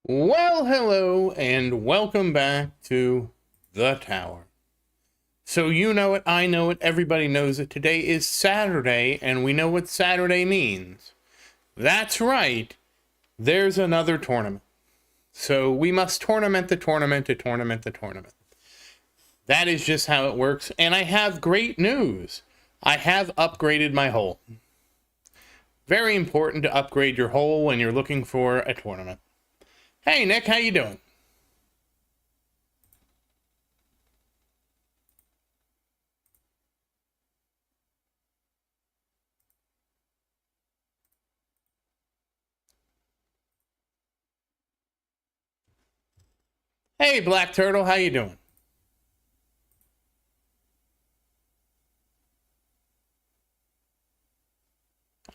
Well, hello, and welcome back to The Tower. So you know it, I know it, everybody knows it. Today is Saturday, and we know what Saturday means. That's right, there's another tournament. So we must tournament the tournament to tournament the tournament. That is just how it works, and I have great news. I have upgraded my hole. Very important to upgrade your hole when you're looking for a tournament. Hey, Nick, how you doing? Hey, Black Turtle, how you doing?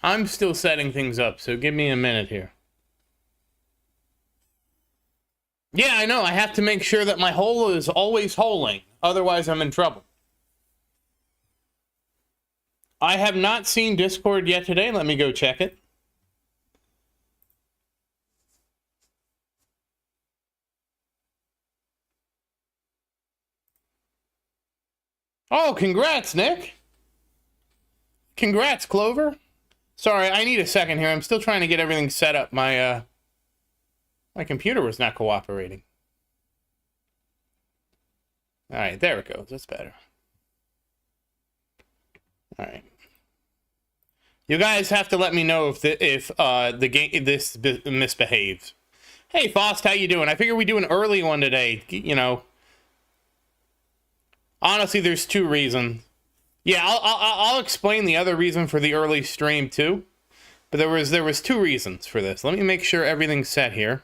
I'm still setting things up, so give me a minute here. Yeah, I know. I have to make sure that my hole is always holing. Otherwise, I'm in trouble. I have not seen Discord yet today. Let me go check it. Oh, congrats, Nick. Congrats, Clover. Sorry, I need a second here. I'm still trying to get everything set up. My computer was not cooperating. All right, there it goes. That's better. All right. You guys have to let me know if the game misbehaves. Hey, Fost, how you doing? I figure we do an early one today. You know, honestly, there's two reasons. Yeah, I'll explain the other reason for the early stream too. But there was two reasons for this. Let me make sure everything's set here.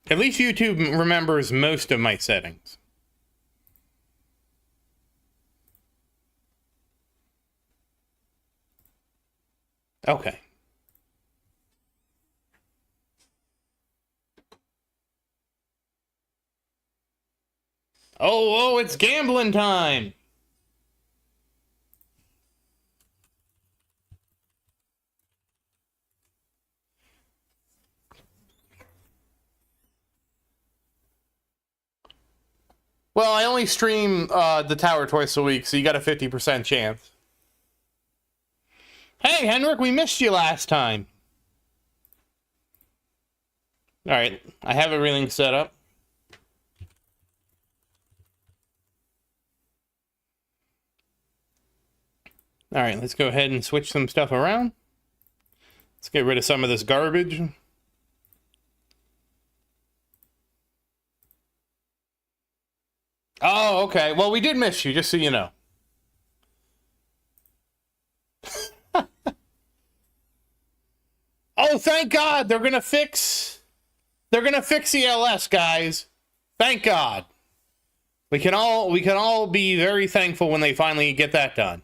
At least YouTube remembers most of my settings. Okay. Oh, it's gambling time. Well, I only stream the tower twice a week, so you got a 50% chance. Hey, Henrik, we missed you last time. All right, I have everything set up. All right, let's go ahead and switch some stuff around. Let's get rid of some of this garbage. Oh, okay. Well, we did miss you, just so you know. Oh, thank God, they're gonna fix ELS, guys. Thank God. We can all be very thankful when they finally get that done.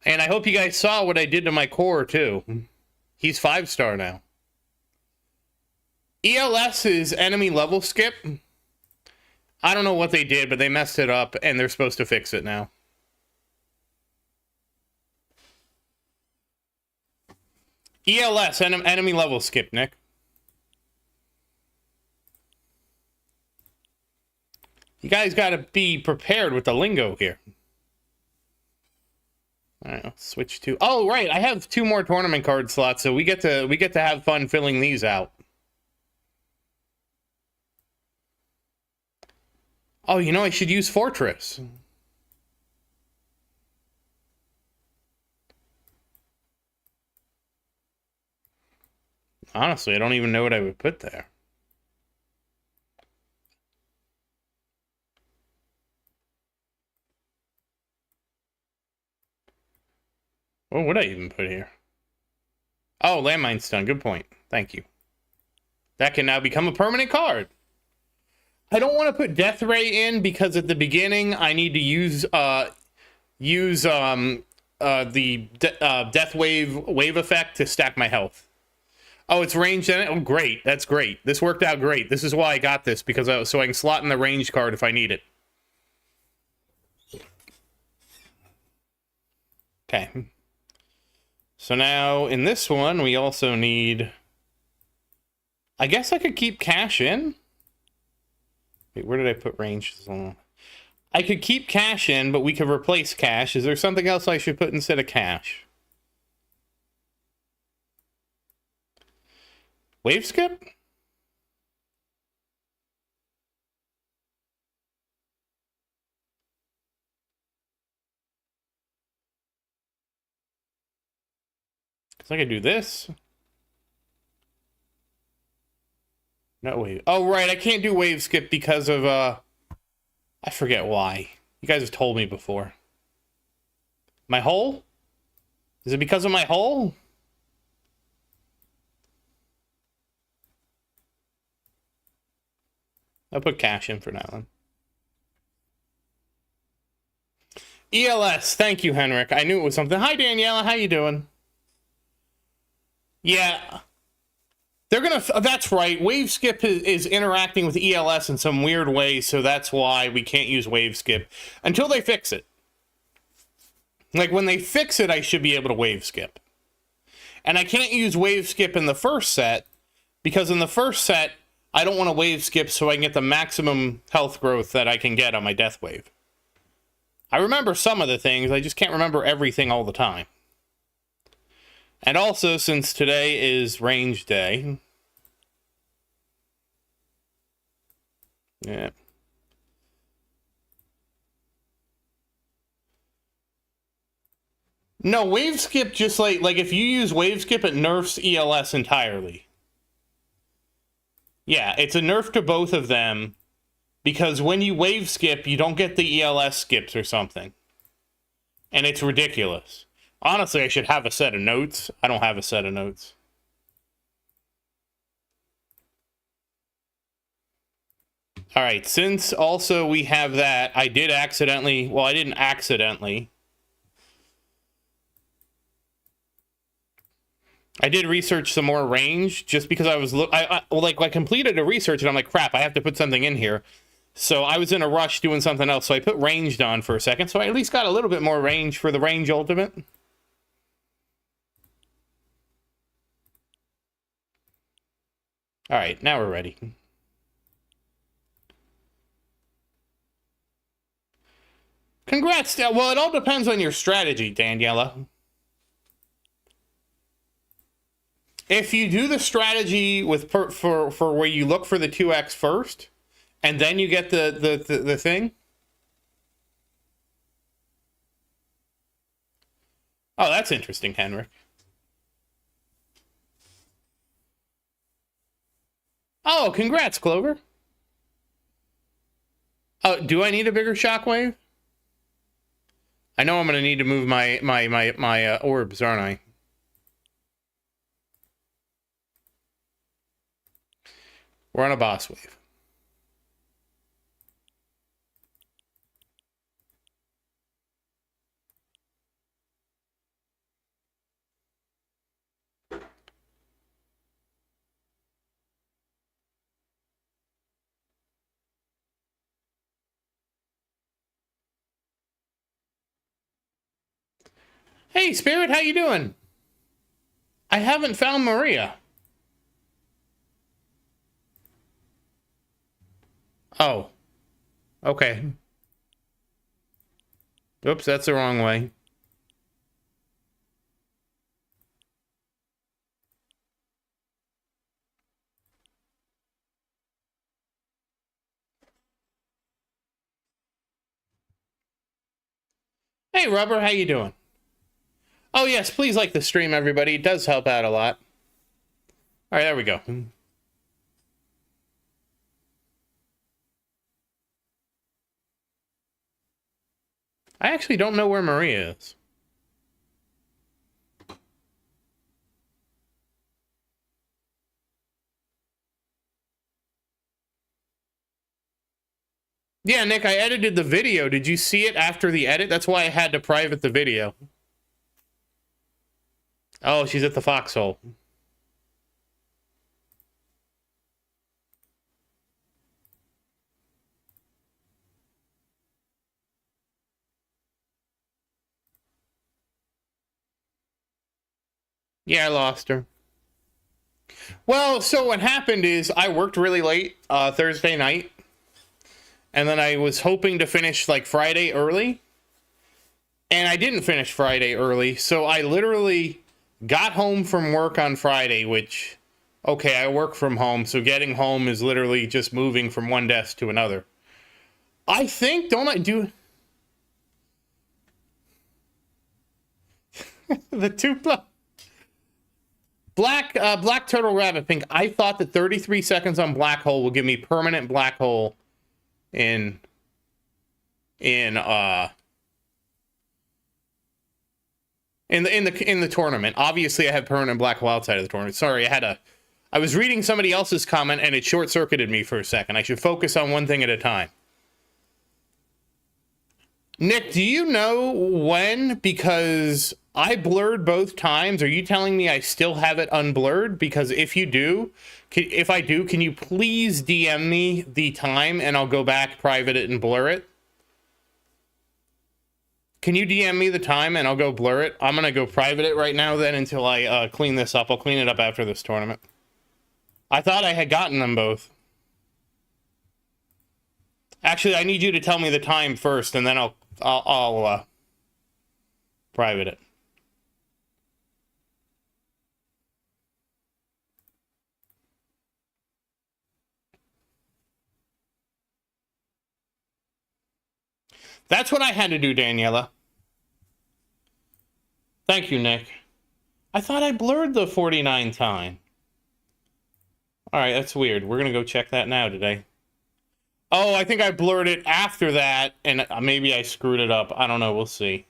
And I hope you guys saw what I did to my core too. He's 5-star now. ELS is enemy level skip. I don't know what they did, but they messed it up, and they're supposed to fix it now. ELS, enemy level skip, Nick. You guys got to be prepared with the lingo here. All right, let's switch to... Oh, right, I have 2 more tournament card slots, so we get to have fun filling these out. Oh, you know, I should use Fortress. Honestly, I don't even know what I would put there. What would I even put here? Oh, landmine stun. Good point. Thank you. That can now become a permanent card. I don't want to put Death Ray in because at the beginning I need to use the Death Wave effect to stack my health. Oh, it's ranged in it? Oh, great. That's great. This worked out great. This is why I got this, because so I can slot in the range card if I need it. Okay. So now, in this one, we also need... I guess I could keep cash in? Wait, where did I put range? I could keep cash in, but we could replace cash. Is there something else I should put instead of cash? Wave skip? Because I could do this. No wave. Oh, right. I can't do wave skip because of, I forget why. You guys have told me before. My hole? Is it because of my hole? I'll put cash in for now then. ELS. Thank you, Henrik. I knew it was something. Hi, Daniela. How you doing? Yeah. They're gonna... That's right. Wave skip is interacting with ELS in some weird way, so that's why we can't use wave skip until they fix it. Like, when they fix it, I should be able to wave skip. And I can't use wave skip in the first set, because in the first set, I don't want to wave skip so I can get the maximum health growth that I can get on my death wave. I remember some of the things, I just can't remember everything all the time. And also, since today is range day... Yeah. No, wave skip just like if you use wave skip, it nerfs ELS entirely. Yeah, it's a nerf to both of them, because when you wave skip, you don't get the ELS skips or something. And it's ridiculous. Honestly, I should have a set of notes. I don't have a set of notes. All right, since also we have that, I did accidentally... Well, I didn't accidentally... I did research some more range, just because I was... I completed a research, and I'm like, crap, I have to put something in here. So I was in a rush doing something else, so I put ranged on for a second, so I at least got a little bit more range for the range ultimate. All right, now we're ready. Congrats. Well, it all depends on your strategy, Daniela. If you do the strategy with for where you look for the 2x first, and then you get the thing. Oh, that's interesting, Henrik. Oh, congrats, Clover. Oh, do I need a bigger shockwave? I know I'm going to need to move my orbs, aren't I? We're on a boss wave. Hey, Spirit, how you doing? I haven't found Maria. Oh. Okay. Oops, that's the wrong way. Hey, Rubber, how you doing? Oh, yes, please like the stream, everybody. It does help out a lot. All right, there we go. I actually don't know where Maria is. Yeah, Nick, I edited the video. Did you see it after the edit? That's why I had to private the video. Oh, she's at the foxhole. Yeah, I lost her. Well, so what happened is I worked really late Thursday night, and then I was hoping to finish like Friday early, and I didn't finish Friday early, so I literally got home from work on Friday, which, okay, I work from home, so getting home is literally just moving from one desk to another. I think, don't I do... the two... Black Turtle Rabbit Pink. I thought that 33 seconds on Black Hole will give me permanent Black Hole in the tournament. Obviously, I have permanent Black Hole outside of the tournament. Sorry, I was reading somebody else's comment and it short-circuited me for a second. I should focus on one thing at a time. Nick, do you know when? Because I blurred both times. Are you telling me I still have it unblurred? Because if you do, if I do, can you please DM me the time and I'll go back, private it, and blur it? Can you DM me the time and I'll go blur it? I'm going to go private it right now then until I clean this up. I'll clean it up after this tournament. I thought I had gotten them both. Actually, I need you to tell me the time first and then I'll private it. That's what I had to do, Daniela. Thank you, Nick. I thought I blurred the 49 time. All right, that's weird. We're going to go check that now today. Oh, I think I blurred it after that, and maybe I screwed it up. I don't know. We'll see.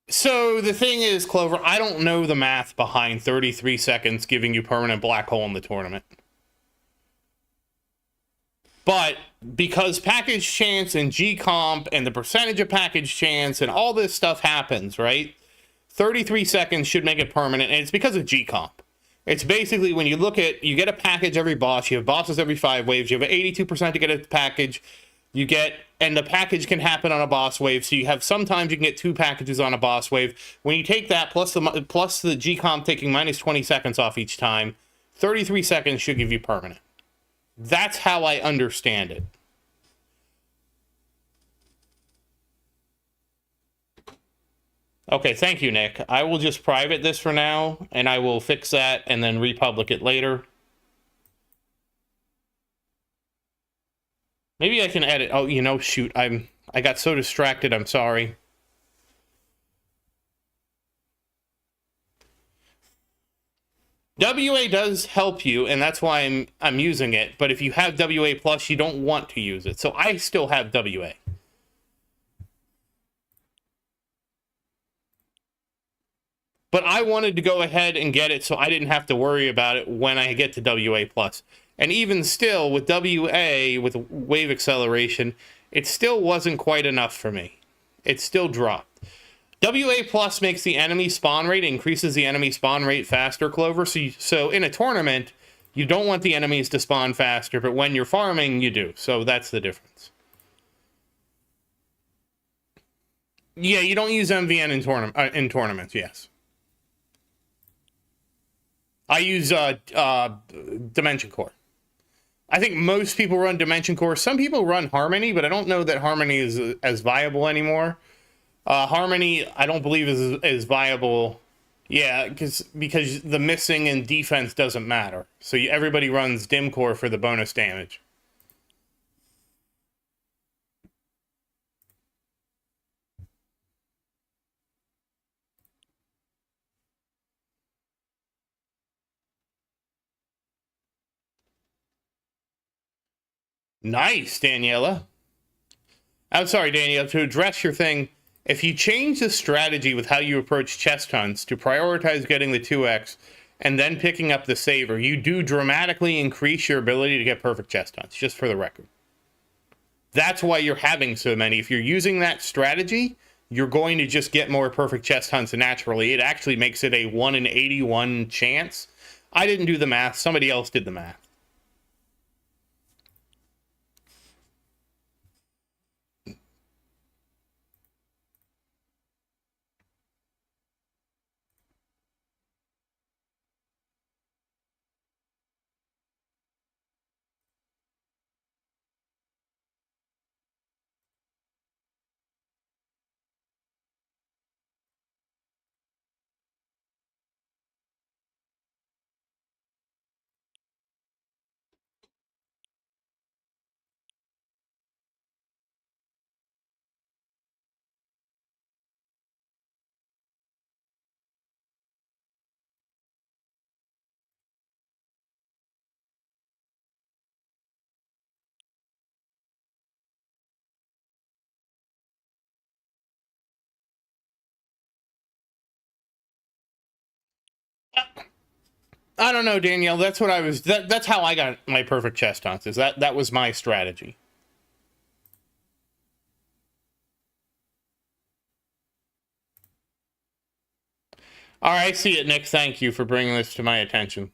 So the thing is, Clover, I don't know the math behind 33 seconds giving you permanent Black Hole in the tournament. But because package chance and G-comp and the percentage of package chance and all this stuff happens, right? 33 seconds should make it permanent, and it's because of G-comp. It's basically when you look at, you get a package every boss, you have bosses every 5 waves, you have 82% to get a package, you get, and the package can happen on a boss wave, so you have, sometimes you can get 2 packages on a boss wave. When you take that, plus the G-comp taking minus 20 seconds off each time, 33 seconds should give you permanent. That's how I understand it. Okay, thank you, Nick. I will just private this for now, and I will fix that and then republic it later. Maybe I can edit. Oh, you know, shoot, I got so distracted. I'm sorry. WA does help you, and that's why I'm using it. But if you have WA Plus, you don't want to use it. So I still have WA. But I wanted to go ahead and get it so I didn't have to worry about it when I get to WA Plus. And even still, with WA, with wave acceleration, it still wasn't quite enough for me. It still dropped. WA Plus makes the enemy spawn rate, increases the enemy spawn rate faster, Clover. So in a tournament, you don't want the enemies to spawn faster, but when you're farming, you do. So that's the difference. Yeah, you don't use MVN in tournaments, yes. I use Dimension Core. I think most people run Dimension Core. Some people run Harmony, but I don't know that Harmony is as viable anymore. Harmony, I don't believe is viable. Yeah, because the missing and defense doesn't matter. So everybody runs Dim Core for the bonus damage. Nice, Daniela. I'm sorry, Daniela, to address your thing, if you change the strategy with how you approach chest hunts to prioritize getting the 2x and then picking up the saver, you do dramatically increase your ability to get perfect chest hunts, just for the record. That's why you're having so many. If you're using that strategy, you're going to just get more perfect chest hunts naturally. It actually makes it a 1 in 81 chance. I didn't do the math. Somebody else did the math. I don't know, Danielle. That's what I was. That's how I got my perfect chess dances. That was my strategy. All right, I see it, Nick. Thank you for bringing this to my attention.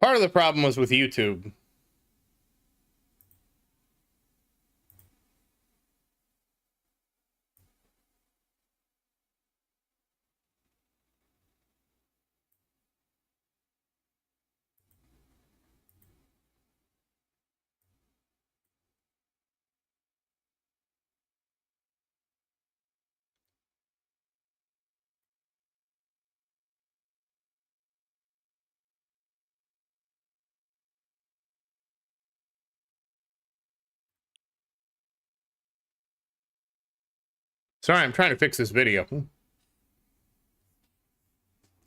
Part of the problem was with YouTube. Sorry, I'm trying to fix this video.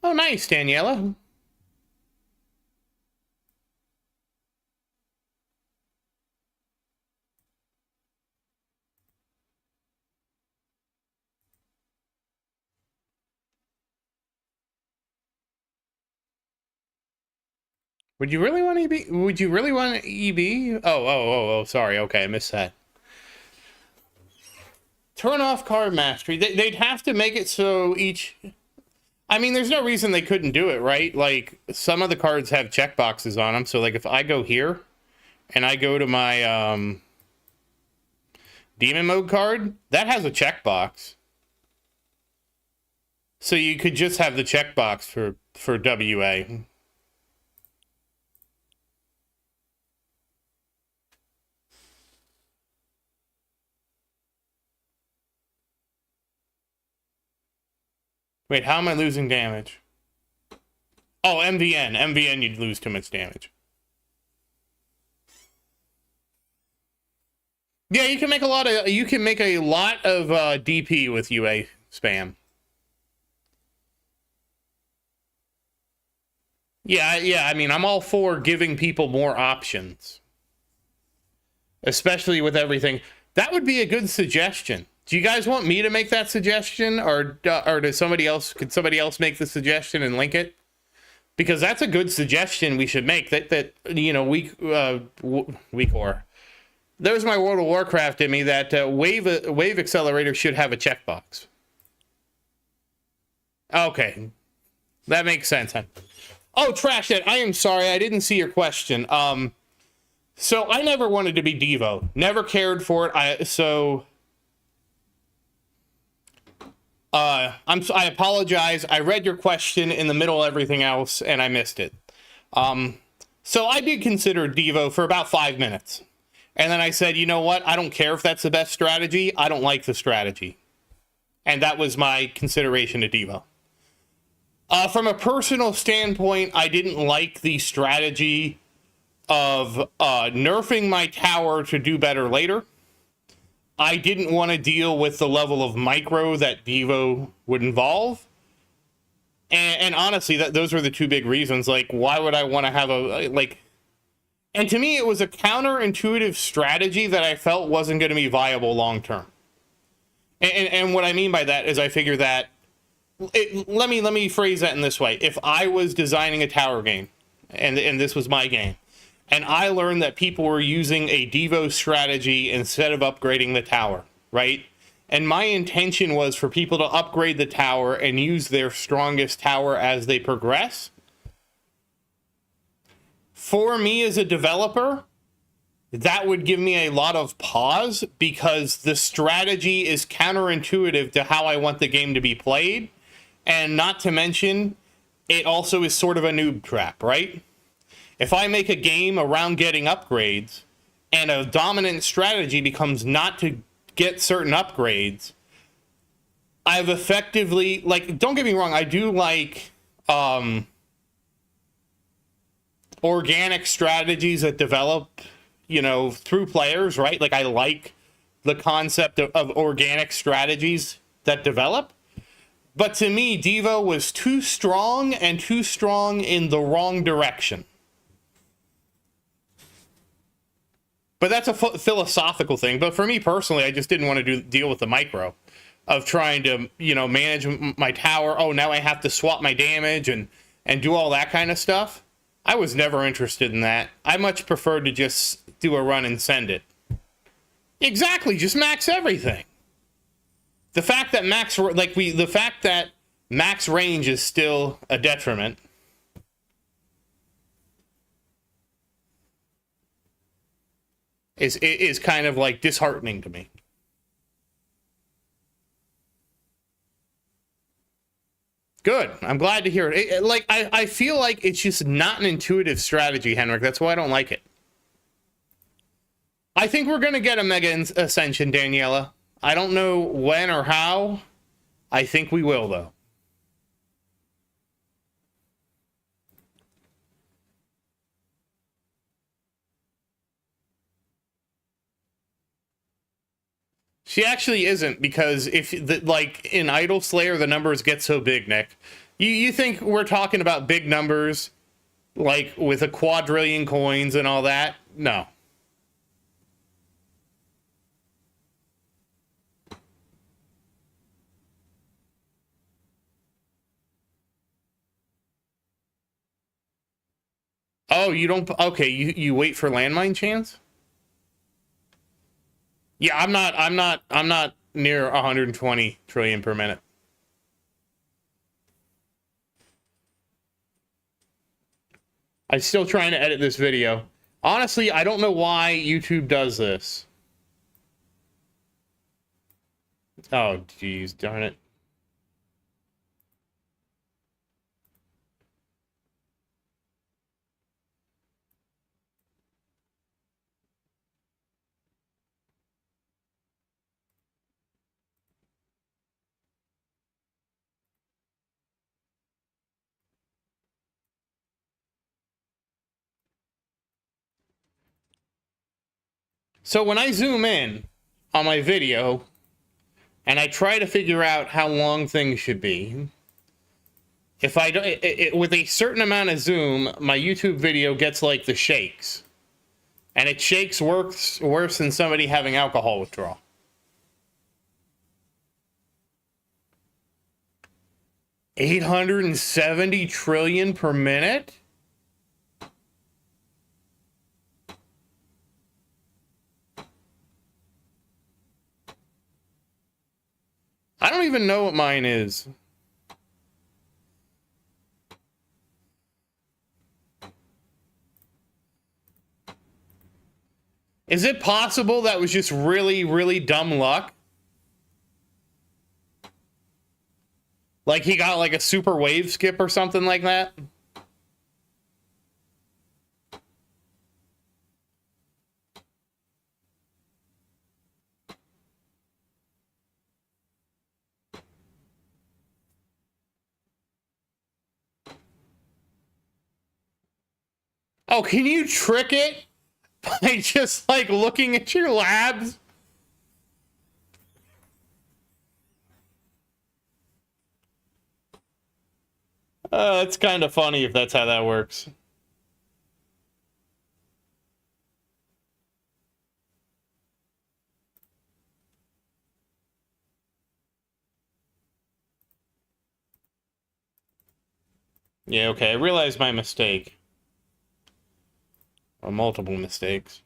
Oh, nice, Daniela. Would you really want EB? Would you really want EB? Oh, sorry. Okay, I missed that. Turn off card mastery. They'd have to make it so each... I mean, there's no reason they couldn't do it, right? Like, some of the cards have checkboxes on them. So, like, if I go here and I go to my demon mode card, that has a checkbox. So you could just have the checkbox for WA. Wait, how am I losing damage? Oh, MVN. MVN, you'd lose too much damage. Yeah, you can make a lot of DP with UA spam. Yeah, I mean, I'm all for giving people more options. Especially with everything. That would be a good suggestion. Do you guys want me to make that suggestion, or does somebody else? Could somebody else make the suggestion and link it? Because that's a good suggestion we should make. That you know, week or there's my World of Warcraft in me that wave accelerator should have a checkbox. Okay, that makes sense. Huh? Oh, Trash It. I am sorry, I didn't see your question. So I never wanted to be Devo. Never cared for it. I apologize. I read your question in the middle of everything else, and I missed it. So I did consider Devo for about 5 minutes. And then I said, you know what? I don't care if that's the best strategy. I don't like the strategy. And that was my consideration to Devo. From a personal standpoint, I didn't like the strategy of nerfing my tower to do better later. I didn't want to deal with the level of micro that Devo would involve. And honestly, those were the two big reasons. Like, why would I want to have and to me, it was a counterintuitive strategy that I felt wasn't going to be viable long term. And what I mean by that is I figure that, let me phrase that in this way. If I was designing a tower game, and this was my game, and I learned that people were using a Devo strategy instead of upgrading the tower, right? And my intention was for people to upgrade the tower and use their strongest tower as they progress. For me as a developer, that would give me a lot of pause because the strategy is counterintuitive to how I want the game to be played. And not to mention, it also is sort of a noob trap, right? If I make a game around getting upgrades and a dominant strategy becomes not to get certain upgrades, I've effectively, like, don't get me wrong, I do like organic strategies that develop, you know, through players, right? Like I like the concept of organic strategies that develop. But to me, Devo was too strong and too strong in the wrong direction. But that's a philosophical thing. But for me personally, I just didn't want to deal with the micro of trying to, you know, manage my tower. Oh, now I have to swap my damage and do all that kind of stuff. I was never interested in that. I much preferred to just do a run and send it. Exactly, just max everything. The fact that max range is still a detriment. Is kind of like disheartening to me. Good. I'm glad to hear it. I feel like it's just not an intuitive strategy, Henrik. That's why I don't like it. I think we're going to get a Mega Ascension, Daniela. I don't know when or how. I think we will, though. She actually isn't, because if like in Idol Slayer the numbers get so big, Nick. You think we're talking about big numbers like with a quadrillion coins and all that? No. Oh, you don't. Okay, you wait for landmine chance? Yeah, I'm not near 120 trillion per minute. I'm still trying to edit this video. Honestly, I don't know why YouTube does this. Oh, geez, darn it. So when I zoom in on my video and I try to figure out how long things should be, if I don't, with a certain amount of zoom, my YouTube video gets like the shakes. And it shakes worse than somebody having alcohol withdrawal. $870 trillion per minute? I don't even know what mine is. Is it possible that was just really, really dumb luck? Like he got like a super wave skip or something like that? Oh, can you trick it by just like looking at your labs? It's kind of funny if that's how that works. Yeah, okay, I realized my mistake. Or multiple mistakes.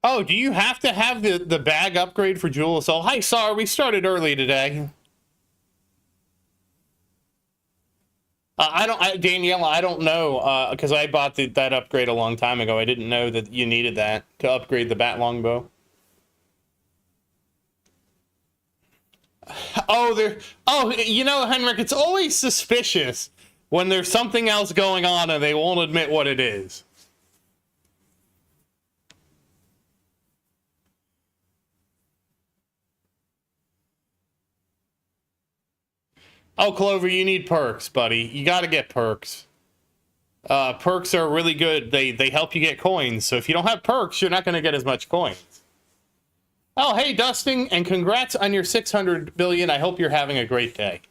Oh, do you have to have the bag upgrade for Jewel of Soul? Hi, sorry, we started early today. Daniela, I don't know, because I bought that upgrade a long time ago. I didn't know that you needed that to upgrade the bat longbow. Oh, there. Oh, you know, Henrik, it's always suspicious when there's something else going on and they won't admit what it is. Oh, Clover, you need perks, buddy. You got to get perks. Perks are really good. They help you get coins. So if you don't have perks, you're not going to get as much coins. Oh, hey, Dusting, and congrats on your 600 billion. I hope you're having a great day.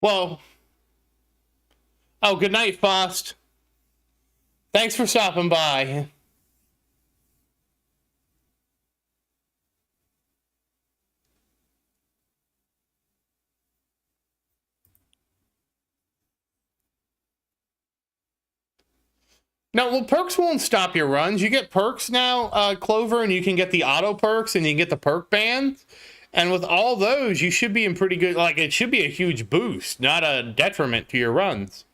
Well, oh, good night, Faust. Thanks for stopping by. No, well, perks won't stop your runs. You get perks now, Clover, and you can get the auto perks and you can get the perk bands. And with all those, you should be in pretty good, like, it should be a huge boost, not a detriment to your runs.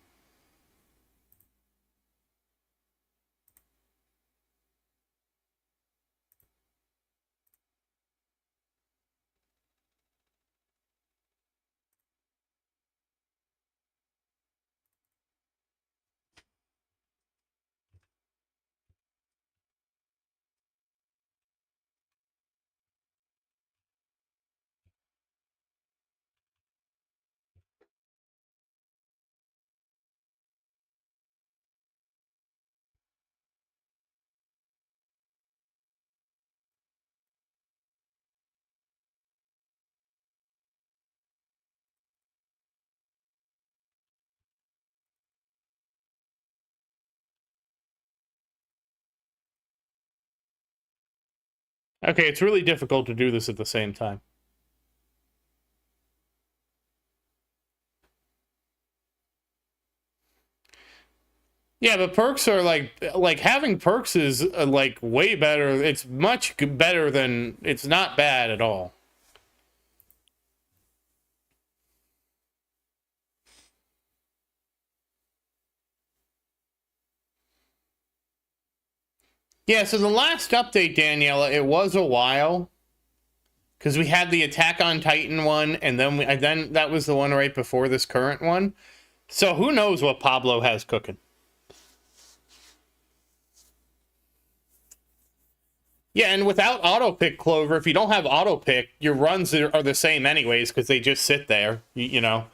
Okay, it's really difficult to do this at the same time. Yeah, but perks are like having perks is like way better. It's much better than, it's not bad at all. Yeah, so the last update, Daniela, it was a while because we had the Attack on Titan one, and then that was the one right before this current one. So who knows what Pablo has cooking? Yeah, and without auto pick, Clover, if you don't have auto pick, your runs are the same anyways because they just sit there. You know,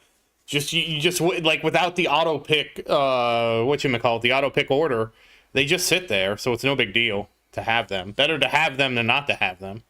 you just like without the auto pick, whatchamacallit, the auto pick order, they just sit there, so it's no big deal to have them. Better to have them than not to have them.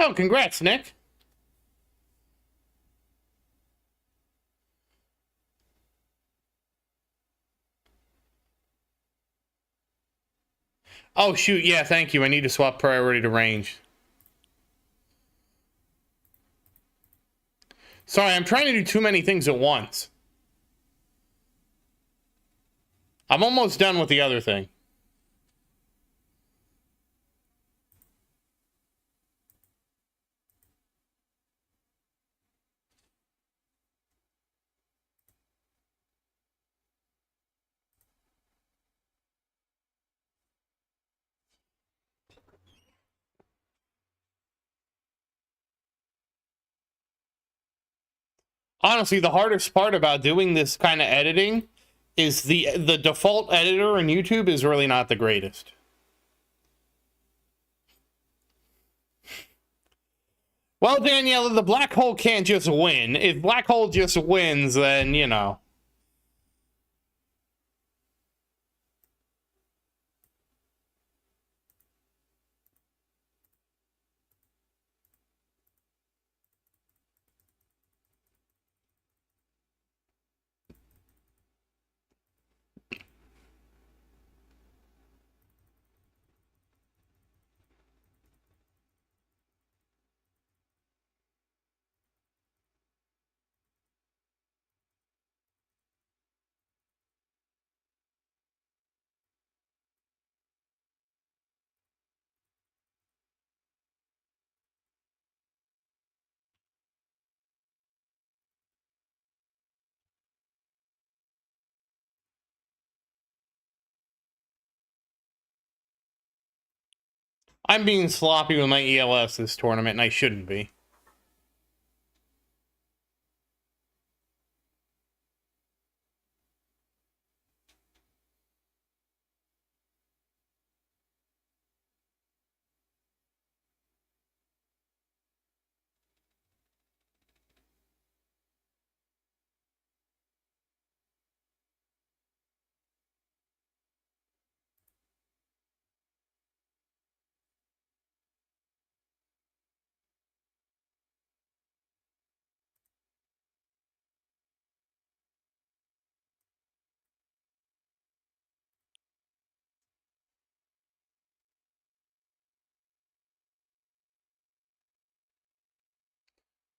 Oh, congrats, Nick. Oh, shoot, yeah, thank you. I need to swap priority to range. Sorry, I'm trying to do too many things at once. I'm almost done with the other thing. Honestly, the hardest part about doing this kind of editing is the default editor in YouTube is really not the greatest. Well, Daniela, the black hole can't just win. If black hole just wins, then, you know. I'm being sloppy with my ELS this tournament, and I shouldn't be.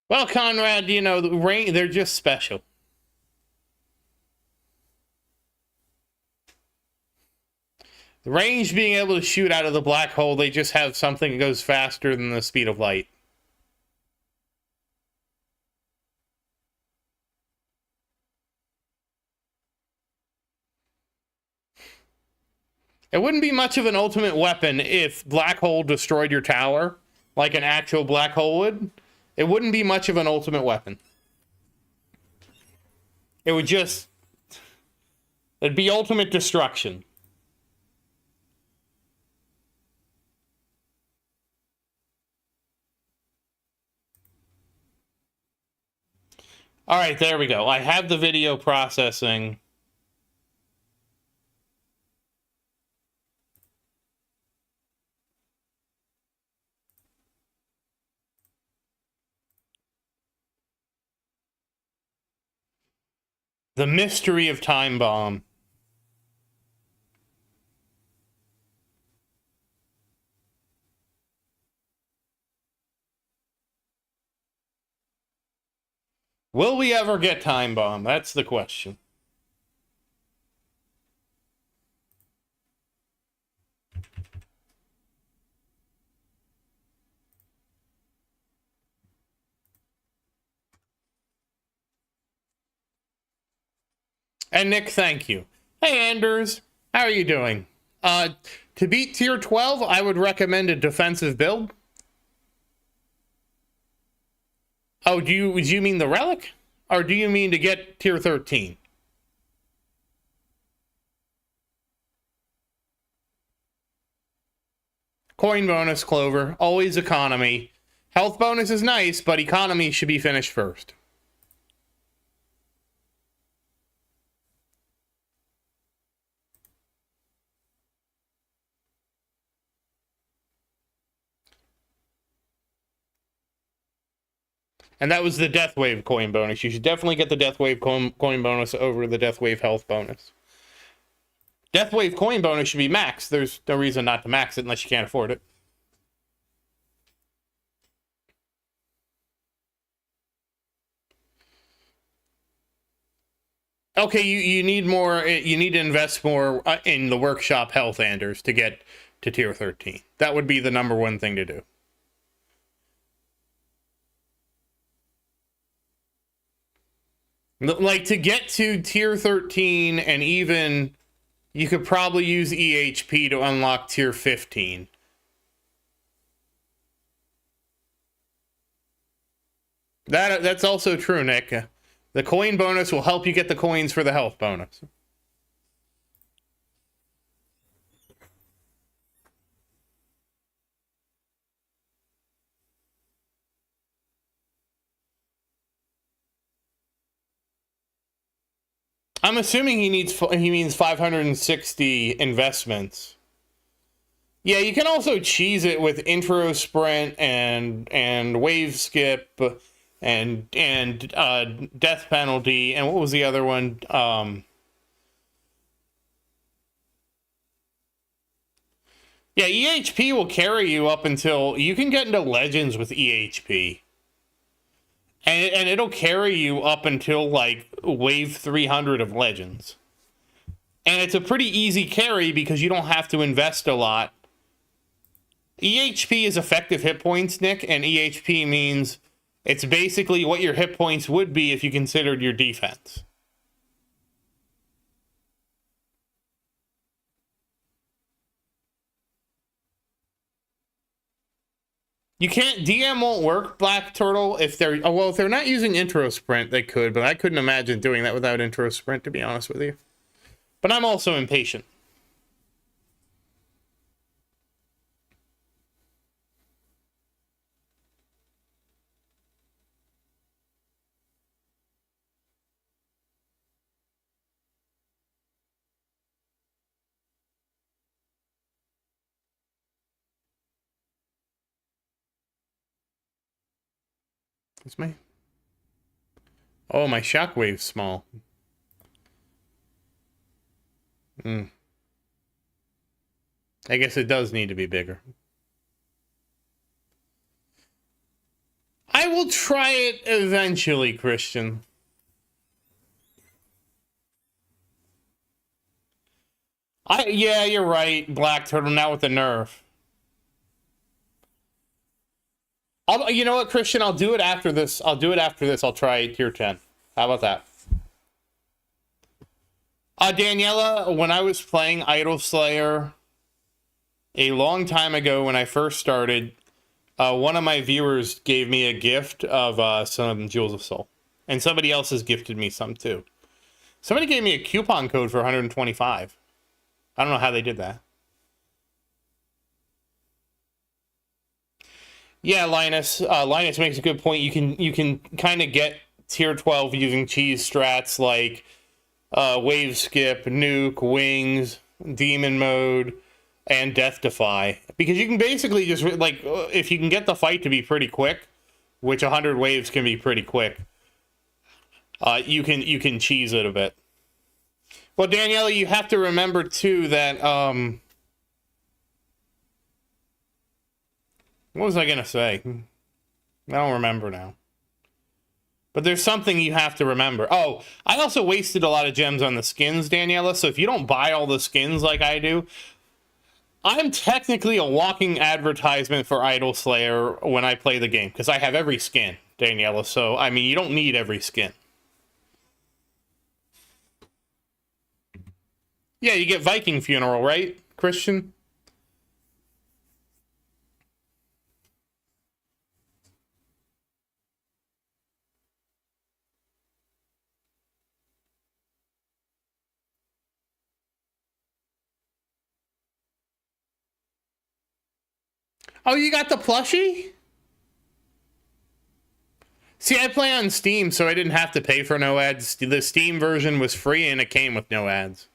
Well, Conrad, you know, the rain, they're just special. The range being able to shoot out of the black hole, they just have something that goes faster than the speed of light. It wouldn't be much of an ultimate weapon if black hole destroyed your tower, like an actual black hole would. It wouldn't be much of an ultimate weapon. It would just... It'd be ultimate destruction. All right, there we go. I have the video processing. The mystery of Time Bomb. Will we ever get Time Bomb? That's the question. And Nick, thank you. Hey, Anders. How are you doing? To beat tier 12, I would recommend a defensive build. Oh, do you mean the relic? Or do you mean to get tier 13? Coin bonus, Clover. Always economy. Health bonus is nice, but economy should be finished first. And that was the Death Wave coin bonus. You should definitely get the Death Wave coin bonus over the Death Wave health bonus. Death Wave coin bonus should be maxed. There's no reason not to max it unless you can't afford it. Okay, you need more. You need to invest more in the workshop health, Anders, to get to tier 13. That would be the number one thing to do. Like, to get to tier 13, and even you could probably use EHP to unlock tier 15. That's also true, Nick. The coin bonus will help you get the coins for the health bonus. I'm assuming he means 560 investments. Yeah, you can also cheese it with intro sprint and wave skip and death penalty, and what was the other one? Yeah, EHP will carry you up until you can get into legends with EHP. And it'll carry you up until like wave 300 of legends. And it's a pretty easy carry because you don't have to invest a lot. EHP is effective hit points, Nick, and EHP means it's basically what your hit points would be if you considered your defense. You can't, DM won't work, Black Turtle, if they're not using intro sprint, they could, but I couldn't imagine doing that without intro sprint, to be honest with you. But I'm also impatient. It's me. Oh, my shockwave's small. I guess it does need to be bigger. I will try it eventually, Christian. Yeah, you're right, Black Turtle, now with the nerf. You know what, Christian? I'll do it after this. I'll try tier 10. How about that? Daniela, when I was playing Idol Slayer a long time ago when I first started, one of my viewers gave me a gift of some Jewels of Soul. And somebody else has gifted me some too. Somebody gave me a coupon code for 125. I don't know how they did that. Yeah, Linus. Linus makes a good point. You can kind of get tier 12 using cheese strats like wave skip, nuke, wings, demon mode, and death defy. Because you can basically just like if you can get the fight to be pretty quick, which 100 waves can be pretty quick, you can cheese it a bit. Well, Daniela, you have to remember too that what was I gonna say? I don't remember now. But there's something you have to remember. Oh, I also wasted a lot of gems on the skins, Daniela, so if you don't buy all the skins like I do, I'm technically a walking advertisement for Idol Slayer when I play the game, because I have every skin, Daniela, so, I mean, you don't need every skin. Yeah, you get Viking Funeral, right, Christian? Oh, you got the plushie? See, I play on Steam, so I didn't have to pay for no ads. The Steam version was free, and it came with no ads.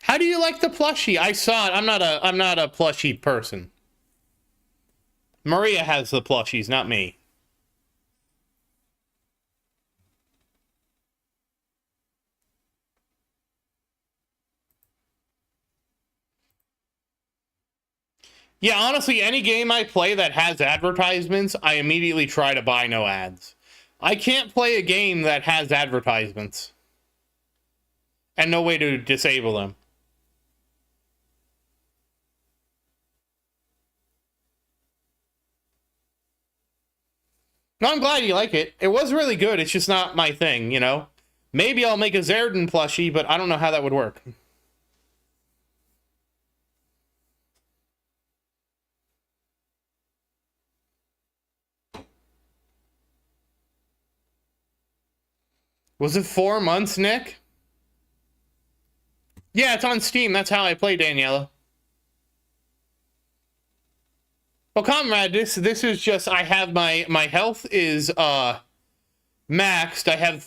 How do you like the plushie? I saw it. I'm not a plushie person. Maria has the plushies, not me. Yeah, honestly, any game I play that has advertisements, I immediately try to buy no ads. I can't play a game that has advertisements and no way to disable them. No, I'm glad you like it. It was really good. It's just not my thing, you know? Maybe I'll make a Zerdin plushie, but I don't know how that would work. Was it 4 months, Nick? Yeah, it's on Steam. That's how I play, Daniela. Well, comrade, this is just, I have my health is maxed.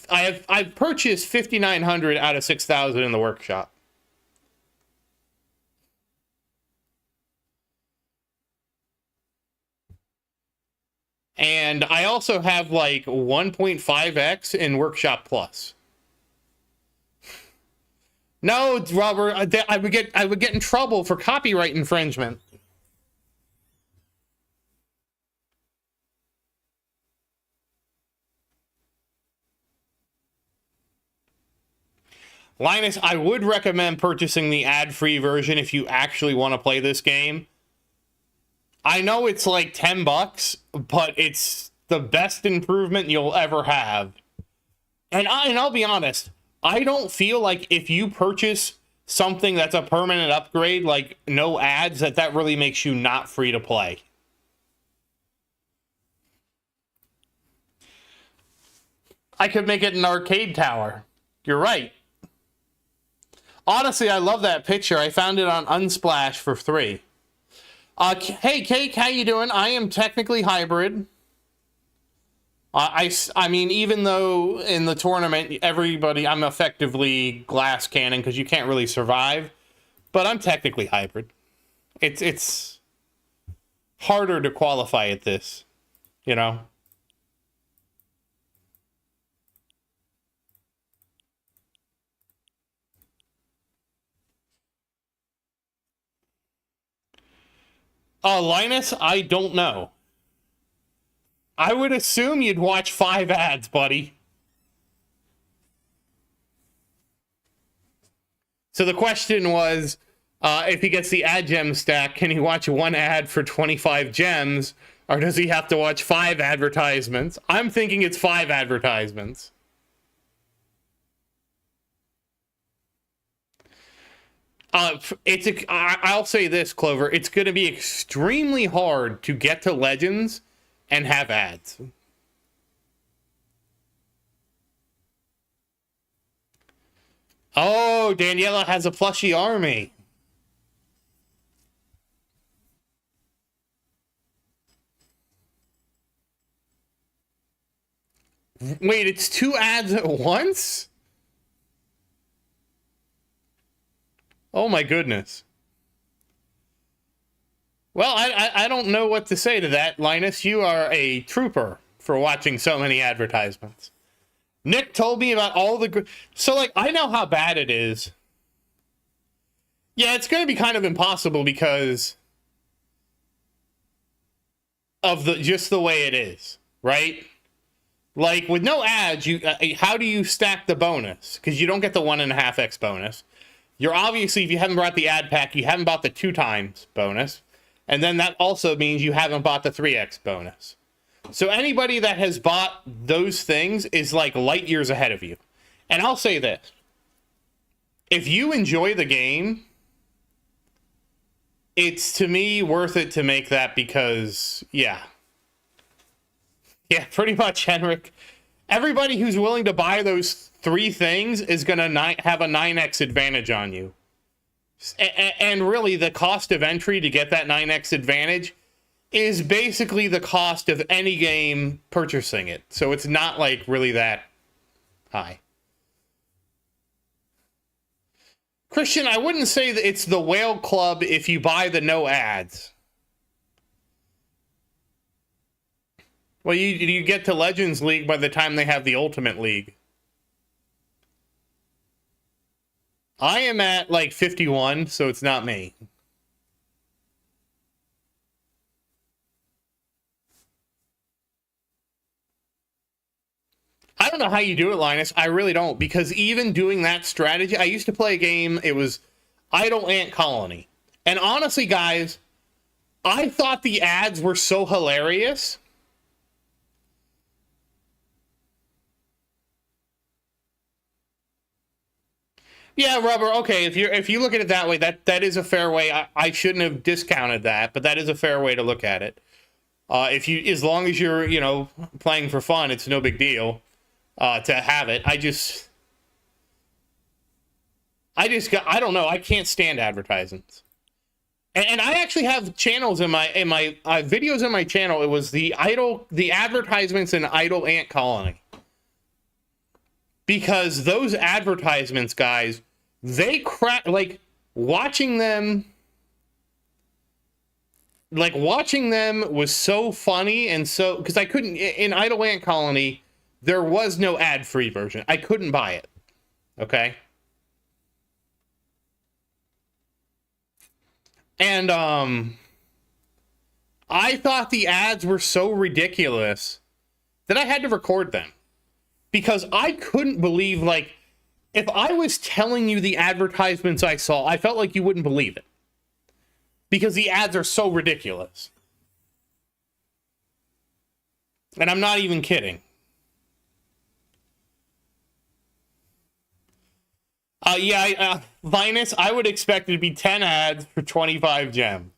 I've purchased 5,900 out of 6,000 in the workshop. And I also have like 1.5x in Workshop Plus. No, Robert, I would get in trouble for copyright infringement. Linus, I would recommend purchasing the ad-free version if you actually want to play this game. I know it's like $10, but it's the best improvement you'll ever have. And I'll be honest, I don't feel like if you purchase something that's a permanent upgrade, like no ads, that really makes you not free to play. I could make it an arcade tower. You're right. Honestly, I love that picture. I found it on Unsplash for free. Hey, Cake, how you doing? I am technically hybrid. I mean, even though in the tournament, I'm effectively glass cannon because you can't really survive, but I'm technically hybrid. It's harder to qualify at this, you know? Linus, I don't know. I would assume you'd watch 5 ads, buddy. So the question was, if he gets the ad gem stack, can he watch 1 ad for 25 gems, or does he have to watch 5 advertisements? I'm thinking it's 5 advertisements. I'll say this, Clover. It's going to be extremely hard to get to Legends and have ads. Oh, Daniela has a plushie army. Wait, it's 2 ads at once? Oh my goodness. Well, I don't know what to say to that, Linus. You are a trooper for watching so many advertisements. Nick told me about all the... So, like, I know how bad it is. Yeah, it's going to be kind of impossible because of just the way it is, right? Like, with no ads, how do you stack the bonus? Because you don't get the 1.5x bonus. You're obviously, if you haven't bought the ad pack, you haven't bought the 2 times bonus. And then that also means you haven't bought the 3x bonus. So anybody that has bought those things is like light years ahead of you. And I'll say this. If you enjoy the game, it's, to me, worth it to make that because, yeah. Yeah, pretty much, Henrik. Everybody who's willing to buy those 3 things is going to have a 9x advantage on you. And really, the cost of entry to get that 9x advantage is basically the cost of any game purchasing it. So it's not, like, really that high. Christian, I wouldn't say that it's the whale club if you buy the no ads. Well, you get to Legends League by the time they have the Ultimate League. I am at like 51, so it's not me. I don't know how you do it, Linus. I really don't, because even doing that strategy, I used to play a game, it was Idle Ant Colony. And honestly, guys, I thought the ads were so hilarious. Yeah, Rubber, okay, if you look at it that way, that is a fair way. I shouldn't have discounted that, but that is a fair way to look at it. As long as you're, playing for fun, it's no big deal to have it. I don't know. I can't stand advertisements. And I actually have channels in my videos in my channel. It was the advertisements in Idle Ant Colony. Because those advertisements, guys, they crack, watching them was so funny. And so, because I couldn't, in Idle Ant Colony, there was no ad-free version. I couldn't buy it. Okay? And, I thought the ads were so ridiculous that I had to record them. Because I couldn't believe, if I was telling you the advertisements I saw, I felt like you wouldn't believe it. Because the ads are so ridiculous. And I'm not even kidding. Linus, I would expect it to be 10 ads for 25 gems.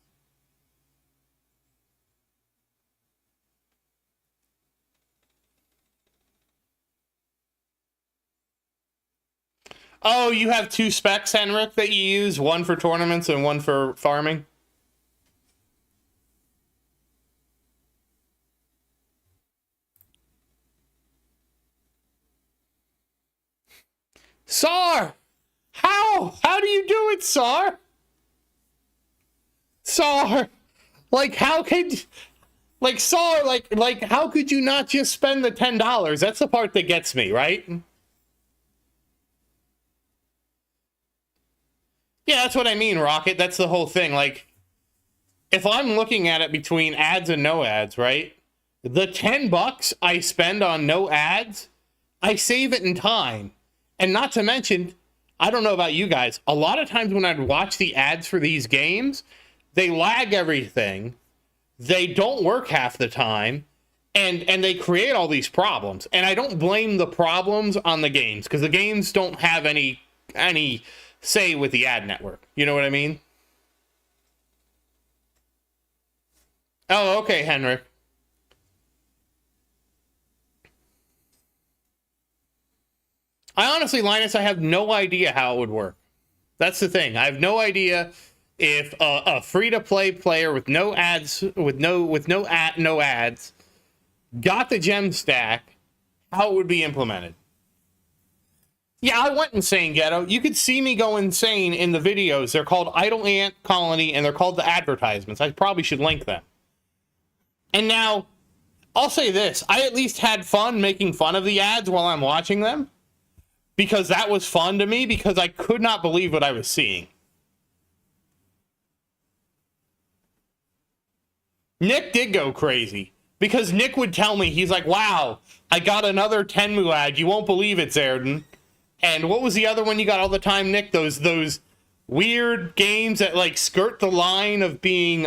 Oh, you have two specs, Henrik, that you use? One for tournaments and one for farming? Sar! How do you do it, Sar? Sar! How could... Sar, how could you not just spend the $10? That's the part that gets me, right? Yeah, that's what I mean, Rocket. That's the whole thing. If I'm looking at it between ads and no ads, right? The $10 I spend on no ads, I save it in time. And not to mention, I don't know about you guys, a lot of times when I'd watch the ads for these games, they lag everything. They don't work half the time. And they create all these problems. And I don't blame the problems on the games, because the games don't have any say with the ad network. You know what I mean? Oh, okay, Henrik. I honestly, Linus, I have no idea how it would work. That's the thing. I have no idea if a free-to-play player with no ads, no ads, got the gem stack, how it would be implemented. Yeah, I went insane, Ghetto. You could see me go insane in the videos. They're called Idle Ant Colony, and they're called the advertisements. I probably should link them. And now, I'll say this. I at least had fun making fun of the ads while I'm watching them. Because that was fun to me, because I could not believe what I was seeing. Nick did go crazy. Because Nick would tell me, he's like, wow, I got another Tenmu ad. You won't believe it, Zerden. And what was the other one you got all the time, Nick? Those weird games that skirt the line of being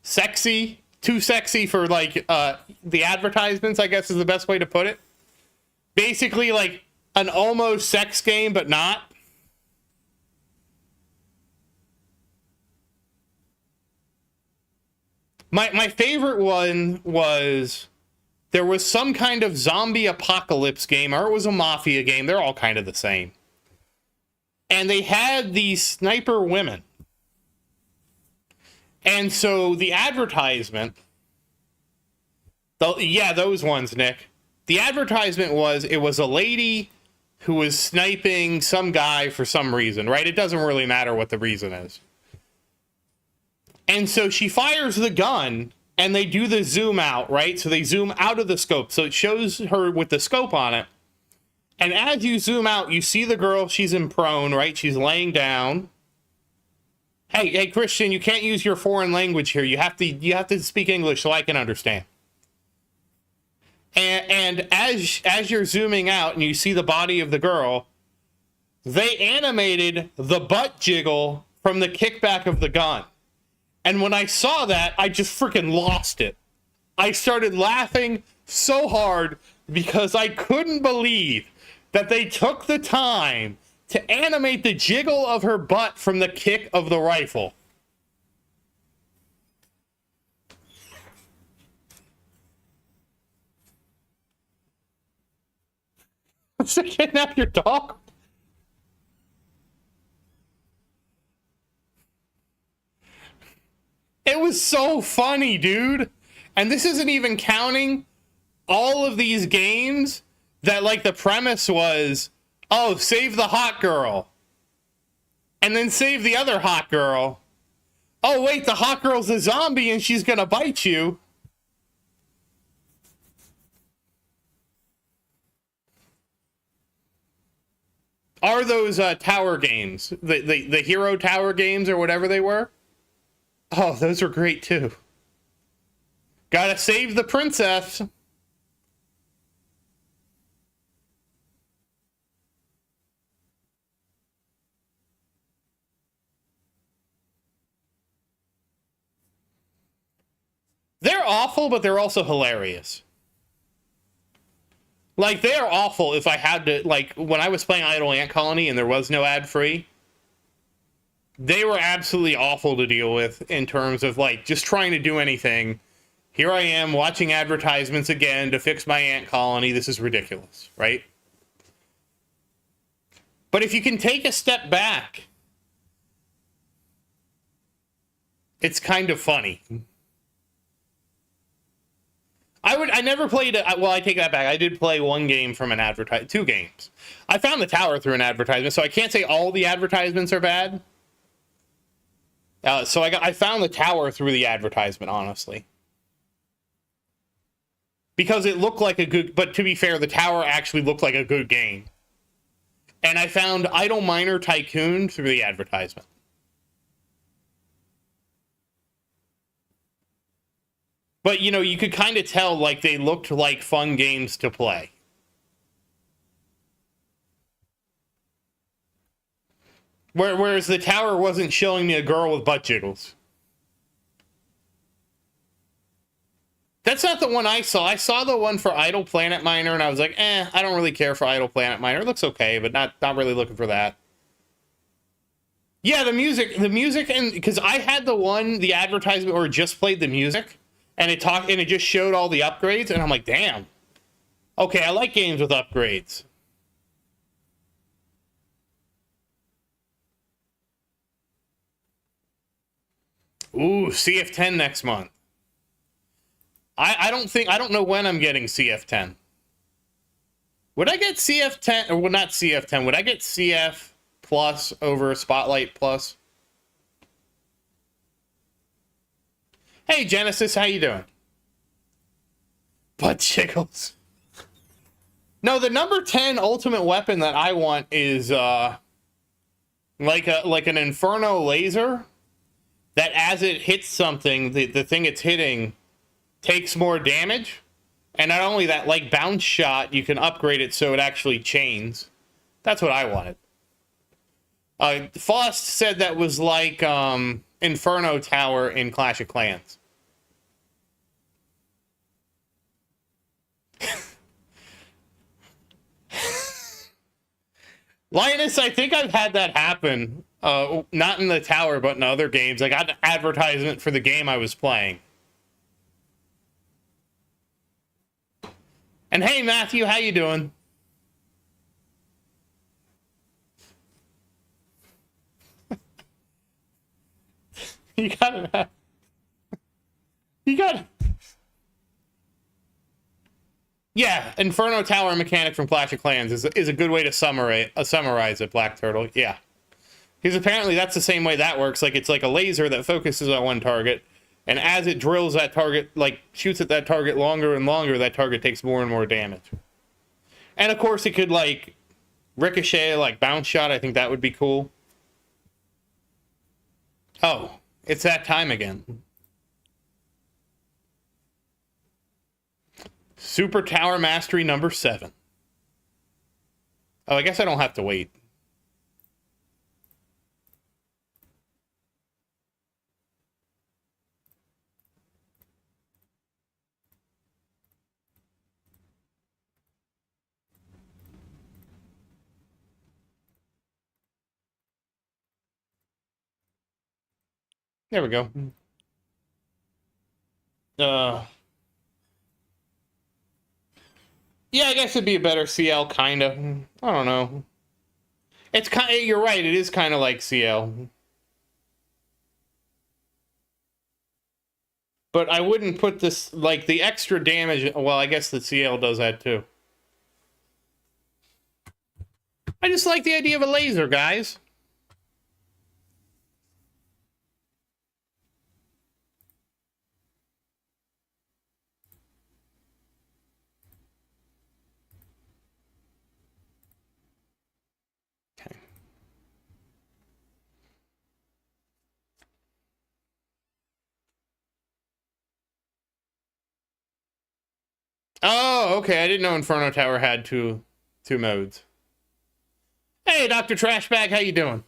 sexy, too sexy for the advertisements, I guess is the best way to put it. Basically an almost sex game, but not. My favorite one was, there was some kind of zombie apocalypse game, or it was a mafia game. They're all kind of the same. And they had these sniper women. And so the advertisement, those ones, Nick. The advertisement was, it was a lady who was sniping some guy for some reason, right? It doesn't really matter what the reason is. And so she fires the gun, and they do the zoom out, right? So they zoom out of the scope. So it shows her with the scope on it. And as you zoom out, you see the girl, she's in prone, right? She's laying down. Hey, Christian, you can't use your foreign language here. You have to speak English so I can understand. And as you're zooming out and you see the body of the girl, they animated the butt jiggle from the kickback of the gun. And when I saw that, I just freaking lost it. I started laughing so hard because I couldn't believe that they took the time to animate the jiggle of her butt from the kick of the rifle. So kidnap your dog? It was so funny, dude. And this isn't even counting all of these games that, like, the premise was, oh, save the hot girl. And then save the other hot girl. Oh, wait, the hot girl's a zombie and she's gonna bite you. Are those tower games, the hero tower games or whatever they were? Oh, those were great too. Gotta save the princess. They're awful, but they're also hilarious. Like, they are awful if I had to, like, when I was playing Idle Ant Colony and there was no ad-free, they were absolutely awful to deal with in terms of, like, just trying to do anything. Here I am watching advertisements again to fix my ant colony. This is ridiculous, right? But if you can take a step back, it's kind of funny. I never played well, I take that back. I did play one game from an advertisement, 2 games. I found the tower through an advertisement, so I can't say all the advertisements are bad. So I found the tower through the advertisement, honestly. Because it looked like a good, but to be fair, the tower actually looked like a good game. And I found Idle Miner Tycoon through the advertisement. But, you know, you could kind of tell, like, they looked like fun games to play. Whereas the tower wasn't showing me a girl with butt jiggles. That's not the one I saw. I saw the one for Idle Planet Miner, and I was like, I don't really care for Idle Planet Miner. It looks okay, but not really looking for that. Yeah, the music, and because I had the advertisement where it just played the music, and it just showed all the upgrades, and I'm like, damn. Okay, I like games with upgrades. Ooh, CF10 next month. I don't know when I'm getting CF10. Would I get CF10, or well, not CF10, would I get CF Plus over Spotlight Plus? Hey, Genesis, how you doing? Butt jiggles. No, the number 10 ultimate weapon that I want is like an Inferno laser that as it hits something, the thing it's hitting takes more damage. And not only that, like bounce shot, you can upgrade it so it actually chains. That's what I wanted. Faust said that was like Inferno Tower in Clash of Clans. Linus, I think I've had that happen. Not in the tower, but in other games. I got an advertisement for the game I was playing. And hey, Matthew, how you doing? You got it. Yeah, Inferno Tower mechanic from Clash of Clans is a good way to summarize it, Black Turtle. Yeah. Because apparently that's the same way that works. Like, it's like a laser that focuses on one target, and as it drills that target, like, shoots at that target longer and longer, that target takes more and more damage. And, of course, it could, like, ricochet, like, bounce shot. I think that would be cool. Oh, it's that time again. Super Tower Mastery number 7. Oh, I guess I don't have to wait. There we go. Yeah, I guess it'd be a better CL, kinda. I don't know. It's kind of, you're right, it is kind of like CL. But I wouldn't put this, like, the extra damage, well, I guess the CL does that too. I just like the idea of a laser, guys. Okay. Oh, okay, I didn't know Inferno Tower had two modes. Hey, Dr. Trashbag, how you doing?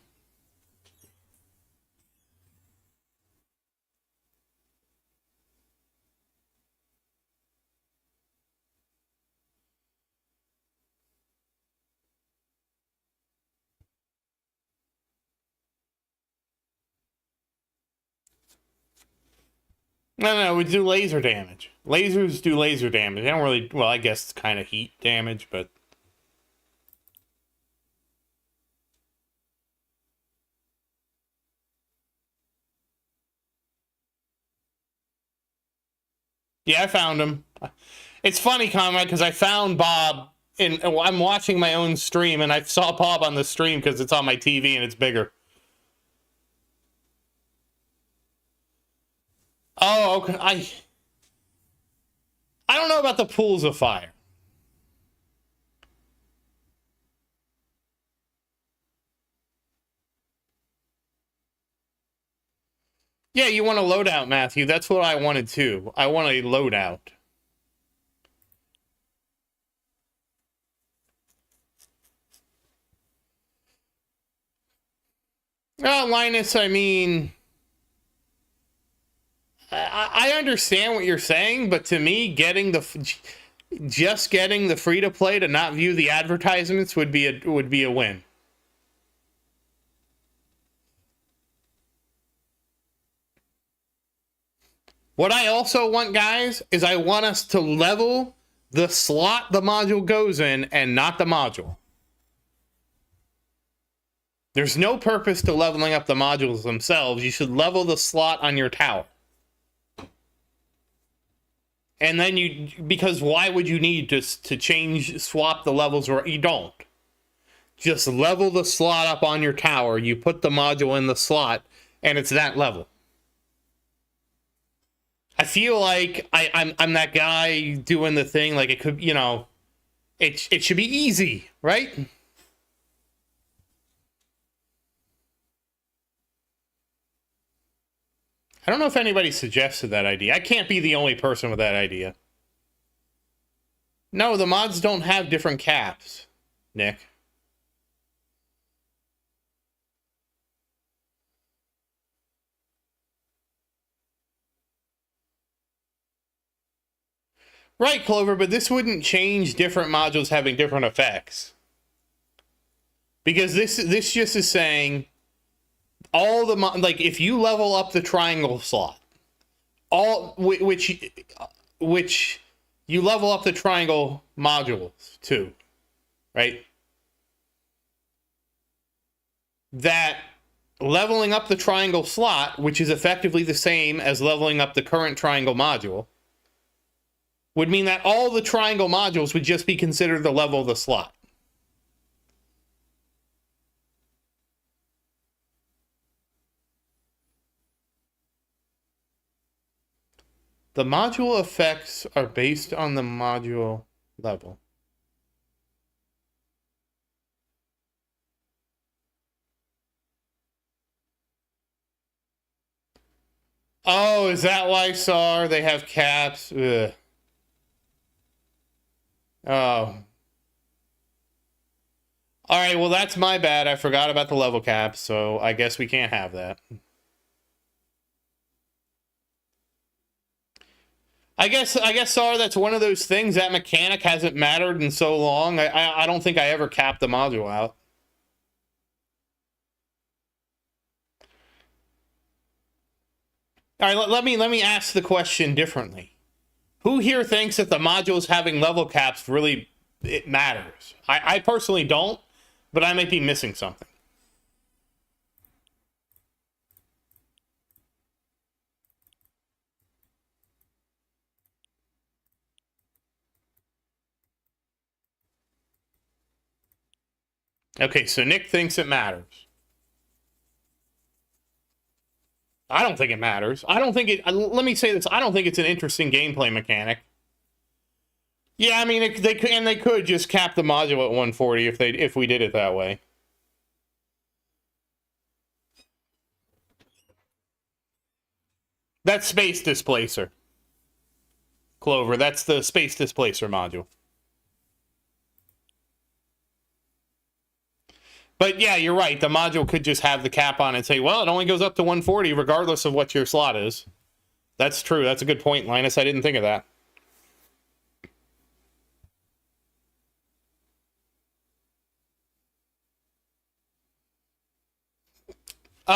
No, we do laser damage. Lasers do laser damage. They don't really, well, I guess it's kind of heat damage, but... Yeah, I found him. It's funny, Comrade, because I found Bob, and I'm watching my own stream, and I saw Bob on the stream because it's on my TV and it's bigger. Oh, okay. I don't know about the pools of fire. Yeah, you want a loadout, Matthew. That's what I wanted too. I want a loadout. Linus, I mean... I understand what you're saying, but to me, just getting the free-to-play to not view the advertisements would be a win. What I also want, guys, is I want us to level the slot the module goes in and not the module. There's no purpose to leveling up the modules themselves. You should level the slot on your tower. And then because why would you need to swap the levels, or you don't. Just level the slot up on your tower, you put the module in the slot, and it's that level. I feel like I'm that guy doing the thing, like it could, it should be easy, right? I don't know if anybody suggested that idea. I can't be the only person with that idea. No, the mods don't have different caps, Nick. Right, Clover, but this wouldn't change different modules having different effects. Because this just is saying all the like if you level up the triangle slot, which you level up the triangle modules too, right? That leveling up the triangle slot, which is effectively the same as leveling up the current triangle module, would mean that all the triangle modules would just be considered the level of the slot. The module effects are based on the module level. Oh, is that why, SAR? They have caps? Ugh. Oh. Alright, well, that's my bad. I forgot about the level caps, so I guess we can't have that. I guess, SAR, that's one of those things. That mechanic hasn't mattered in so long. I don't think I ever capped the module out. All right, let me ask the question differently. Who here thinks that the modules having level caps really it matters? I personally don't, but I might be missing something. Okay, so Nick thinks it matters. I don't think it matters. I don't think it. Let me say this. I don't think it's an interesting gameplay mechanic. Yeah, I mean, they could just cap the module at 140 if we did it that way. That's Space Displacer. Clover, that's the Space Displacer module. But yeah, you're right. The module could just have the cap on and say, well, it only goes up to 140 regardless of what your slot is. That's true. That's a good point, Linus. I didn't think of that.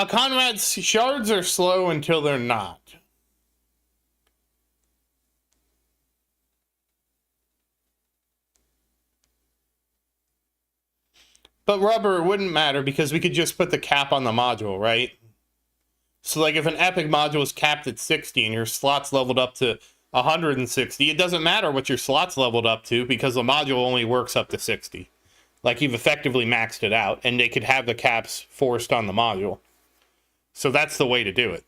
Conrad's shards are slow until they're not. But rubber, it wouldn't matter because we could just put the cap on the module, right? So like if an epic module is capped at 60 and your slot's leveled up to 160, it doesn't matter what your slot's leveled up to because the module only works up to 60. Like you've effectively maxed it out, and they could have the caps forced on the module. So that's the way to do it.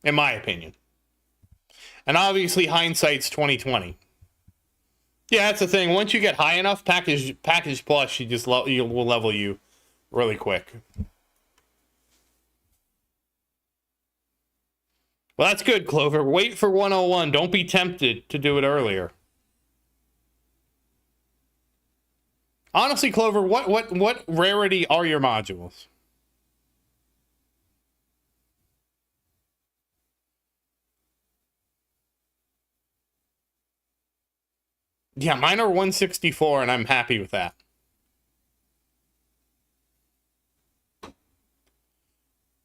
In my opinion. And obviously hindsight's 2020. Yeah, that's the thing. Once you get high enough, package plus, will level you really quick. Well, that's good, Clover. Wait for 101. Don't be tempted to do it earlier. Honestly, Clover, what rarity are your modules? Yeah, mine are 164, and I'm happy with that.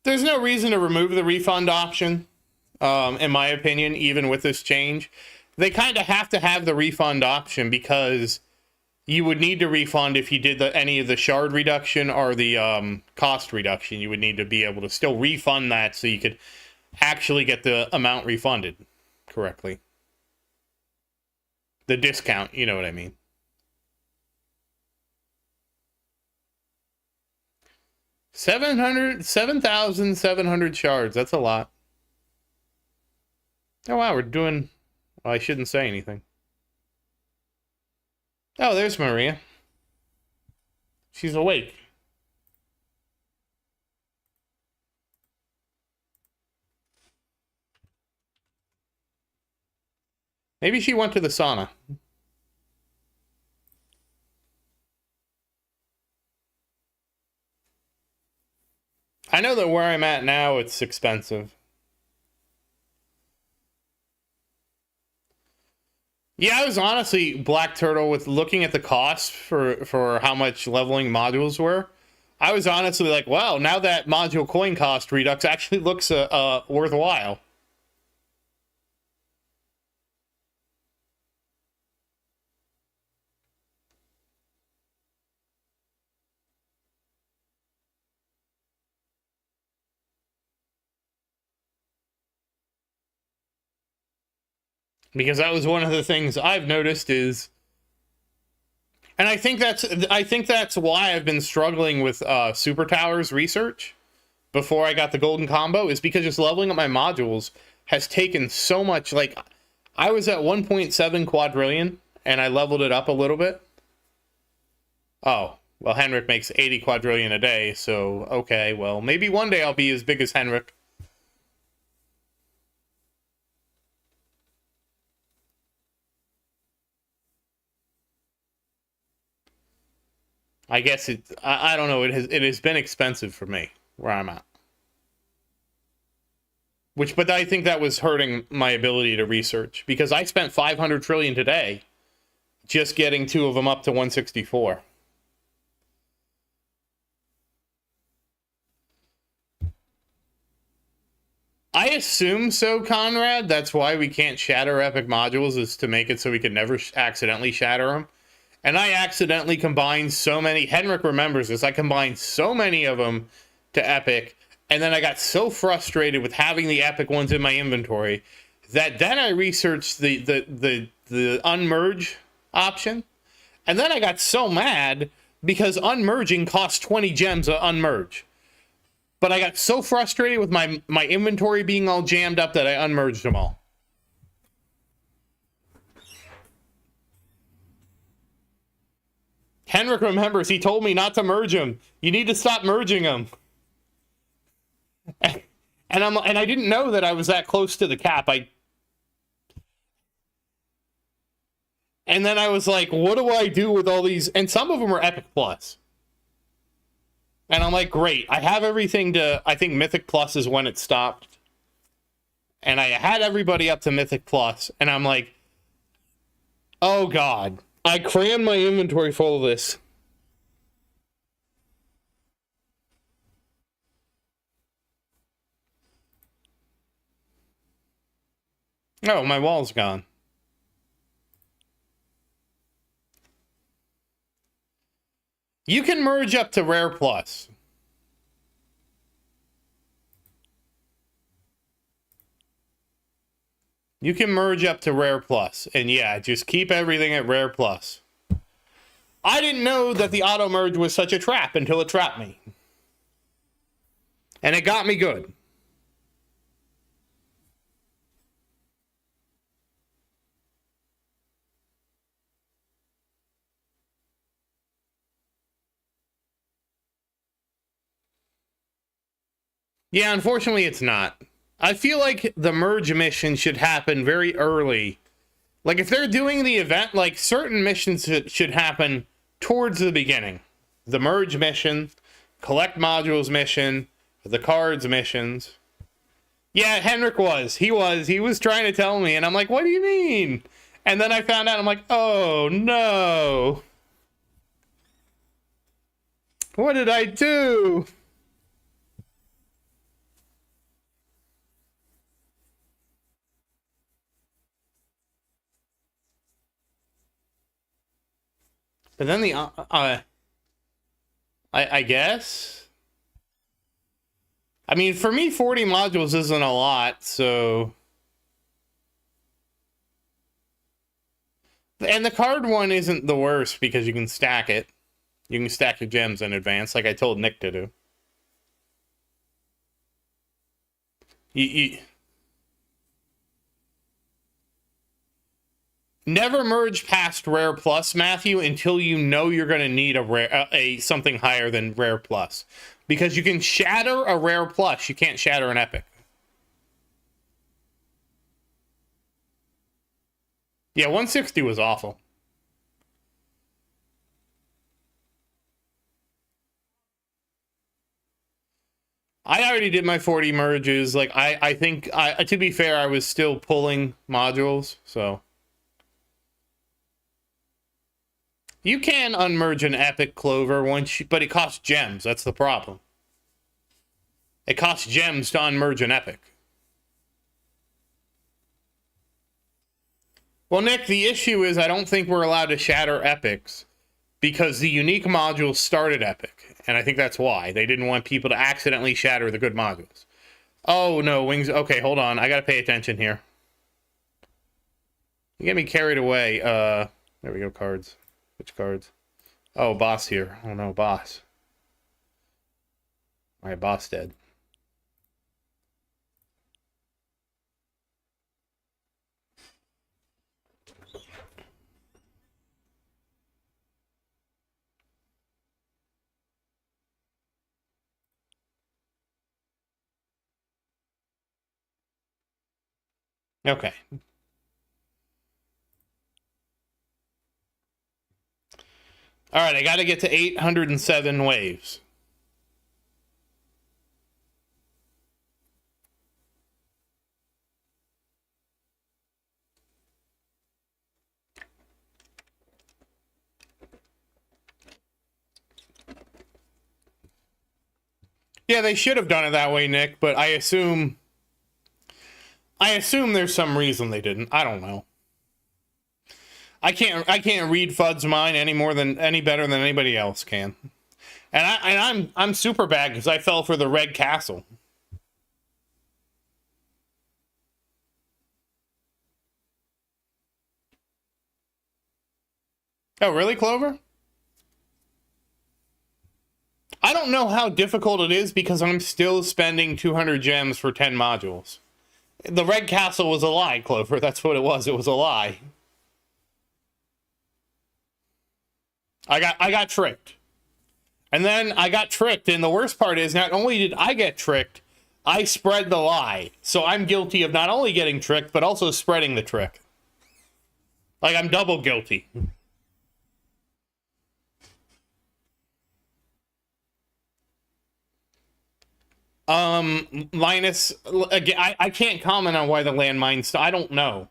There's no reason to remove the refund option, in my opinion, even with this change. They kind of have to have the refund option because you would need to refund if you did any of the shard reduction or the cost reduction. You would need to be able to still refund that so you could actually get the amount refunded correctly. The discount, you know what I mean. 7,700 shards. That's a lot. Oh, wow, we're doing... Well, I shouldn't say anything. Oh, there's Maria. She's awake. Maybe she went to the sauna. I know that where I'm at now, it's expensive. Yeah, I was honestly, Black Turtle, with looking at the cost for how much leveling modules were. I was honestly like, wow, now that module coin cost redux actually looks worthwhile. Because that was one of the things I've noticed is, and I think that's why I've been struggling with Super Towers research before I got the golden combo, is because just leveling up my modules has taken so much. Like, I was at 1.7 quadrillion and I leveled it up a little bit. Oh, well, Henrik makes 80 quadrillion a day, so okay, well, maybe one day I'll be as big as Henrik. I guess I don't know, it has been expensive for me where I'm at. But I think that was hurting my ability to research, because I spent 500 trillion today just getting 2 of them up to 164. I assume so, Conrad. That's why we can't shatter epic modules, is to make it so we can never accidentally shatter them. And I accidentally combined so many. Henrik remembers this. I combined so many of them to epic, and then I got so frustrated with having the epic ones in my inventory that then I researched the unmerge option, and then I got so mad because unmerging costs 20 gems to unmerge. But I got so frustrated with my inventory being all jammed up that I unmerged them all. Henrik remembers, he told me not to merge them. You need to stop merging them. And I didn't know that I was that close to the cap. And then I was like, what do I do with all these? And some of them are Epic Plus. And I'm like, great. I have everything to, I think Mythic Plus is when it stopped. And I had everybody up to Mythic Plus. And I'm like, oh God. I crammed my inventory full of this. Oh, my wall's gone. You can merge up to Rare Plus. You can merge up to Rare Plus. And yeah, just keep everything at Rare Plus. I didn't know that the auto merge was such a trap until it trapped me. And it got me good. Yeah, unfortunately it's not. I feel like the merge mission should happen very early. Like, if they're doing the event, like, certain missions should happen towards the beginning. The merge mission, collect modules mission, the cards missions. Yeah, Henrik was. He was trying to tell me, and I'm like, what do you mean? And then I found out, I'm like, oh no. What did I do? But then I guess. I mean, for me, 40 modules isn't a lot, so. And the card one isn't the worst because you can stack it. You can stack your gems in advance, like I told Nick to do. You never merge past Rare Plus, Matthew, until you know you're going to need something higher than Rare Plus. Because you can shatter a Rare Plus, you can't shatter an Epic. Yeah, 160 was awful. I already did my 40 merges. Like, I think, to be fair, I was still pulling modules, so. You can unmerge an Epic Clover but it costs gems. That's the problem. It costs gems to unmerge an Epic. Well, Nick, the issue is I don't think we're allowed to shatter Epics because the unique modules started Epic. And I think that's why. They didn't want people to accidentally shatter the good modules. Oh, no, Wings. Okay, hold on. I got to pay attention here. You get me carried away. There we go, cards. Which cards? Oh, boss here. Oh no, boss. Alright, boss dead. Okay. Alright, I gotta get to 807 waves. Yeah, they should have done it that way, Nick, but I assume there's some reason they didn't. I don't know. I can't read Fudd's mind any better than anybody else can. And I'm super bad because I fell for the red castle. Oh, really, Clover? I don't know how difficult it is because I'm still spending 200 gems for 10 modules. The red castle was a lie, Clover. That's what it was. It was a lie. I got tricked. And then I got tricked, and the worst part is not only did I get tricked, I spread the lie. So I'm guilty of not only getting tricked, but also spreading the trick. Like, I'm double guilty. Linus, again, I can't comment on why the landmines, I don't know.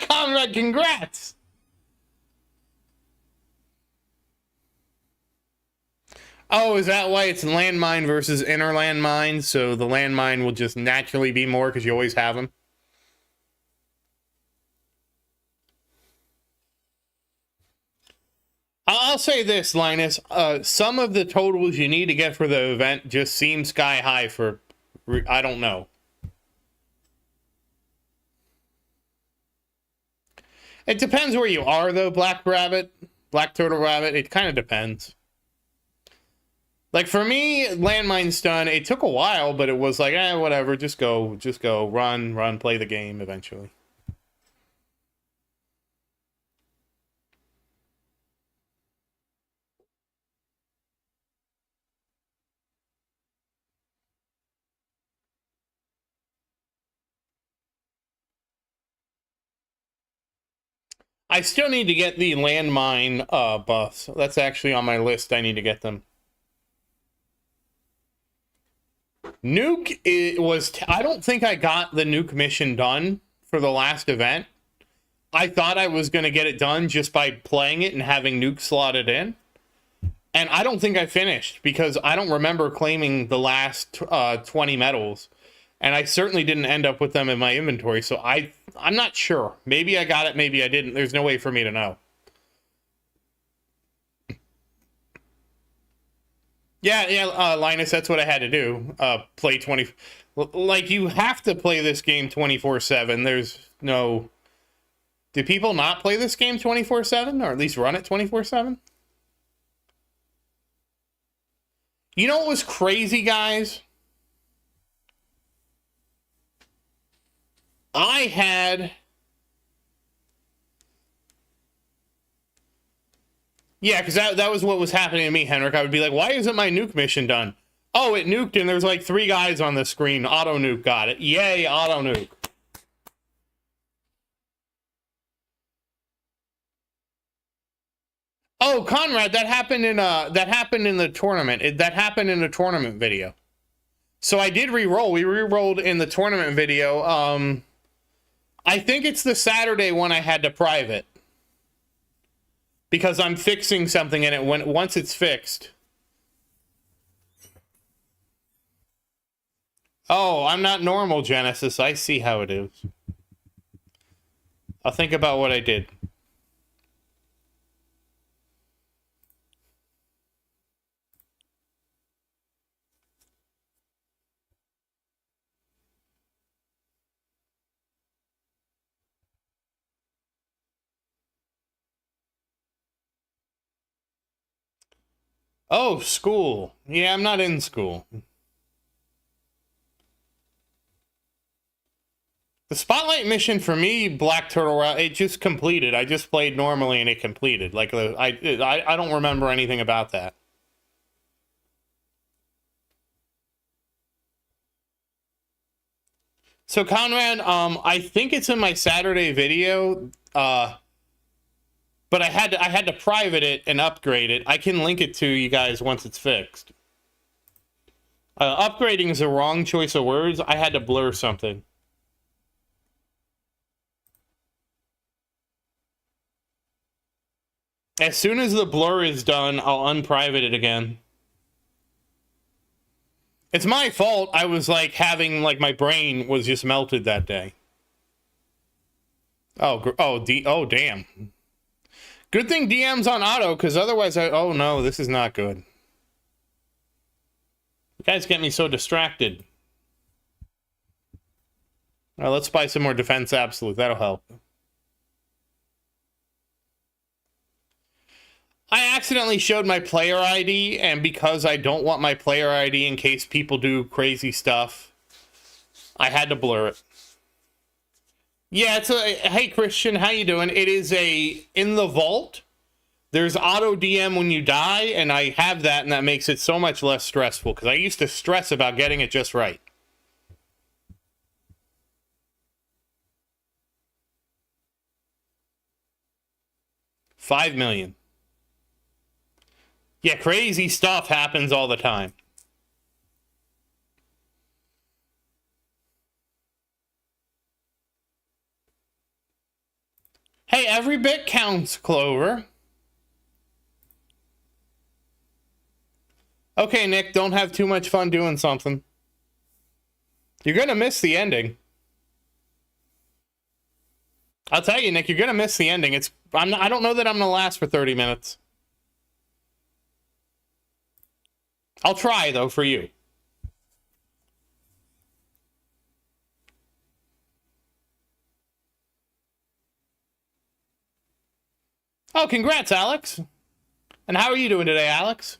Conrad, congrats! Oh, is that why it's landmine versus inner landmine? So the landmine will just naturally be more because you always have them? I'll say this, Linus. Some of the totals you need to get for the event just seem sky high for... I don't know. It depends where you are, though, Black Turtle Rabbit. It kind of depends. Like, for me, landmine stun, it took a while, but it was like, whatever, just go, run, play the game eventually. I still need to get the landmine buffs. That's actually on my list. I need to get them. Nuke, I don't think I got the nuke mission done for the last event. I thought I was going to get it done just by playing it and having nuke slotted in. And I don't think I finished because I don't remember claiming the last 20 medals. And I certainly didn't end up with them in my inventory. So I'm not sure. Maybe I got it, maybe I didn't. There's no way for me to know. Yeah, Linus, that's what I had to do. Play 20... Like, you have to play this game 24/7. There's no... Do people not play this game 24/7? Or at least run it 24/7? You know what was crazy, guys? I had... Yeah, because that was what was happening to me, Henrik. I would be like, why isn't my nuke mission done? Oh, it nuked and there's like 3 guys on the screen. Auto nuke got it. Yay, auto nuke. Oh, Conrad, that happened in the tournament. That happened in the tournament video. So I did re-roll. We re-rolled in the tournament video. I think it's the Saturday one I had to private. Because I'm fixing something in it once it's fixed. Oh, I'm not normal, Genesis. I see how it is. I'll think about what I did. Oh, school. Yeah, I'm not in school. The spotlight mission for me, Black Turtle Route, it just completed. I just played normally and it completed. Like I don't remember anything about that. So Conrad, I think it's in my Saturday video. But I had to private it and upgrade it. I can link it to you guys once it's fixed. Upgrading is the wrong choice of words. I had to blur something. As soon as the blur is done, I'll unprivate it again. It's my fault. I was like having like my brain was just melted that day. Oh damn. Good thing DM's on auto, because otherwise oh no, this is not good. You guys get me so distracted. Well, let's buy some more Defense Absolute. That'll help. I accidentally showed my player ID, and because I don't want my player ID in case people do crazy stuff, I had to blur it. Yeah, it's a... Hey, Christian, how you doing? It is a... In the vault, there's auto DM when you die, and I have that, and that makes it so much less stressful, because I used to stress about getting it just right. $5 million. Yeah, crazy stuff happens all the time. Hey, every bit counts, Clover. Okay, Nick, don't have too much fun doing something. You're gonna miss the ending. I'll tell you, Nick, you're gonna miss the ending. I don't know that I'm gonna last for 30 minutes. I'll try, though, for you. Oh, congrats, Alex. And how are you doing today, Alex?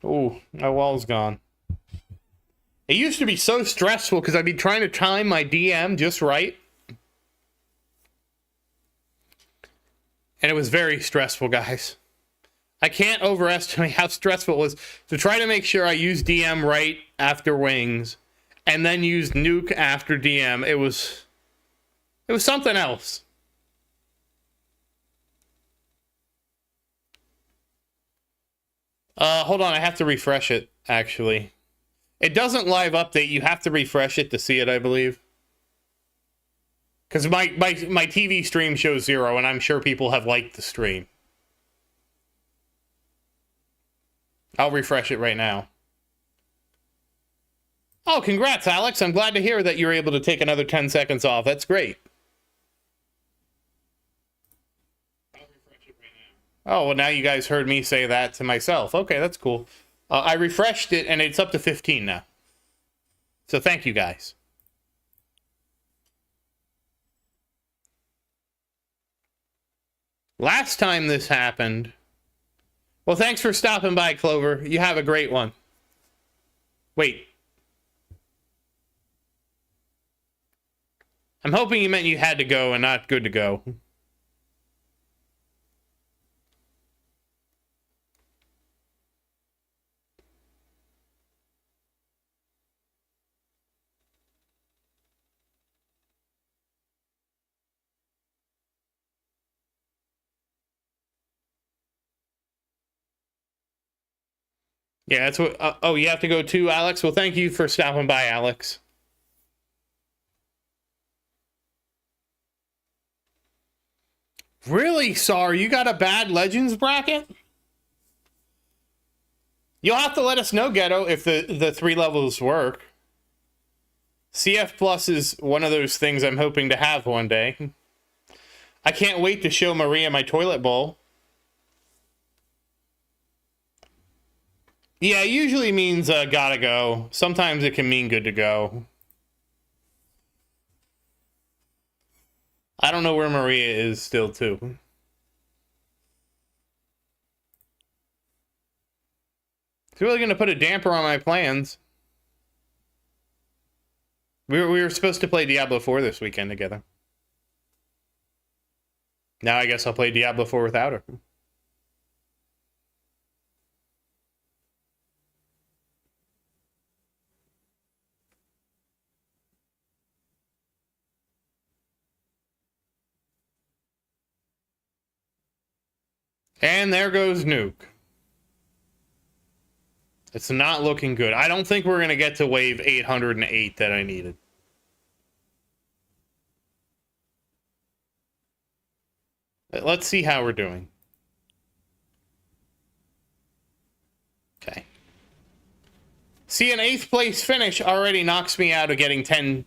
Ooh, my wall's gone. It used to be so stressful because I'd be trying to time my DM just right. And it was very stressful, guys. I can't overestimate how stressful it was to try to make sure I use DM right after wings and then use nuke after DM. It was something else. Hold on, I have to refresh it, actually. It doesn't live update. You have to refresh it to see it, I believe. Because my TV stream shows 0, and I'm sure people have liked the stream. I'll refresh it right now. Oh, congrats, Alex. I'm glad to hear that you're able to take another 10 seconds off. That's great. I'll refresh it right now. Oh, well, now you guys heard me say that to myself. Okay, that's cool. I refreshed it, and it's up to 15 now. So thank you, guys. Last time this happened... Well, thanks for stopping by, Clover. You have a great one. Wait. I'm hoping you meant you had to go and not good to go. Yeah, that's what... oh, you have to go too, Alex? Well, thank you for stopping by, Alex. Really, sorry, you got a bad Legends bracket? You'll have to let us know, Ghetto, if the 3 levels work. CF Plus is one of those things I'm hoping to have one day. I can't wait to show Maria my toilet bowl. Yeah, it usually means gotta go. Sometimes it can mean good to go. I don't know where Maria is still, too. It's really going to put a damper on my plans. We were supposed to play Diablo 4 this weekend together. Now I guess I'll play Diablo 4 without her. And there goes Nuke. It's not looking good. I don't think we're going to get to wave 808 that I needed. Let's see how we're doing. Okay. See, an 8th place finish already knocks me out of getting 10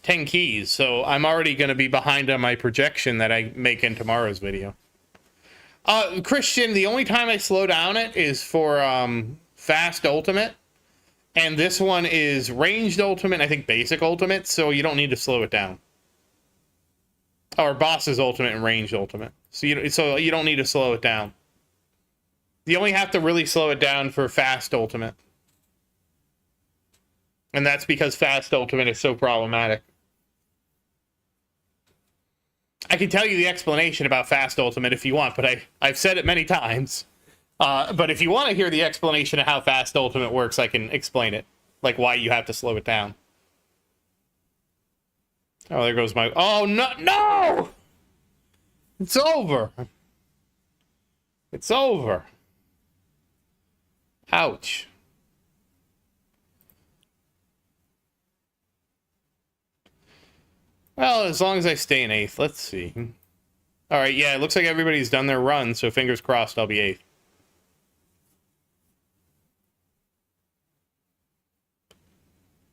keys, so I'm already going to be behind on my projection that I make in tomorrow's video. Christian, the only time I slow down it is for fast ultimate, and this one is ranged ultimate, I think basic ultimate, so you don't need to slow it down. Or boss's ultimate and ranged ultimate. So you don't need to slow it down. You only have to really slow it down for fast ultimate. And that's because fast ultimate is so problematic. I can tell you the explanation about fast ultimate if you want, but I've said it many times. But if you want to hear the explanation of how fast ultimate works, I can explain it. Like why you have to slow it down. Oh, there goes my... Oh, no! No! It's over. It's over. Ouch. Well, as long as I stay in 8th. Let's see. Alright, yeah, it looks like everybody's done their run, so fingers crossed I'll be 8th.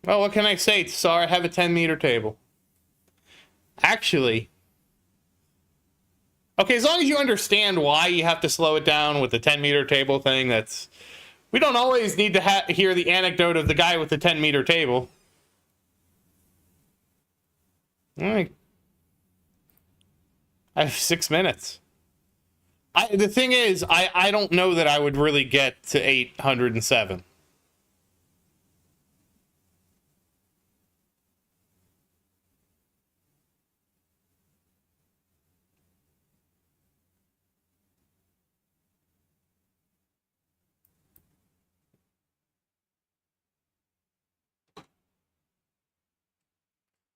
Well, what can I say? Sorry, I have a 10-meter table. Actually... Okay, as long as you understand why you have to slow it down with the 10-meter table thing, that's... We don't always need to hear the anecdote of the guy with the 10-meter table. All right. I have 6 minutes. The thing is, I don't know that I would really get to 807.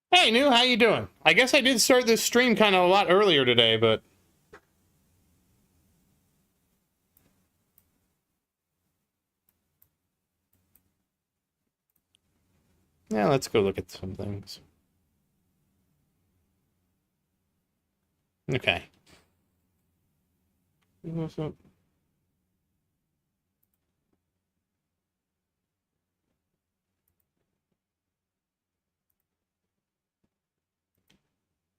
Hey, New, how you doing? I guess I did start this stream kind of a lot earlier today, but... Yeah, let's go look at some things. Okay. What's up?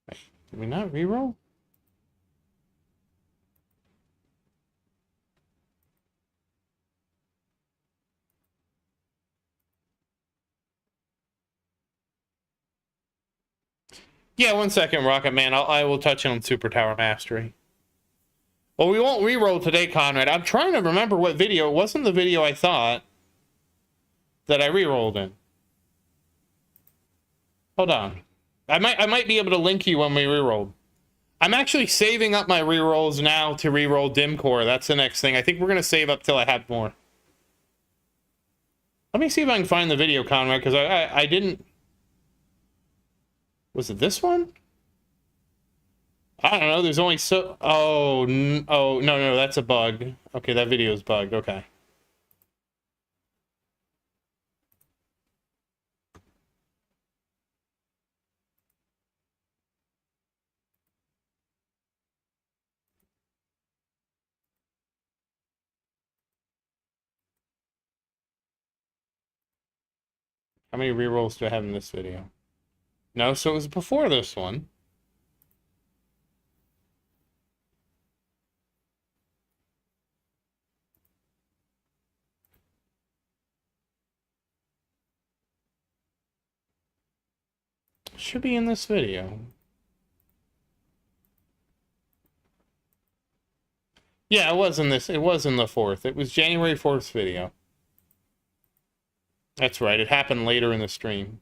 Wait, did we not reroll? Yeah, 1 second, Rocket Man. I will touch on Super Tower Mastery. Well, we won't reroll today, Conrad. I'm trying to remember what video. It wasn't the video I thought that I rerolled in. Hold on. I might be able to link you when we rerolled. I'm actually saving up my rerolls now to reroll Dim Core. That's the next thing. I think we're going to save up till I have more. Let me see if I can find the video, Conrad, because I didn't... Was it this one? I don't know. There's only so... Oh, no, that's a bug. Okay, that video is bugged. Okay. How many rerolls do I have in this video? No, so it was before this one. Should be in this video. Yeah, it was in this. It was in the 4th. It was January 4th video. That's right. It happened later in the stream.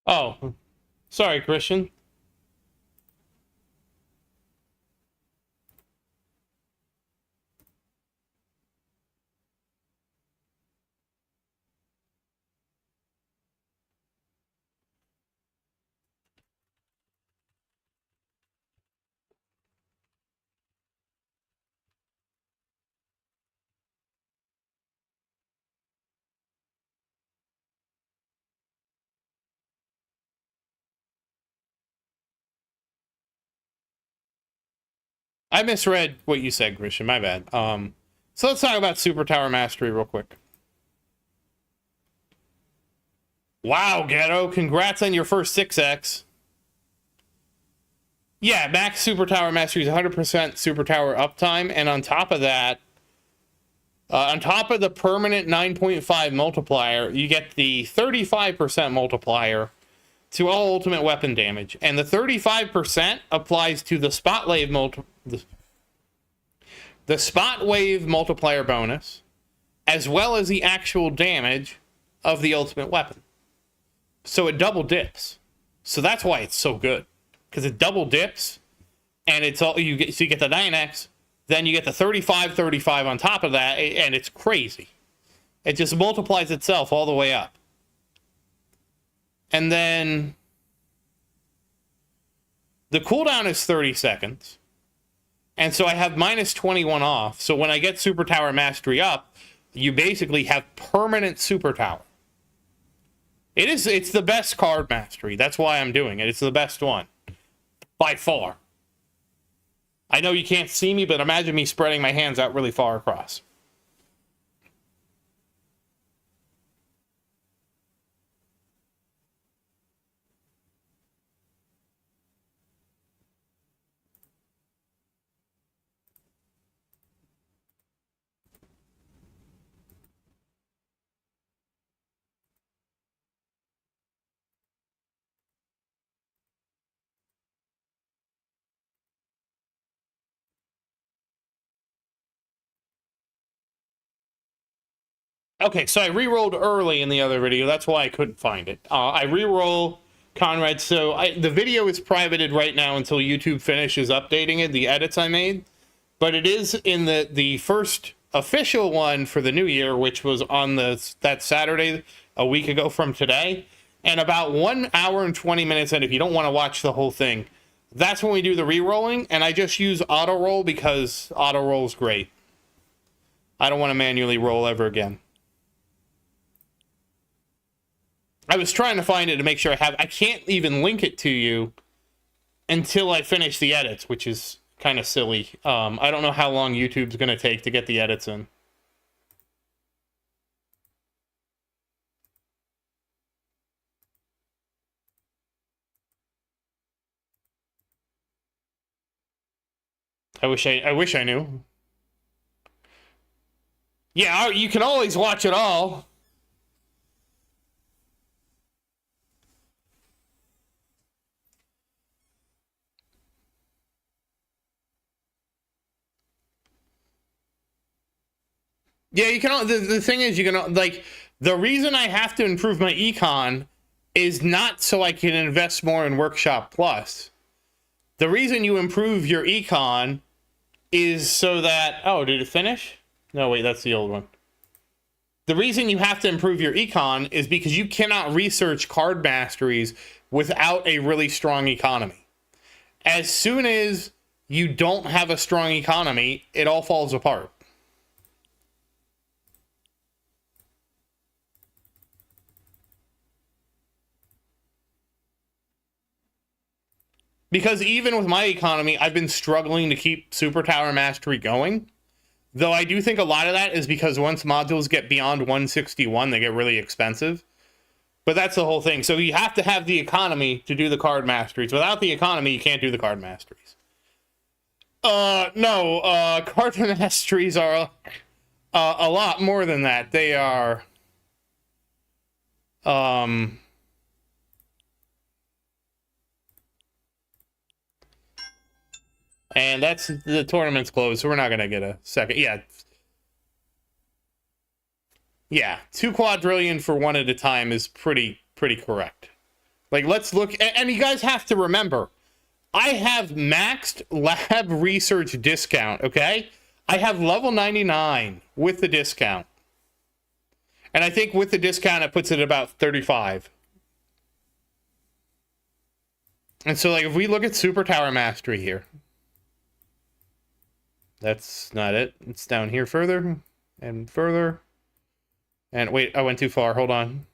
Oh, sorry, Christian. I misread what you said, Christian. My bad. So let's talk about Super Tower Mastery real quick. Wow, Ghetto, congrats on your first 6x. Yeah, max Super Tower Mastery is 100% Super Tower uptime, and on top of that, on top of the permanent 9.5 multiplier, you get the 35% multiplier to all ultimate weapon damage. And the 35% applies to the spot wave the spot wave multiplier bonus, as well as the actual damage of the ultimate weapon. So it double dips. So that's why it's so good. Because it double dips, and it's all you get. So you get the 9x, then you get the 35 on top of that, and it's crazy. It just multiplies itself all the way up. And then the cooldown is 30 seconds. And so I have minus 21 off. So when I get Super Tower Mastery up, you basically have permanent Super Tower. It's the best card mastery. That's why I'm doing it. It's the best one. By far. I know you can't see me, but imagine me spreading my hands out really far across. Okay, so I re-rolled early in the other video. That's why I couldn't find it. I re-roll Conrad. So the video is privated right now until YouTube finishes updating it, the edits I made. But it is in the first official one for the new year, which was on that Saturday, a week ago from today. And about 1 hour and 20 minutes in, if you don't want to watch the whole thing, that's when we do the re-rolling. And I just use auto-roll because auto-roll is great. I don't want to manually roll ever again. I was trying to find it to make sure I can't even link it to you until I finish the edits, which is kind of silly. I don't know how long YouTube's going to take to get the edits in. I wish I knew. Yeah, you can always watch it all. Yeah, you can. The thing is, you can, like, the reason I have to improve my econ is not so I can invest more in Workshop Plus. The reason you improve your econ is so that, oh, did it finish? No, wait, that's the old one. The reason you have to improve your econ is because you cannot research card masteries without a really strong economy. As soon as you don't have a strong economy, it all falls apart. Because even with my economy, I've been struggling to keep Super Tower Mastery going. Though I do think a lot of that is because once modules get beyond 161, they get really expensive. But that's the whole thing. So you have to have the economy to do the card masteries. Without the economy, you can't do the card masteries. No, card masteries are a lot more than that. They are, and that's, the tournament's closed, so we're not going to get a second. Yeah, 2 quadrillion for one at a time is pretty correct. Like, let's look, and you guys have to remember, I have maxed lab research discount, okay? I have level 99 with the discount. And I think with the discount, it puts it at about 35. And so, like, if we look at Super Tower Mastery here, that's not it. It's down here further and further. And wait, I went too far. Hold on.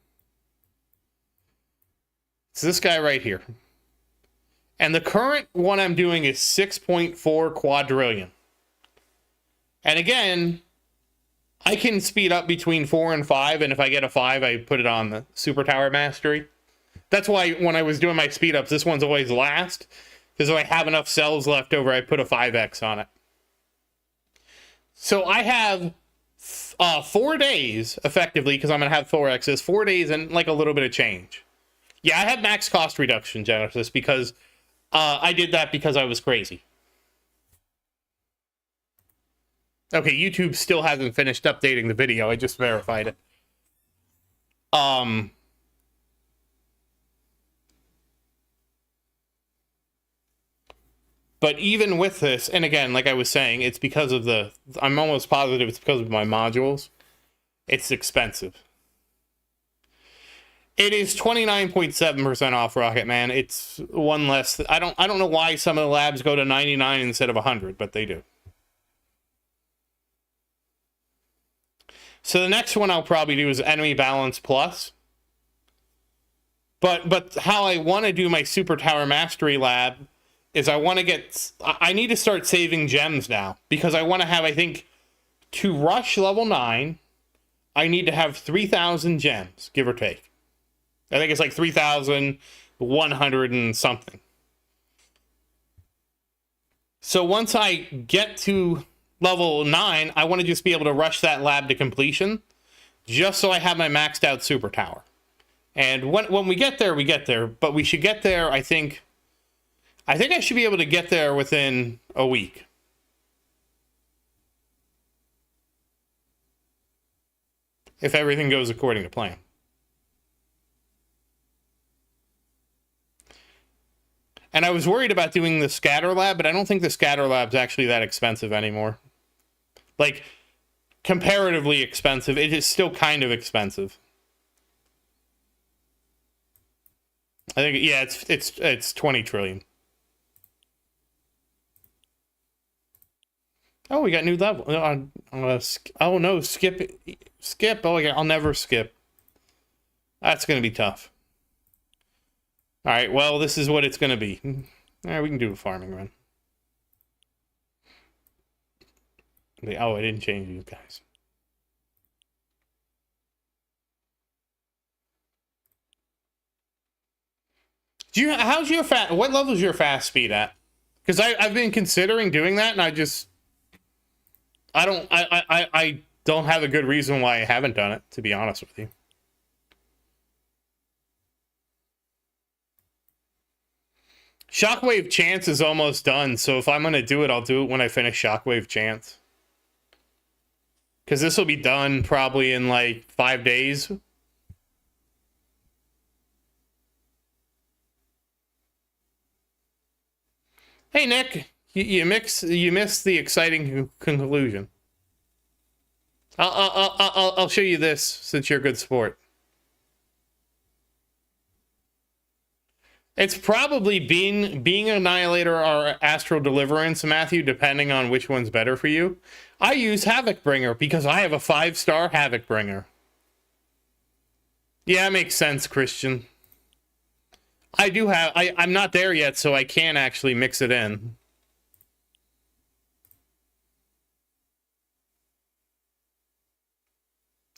It's this guy right here. And the current one I'm doing is 6.4 quadrillion. And again, I can speed up between 4 and 5, and if I get a 5, I put it on the Super Tower Mastery. That's why when I was doing my speed ups, this one's always last, because if I have enough cells left over, I put a 5x on it. So I have 4 days, effectively, because I'm going to have 4x's, 4 days and like a little bit of change. Yeah, I had max cost reduction, Genesis, because I did that because I was crazy. Okay, YouTube still hasn't finished updating the video. I just verified it. But even with this, and again, like I was saying, it's because of the, I'm almost positive it's because of my modules. It's expensive. It is 29.7% off, Rocket Man. It's one less. I don't know why some of the labs go to 99 instead of 100, but they do. So the next one I'll probably do is Enemy Balance Plus. But how I want to do my Super Tower Mastery Lab is I need to start saving gems now, because I want to have, I think, to rush level 9, I need to have 3,000 gems, give or take. I think it's like 3,100 and something. So once I get to level 9, I want to just be able to rush that lab to completion, just so I have my maxed out Super Tower. And when we get there, we get there. But we should get there, I think I should be able to get there within a week. If everything goes according to plan. And I was worried about doing the scatter lab, but I don't think the scatter lab's actually that expensive anymore. Like, comparatively expensive. It is still kind of expensive. I think, yeah, it's 20 trillion. Oh, we got new level. Oh no, skip. Oh, yeah, I'll never skip. That's gonna be tough. All right, well, this is what it's gonna be. All right, we can do a farming run. Oh, I didn't change you guys. How's your what level is your fast speed at? Because I've been considering doing that, and I don't have a good reason why I haven't done it, to be honest with you. Shockwave Chance is almost done, so if I'm going to do it, I'll do it when I finish Shockwave Chance. Because this will be done probably in like 5 days. Hey, Nick, you missed the exciting conclusion. I'll show you this since you're a good sport. It's probably being Annihilator or Astral Deliverance, Matthew, depending on which one's better for you. I use Havoc Bringer because I have a 5-star Havoc Bringer. Yeah, it makes sense, Christian. I do have... I'm not there yet, so I can actually mix it in.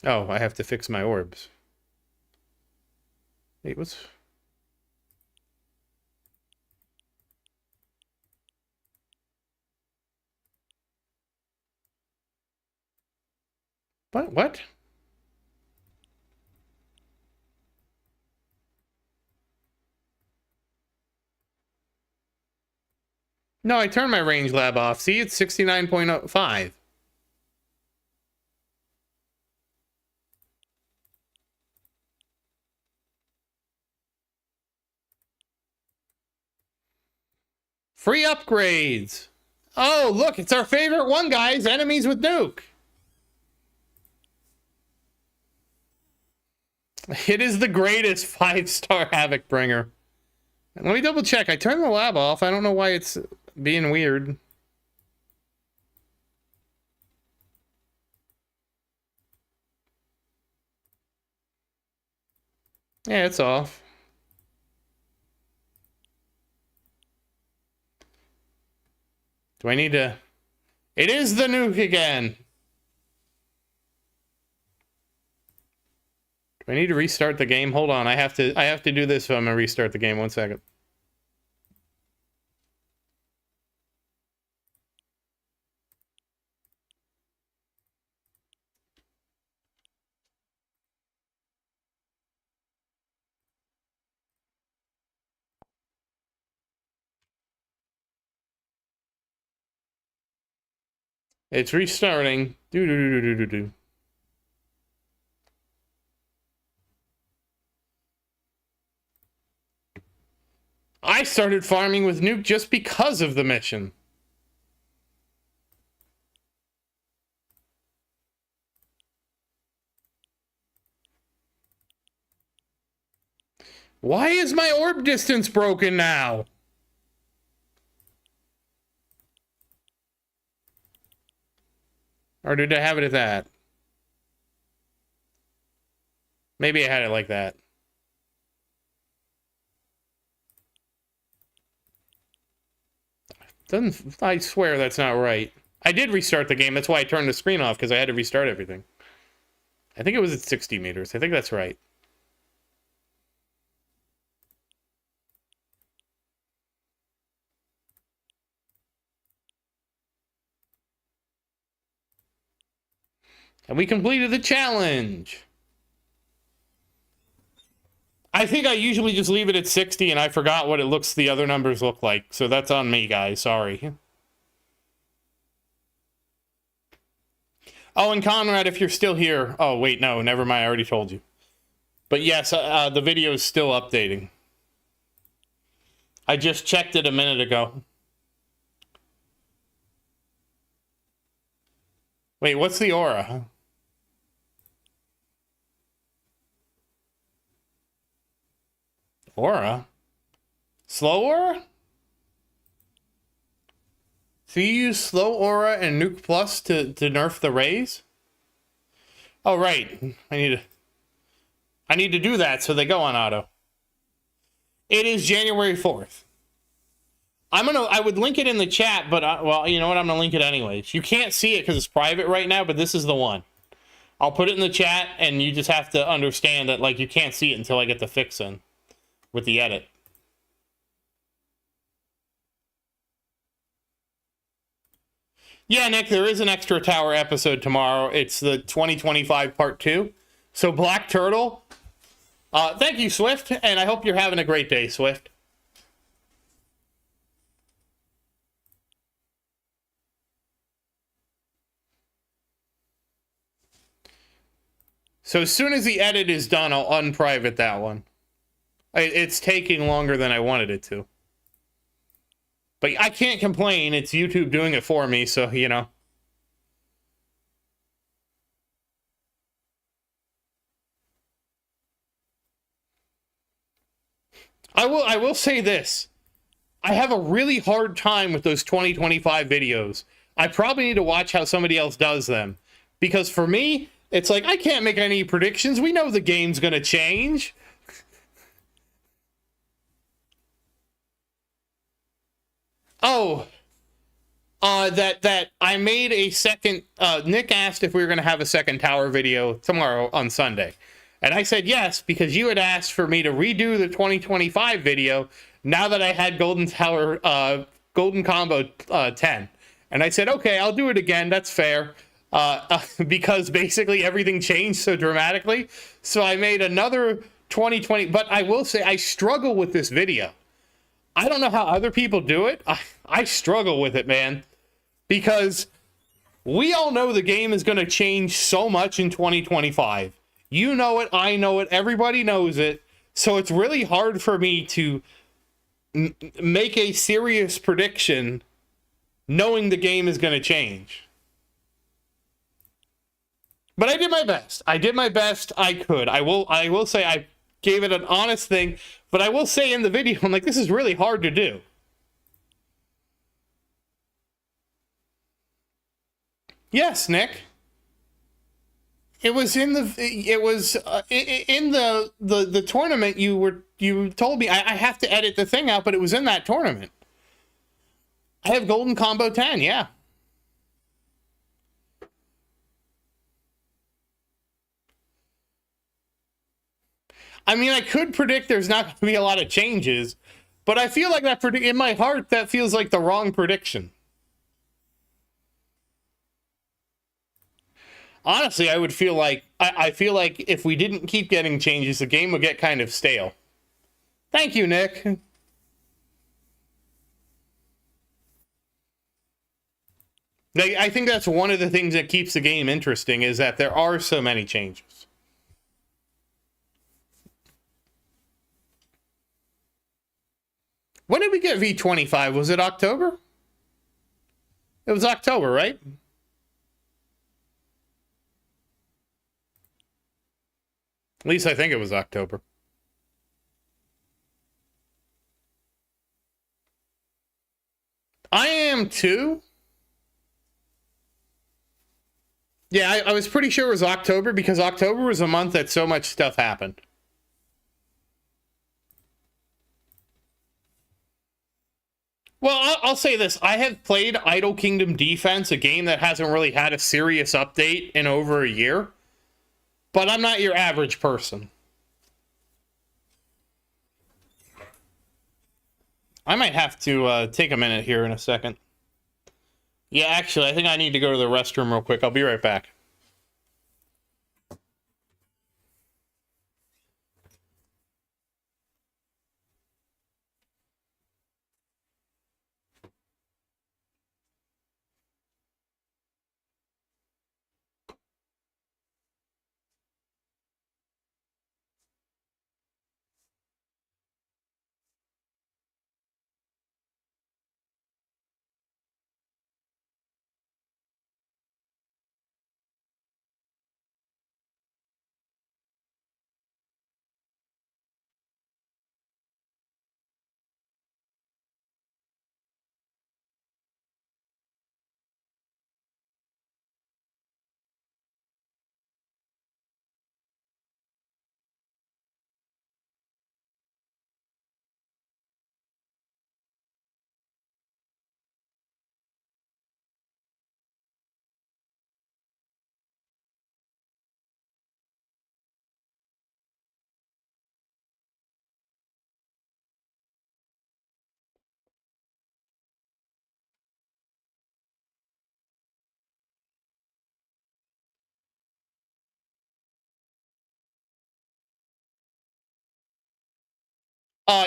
Oh, I have to fix my orbs. Wait, what's... What? No, I turned my range lab off. See, it's 69.5. Free upgrades. Oh, look, it's our favorite one, guys. Enemies with nuke. It is the greatest 5-star Havoc Bringer. Let me double check. I turned the lab off. I don't know why it's being weird. Yeah, it's off. Do I need to... It is the nuke again. Do I need to restart the game? Hold on. I have to do this, so I'm gonna restart the game. 1 second. It's restarting. Do. I started farming with nuke just because of the mission. Why is my orb distance broken now? Or did I have it at that? Maybe I had it like that. I swear that's not right. I did restart the game. That's why I turned the screen off, because I had to restart everything. I think it was at 60 meters. I think that's right. And we completed the challenge. I think I usually just leave it at 60, and I forgot what the other numbers look like. So that's on me, guys. Sorry. Oh, and Conrad, if you're still here... Oh, wait, no, never mind. I already told you. But yes, the video is still updating. I just checked it a minute ago. Wait, what's the aura? Aura? Slow aura? So you use slow aura and nuke plus to nerf the rays? Oh, right. I need to do that so they go on auto. It is January 4th. I would link it in the chat, but well, you know what? I'm gonna link it anyways. You can't see it because it's private right now, but this is the one. I'll put it in the chat, and you just have to understand that, like, you can't see it until I get the fix in with the edit. Yeah, Nick, there is an extra tower episode tomorrow. It's the 2025 part 2. So Black Turtle, thank you, Swift, and I hope you're having a great day, Swift. So as soon as the edit is done, I'll unprivate that one. It's taking longer than I wanted it to. But I can't complain. It's YouTube doing it for me, so, you know. I will say this. I have a really hard time with those 2025 videos. I probably need to watch how somebody else does them. Because for me, it's like, I can't make any predictions. We know the game's going to change. Oh, that I made a second. Nick asked if we were going to have a second tower video tomorrow on Sunday, and I said yes because you had asked for me to redo the 2025 video now that I had Golden Tower, Golden Combo 10, and I said okay, I'll do it again. That's fair. Because basically everything changed so dramatically. So I made another 2020, but I will say I struggle with this video. I don't know how other people do it. I struggle with it, man, because we all know the game is going to change so much in 2025. You know it, I know it, everybody knows it. So it's really hard for me to make a serious prediction knowing the game is going to change. But I did my best. I did my best I could. I will say I gave it an honest thing, but I will say in the video, I'm like, this is really hard to do. Yes, Nick. It was in the the tournament. You told me I have to edit the thing out, but it was in that tournament. I have Golden Combo 10, yeah. I mean, I could predict there's not going to be a lot of changes, but I feel like that in my heart, that feels like the wrong prediction. Honestly, I would feel like, I feel like if we didn't keep getting changes, the game would get kind of stale. Thank you, Nick. I think that's one of the things that keeps the game interesting is that there are so many changes. When did we get V25? Was it October? It was October, right? At least I think it was October. I am too. Yeah, I was pretty sure it was October because October was a month that so much stuff happened. Well, I'll say this. I have played Idle Kingdom Defense, a game that hasn't really had a serious update in over a year. But I'm not your average person. I might have to take a minute here in a second. Yeah, actually, I think I need to go to the restroom real quick. I'll be right back.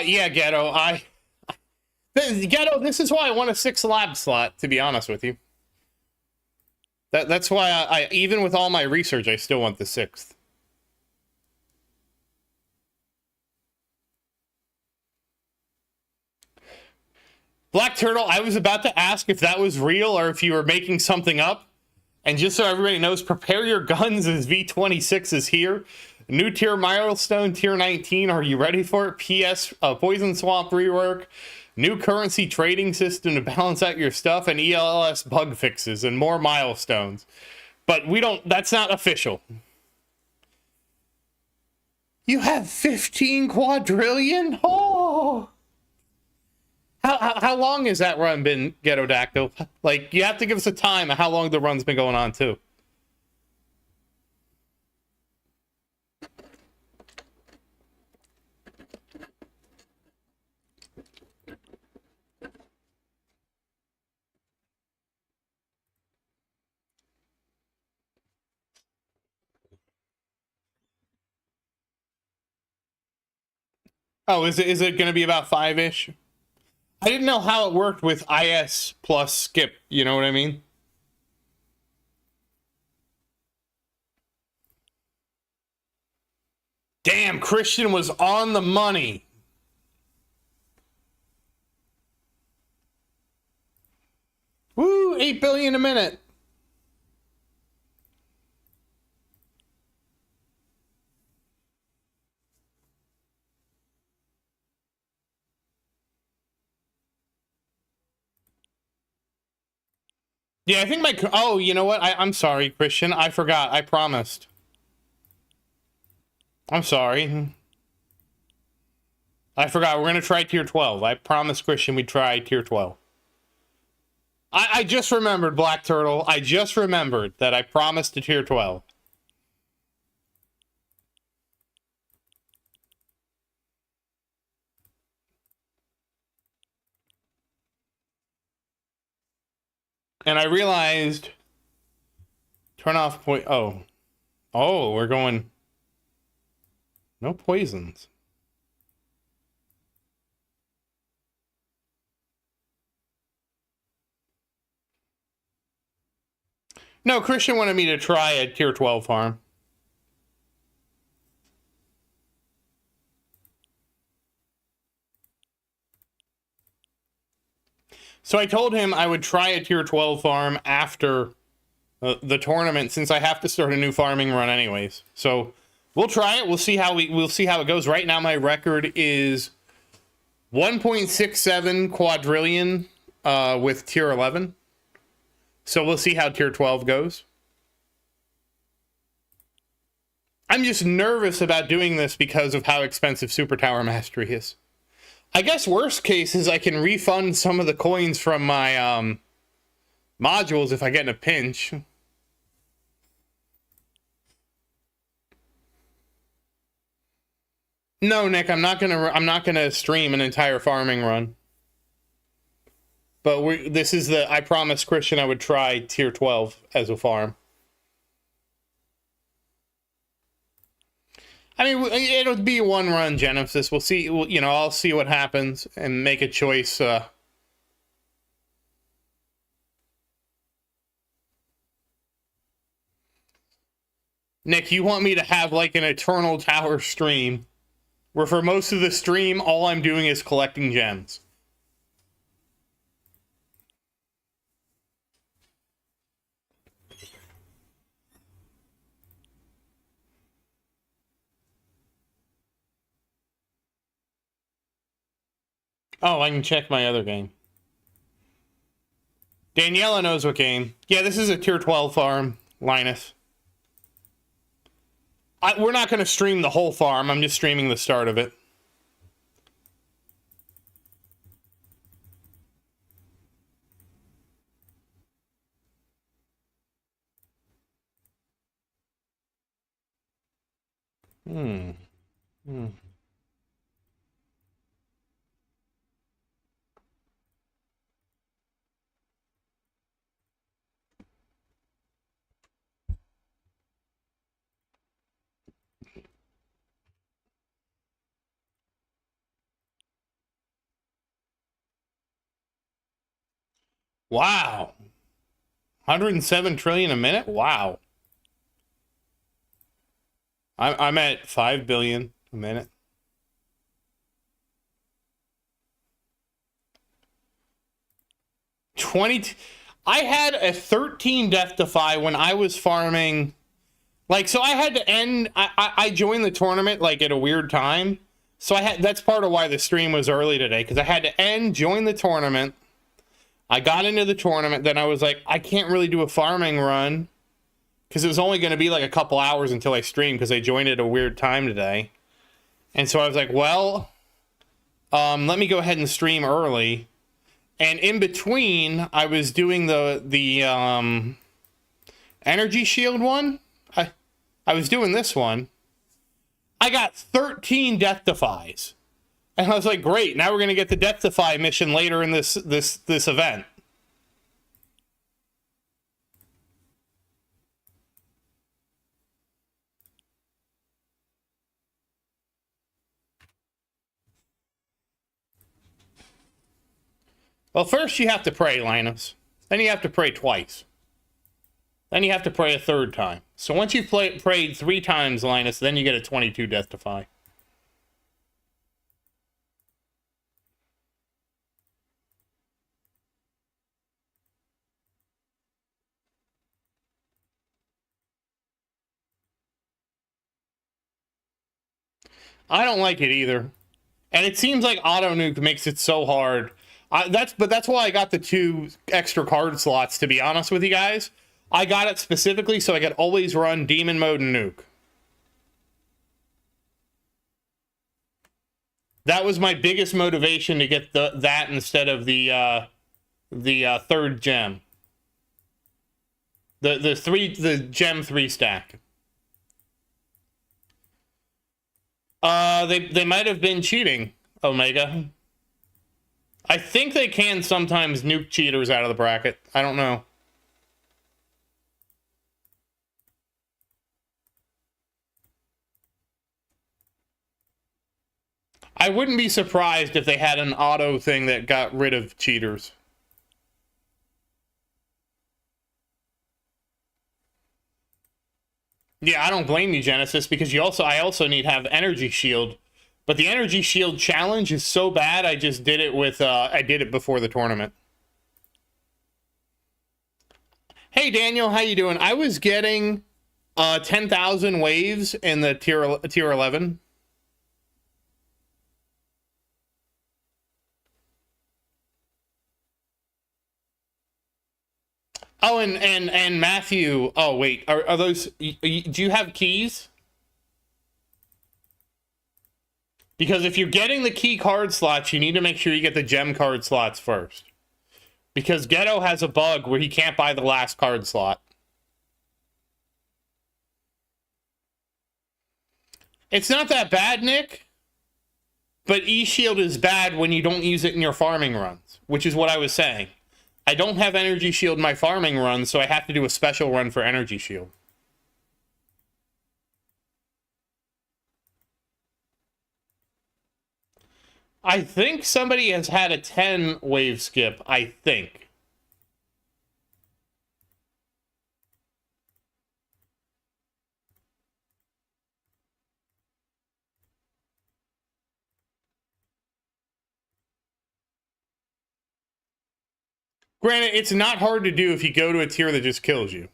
Yeah, Ghetto. Ghetto, this is why I want a 6 lab slot, to be honest with you. That's why I even with all my research, I still want the 6th. Black Turtle, I was about to ask if that was real or if you were making something up. And just so everybody knows, prepare your guns as V26 is here. New tier milestone, tier 19. Are you ready for it? PS, Poison Swamp rework, new currency trading system to balance out your stuff, and ELS bug fixes and more milestones. But we don't, that's not official. You have 15 quadrillion? Oh! How long has that run been, Ghetto-Dactyl? Like, you have to give us a time of how long the run's been going on, too. Oh, is it going to be about 5-ish? I didn't know how it worked with IS plus skip, you know what I mean? Damn, Christian was on the money. Woo, 8 billion a minute. Yeah, I think my... Oh, you know what? I'm sorry, Christian. I forgot. I promised. I'm sorry. I forgot. We're going to try tier 12. I promised Christian we'd try tier 12. I just remembered, Black Turtle. I just remembered that I promised to tier 12. And I realized... Turn off point... Oh. Oh, we're going... No poisons. No, Christian wanted me to try a tier 12 farm. So I told him I would try a tier 12 farm after the tournament, since I have to start a new farming run anyways. So we'll try it. We'll see how it goes. Right now my record is 1.67 quadrillion with tier 11. So we'll see how tier 12 goes. I'm just nervous about doing this because of how expensive Super Tower Mastery is. I guess worst case is I can refund some of the coins from my modules if I get in a pinch. No, Nick, I'm not gonna stream an entire farming run. But I promised Christian I would try tier 12 as a farm. I mean, it'll be one run, Genesis. We'll see. You know, I'll see what happens and make a choice. Nick, you want me to have like an Eternal Tower stream where for most of the stream, all I'm doing is collecting gems. Oh, I can check my other game. Daniela knows what game. Yeah, this is a tier 12 farm, Linus. We're not going to stream the whole farm. I'm just streaming the start of it. Hmm. Wow. 107 trillion a minute? Wow. I'm at 5 billion a minute. I had a 13 death defy when I was farming. Like, so I had to end. I joined the tournament like at a weird time. So that's part of why the stream was early today, because I had to join the tournament. I got into the tournament, then I was like, I can't really do a farming run because it was only going to be like a couple hours until I streamed because I joined at a weird time today. And so I was like, well, let me go ahead and stream early. And in between, I was doing the energy shield one. I was doing this one. I got 13 death defies. And I was like, great, now we're going to get the death defy mission later in this event. Well, first you have to pray, Linus. Then you have to pray twice. Then you have to pray a third time. So once you've prayed 3 times, Linus, then you get a 22 death defy. I don't like it either. And it seems like auto nuke makes it so hard. That's why I got the 2 extra card slots, to be honest with you guys. I got it specifically so I could always run demon mode and nuke. That was my biggest motivation to get that instead of the 3rd gem. The gem 3 stack. They might have been cheating, Omega. I think they can sometimes nuke cheaters out of the bracket. I don't know. I wouldn't be surprised if they had an auto thing that got rid of cheaters. Yeah, I don't blame you, Genesis, because I also need to have energy shield. But the energy shield challenge is so bad, I just did it with, I did it before the tournament. Hey, Daniel, how you doing? I was getting 10,000 waves in the tier 11. Oh, and Matthew. Oh, wait. Are those... do you have keys? Because if you're getting the key card slots, you need to make sure you get the gem card slots first. Because Ghetto has a bug where he can't buy the last card slot. It's not that bad, Nick. But E-Shield is bad when you don't use it in your farming runs, which is what I was saying. I don't have Energy Shield in my farming run, so I have to do a special run for Energy Shield. I think somebody has had a 10 wave skip, I think. Granted, it's not hard to do if you go to a tier that just kills you.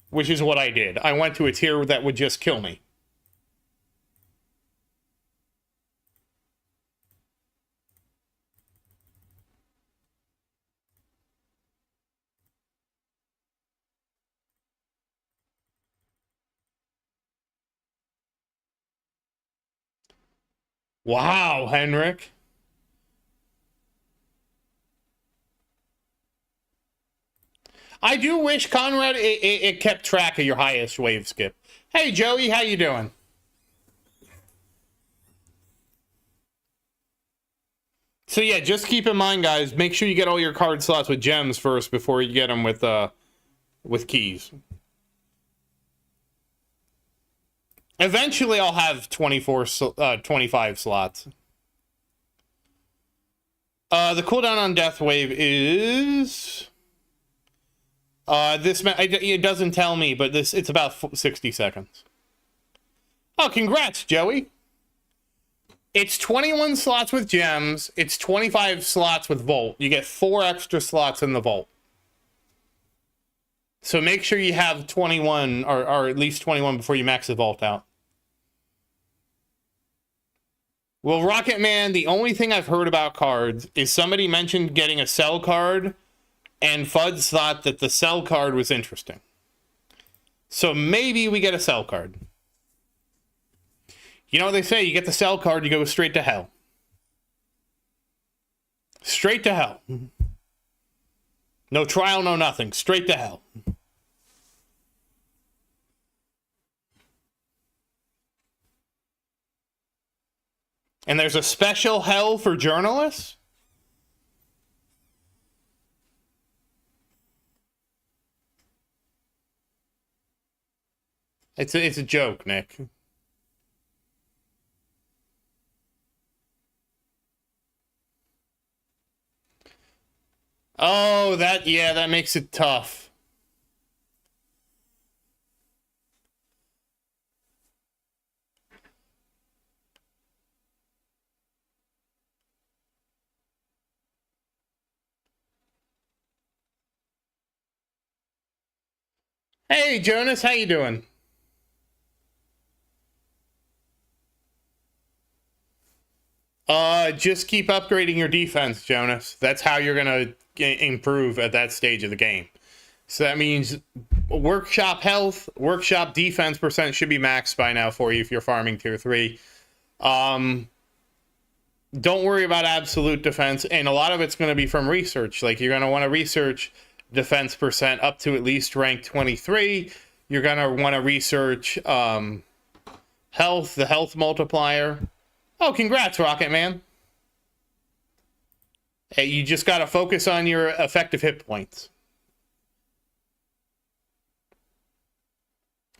Which is what I did. I went to a tier that would just kill me. Wow, Henrik. I do wish, Conrad, it kept track of your highest wave skip. Hey, Joey, how you doing? So yeah, just keep in mind, guys, make sure you get all your card slots with gems first before you get them with keys. Eventually, I'll have 25 slots. The cooldown on Death Wave is... it doesn't tell me, but it's about 60 seconds. Oh, congrats, Joey. It's 21 slots with gems. It's 25 slots with Volt. You get 4 extra slots in the Volt. So make sure you have 21, or at least 21 before you max the Vault out. Well, Rocket Man, the only thing I've heard about cards is somebody mentioned getting a Cell card, and Fuds thought that the Cell card was interesting. So maybe we get a Cell card. You know what they say, you get the Cell card, you go straight to hell. Straight to hell. No trial, no nothing. Straight to hell. And there's a special hell for journalists? It's a joke, Nick. Oh, that makes it tough. Hey, Jonas, how you doing? Just keep upgrading your defense, Jonas. That's how you're gonna improve at that stage of the game. So that means workshop health, workshop defense percent should be maxed by now for you if you're farming tier 3. Don't worry about absolute defense, and a lot of it's going to be from research. Like, you're going to want to research defense percent up to at least rank 23. You're going to want to research health, the health multiplier. Oh, congrats, Rocket Man. Hey, you just got to focus on your effective hit points.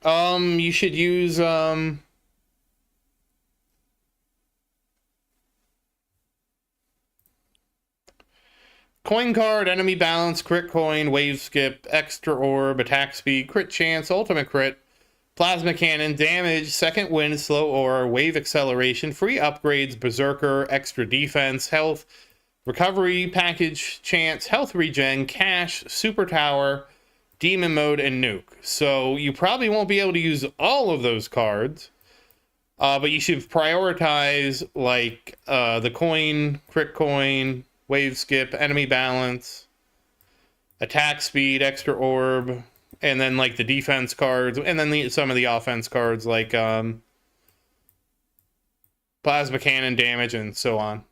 You should use coin card, enemy balance, crit coin, wave skip, extra orb, attack speed, crit chance, ultimate crit, plasma cannon, damage, second wind, slow aura, wave acceleration, free upgrades, berserker, extra defense, health, recovery package, chance, health regen, cash, super tower, demon mode, and nuke. So you probably won't be able to use all of those cards, but you should prioritize like the coin, crit coin, wave skip, enemy balance, attack speed, extra orb, and then like the defense cards, and then some of the offense cards like plasma cannon, damage, and so on.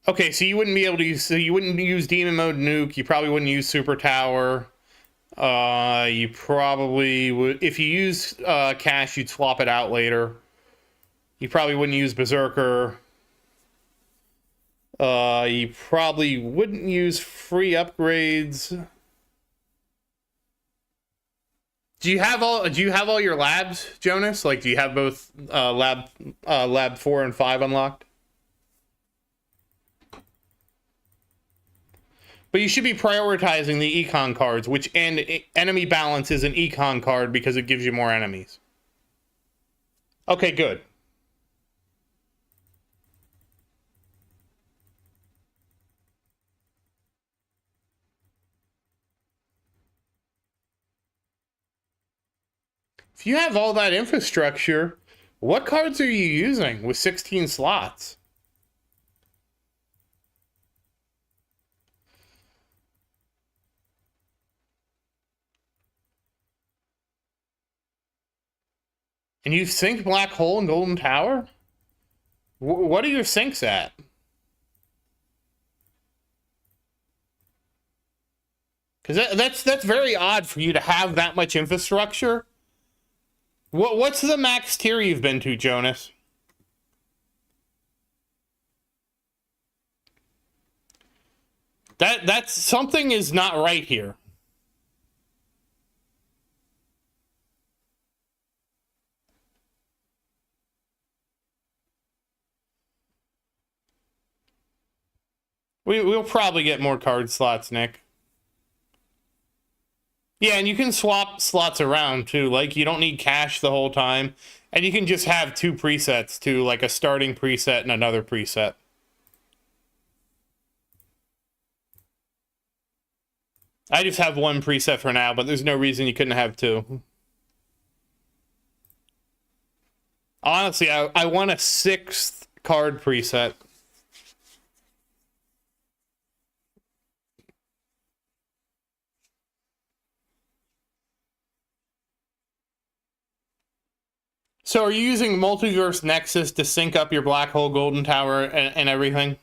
Okay, so you wouldn't be able to use, so you wouldn't use demon mode, nuke. You probably wouldn't use super tower. You probably would, if you use cash, you'd swap it out later. You probably wouldn't use berserker. You probably wouldn't use free upgrades. Do you have all your labs, Jonas? Like, do you have both lab 4 and 5 unlocked? But you should be prioritizing the econ cards, which, and enemy balance is an econ card because it gives you more enemies. Okay, good. If you have all that infrastructure, what cards are you using with 16 slots? And you sync Black Hole and Golden Tower? What are your syncs at? Because that's very odd for you to have that much infrastructure. What's the max tier you've been to, Jonas? That's something is not right here. We'll probably get more card slots, Nick. Yeah, and you can swap slots around too. Like, you don't need cash the whole time. And you can just have 2 presets too, like a starting preset and another preset. I just have 1 preset for now, but there's no reason you couldn't have 2. Honestly, I want a 6th card preset. So are you using Multiverse Nexus to sync up your black hole golden tower and everything?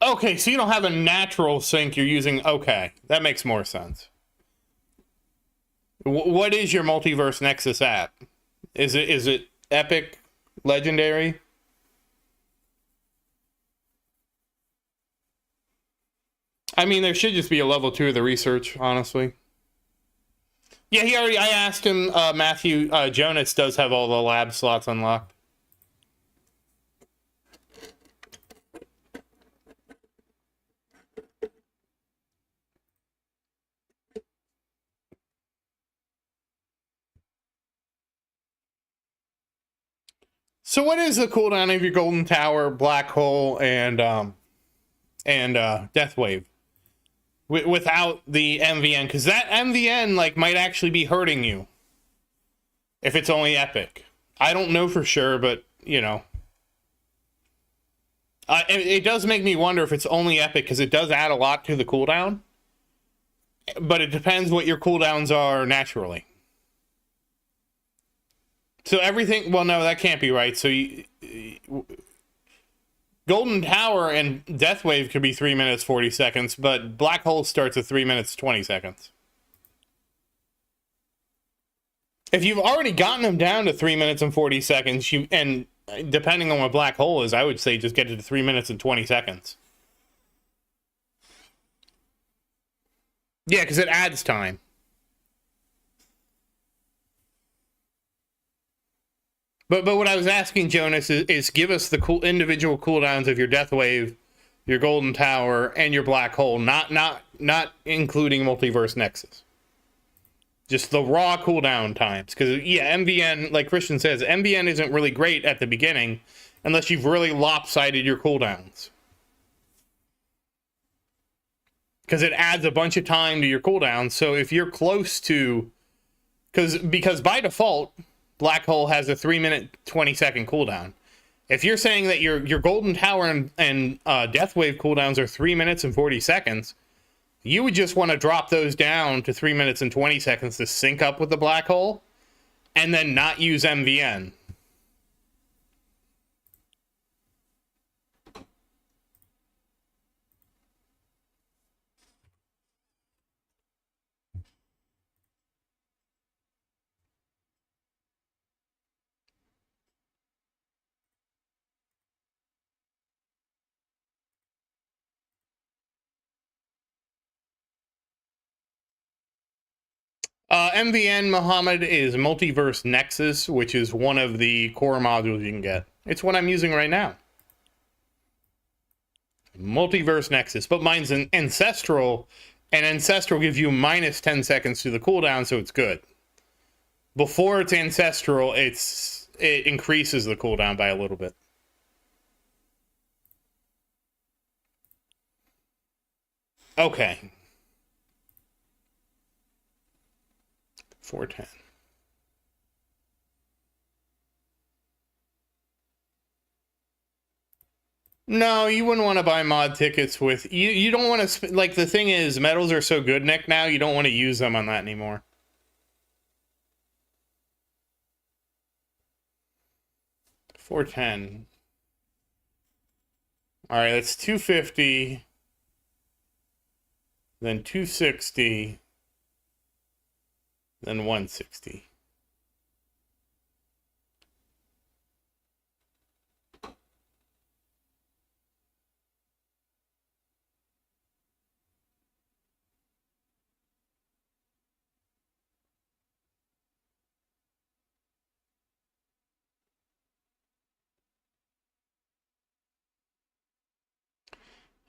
Okay, so you don't have a natural sync you're using. Okay, that makes more sense. What is your Multiverse Nexus app? Is it epic, legendary? I mean, there should just be a level 2 of the research, honestly. Yeah, I asked him, Matthew, Jonas does have all the lab slots unlocked. So what is the cooldown of your golden tower, black hole, and death wave? Without the MVN, because that MVN like might actually be hurting you if it's only epic. I don't know for sure, but you know, it does make me wonder if it's only epic, because it does add a lot to the cooldown. But it depends what your cooldowns are naturally. So everything, well, no, that can't be right. So Golden Tower and Death Wave could be 3 minutes 40 seconds, but Black Hole starts at 3 minutes 20 seconds. If you've already gotten them down to 3 minutes and 40 seconds, and depending on what Black Hole is, I would say just get it to 3 minutes and 20 seconds. Yeah, because it adds time. But what I was asking, Jonas, is give us the individual cooldowns of your Death Wave, your Golden Tower, and your Black Hole, not including Multiverse Nexus. Just the raw cooldown times. Because, yeah, MVN, like Christian says, MVN isn't really great at the beginning unless you've really lopsided your cooldowns. Because it adds a bunch of time to your cooldowns. So if you're close to... Because by default, Black Hole has a 3 minute 20 second cooldown. If you're saying that your Golden Tower and Death Wave cooldowns are 3 minutes and 40 seconds, you would just want to drop those down to 3 minutes and 20 seconds to sync up with the Black Hole, and then not use MVN. MVN, Muhammad, is Multiverse Nexus, which is one of the core modules you can get. It's what I'm using right now. Multiverse Nexus, but mine's an Ancestral, and Ancestral gives you minus 10 seconds to the cooldown, so it's good. Before it's Ancestral, it increases the cooldown by a little bit. Okay. 410. No, you wouldn't want to buy mod tickets with... You don't want to... Like, the thing is, medals are so good, Nick, now, you don't want to use them on that anymore. $410. Alright, that's 250. Then 260. Then 160.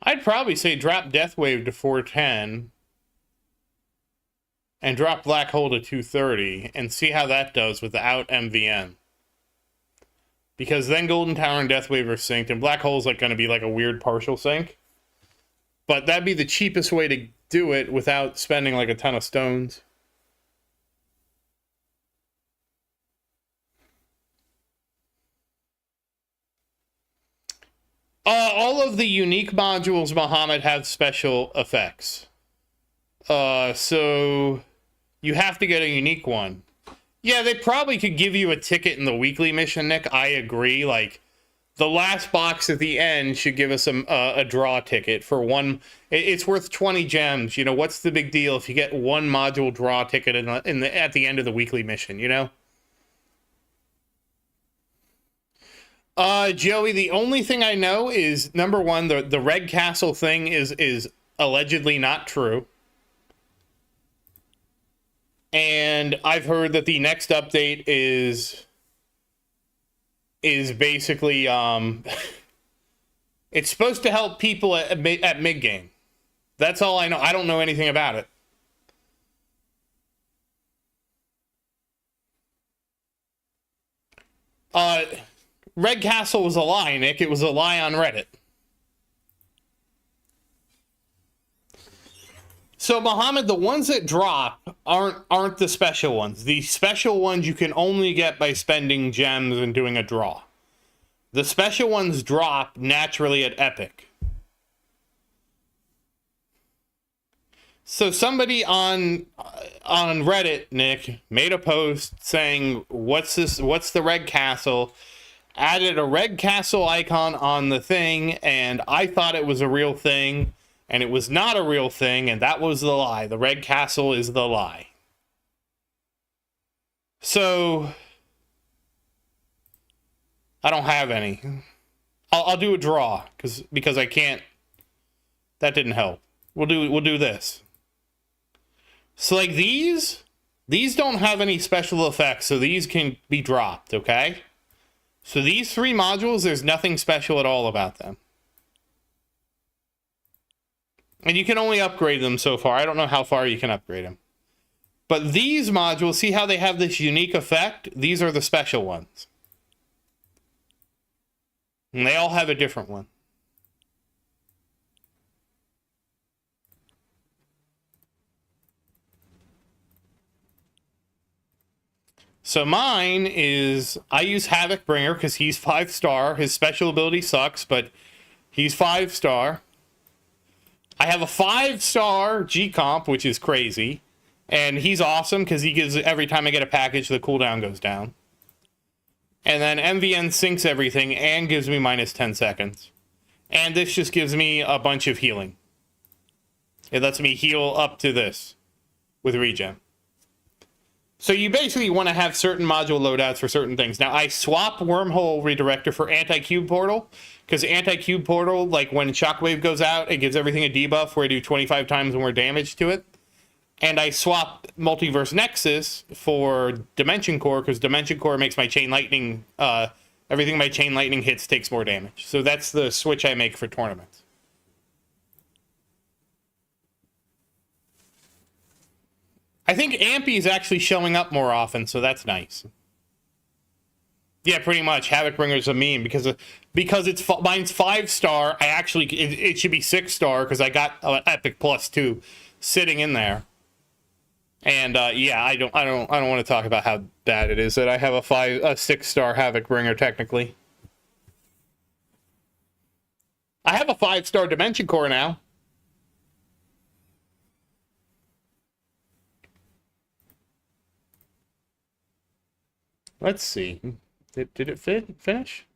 I'd probably say drop Death Wave to 410 and drop Black Hole to 230 and see how that does without MVN. Because then Golden Tower and Death Wave are synced, and Black Hole's like going to be like a weird partial sync. But that'd be the cheapest way to do it without spending like a ton of stones. All of the unique modules, Muhammad, have special effects. So you have to get a unique one. Yeah, they probably could give you a ticket in the weekly mission, Nick. I agree. Like, the last box at the end should give us a draw ticket for one. It's worth 20 gems. You know, what's the big deal if you get one module draw ticket at the end of the weekly mission, you know? Joey, the only thing I know is, number one, the Red Castle thing is allegedly not true. And I've heard that the next update is basically it's supposed to help people at mid game. That's all I know. I don't know anything about it. Red Castle was a lie, Nick. It was a lie on Reddit. So, Muhammad, the ones that drop aren't the special ones. The special ones you can only get by spending gems and doing a draw. The special ones drop naturally at Epic. So somebody on Reddit, Nick, made a post saying, what's the Red Castle? Added a Red Castle icon on the thing, and I thought it was a real thing. And it was not a real thing, and that was the lie. The Red Castle is the lie. So, I don't have any. I'll do a draw, because I can't. That didn't help. We'll do this. So, like, these don't have any special effects, so these can be dropped, okay? So these three modules, there's nothing special at all about them. And you can only upgrade them so far. I don't know how far you can upgrade them. But these modules, see how they have this unique effect? These are the special ones. And they all have a different one. So mine is, I use Havoc Bringer because he's 5-star. His special ability sucks, but he's 5-star. I have a 5-star G-Comp, which is crazy. And he's awesome because he gives, every time I get a package, the cooldown goes down. And then MVN syncs everything and gives me minus 10 seconds. And this just gives me a bunch of healing. It lets me heal up to this with regen. So you basically want to have certain module loadouts for certain things. Now, I swap Wormhole Redirector for Anti-Cube Portal, because Anti-Cube Portal, like when Shockwave goes out, it gives everything a debuff where I do 25 times more damage to it. And I swap Multiverse Nexus for Dimension Core, because Dimension Core makes my Chain Lightning, everything my Chain Lightning hits takes more damage. So that's the switch I make for tournaments. I think Ampy is actually showing up more often, so that's nice. Yeah, pretty much. Havoc Bringer's a meme because it's mine's 5-star. I actually it should be 6-star because I got Epic Plus 2 sitting in there. And yeah, I don't want to talk about how bad it is that I have a 6-star Havoc Bringer technically. I have a 5-star Dimension Core now. Let's see. Did it finish?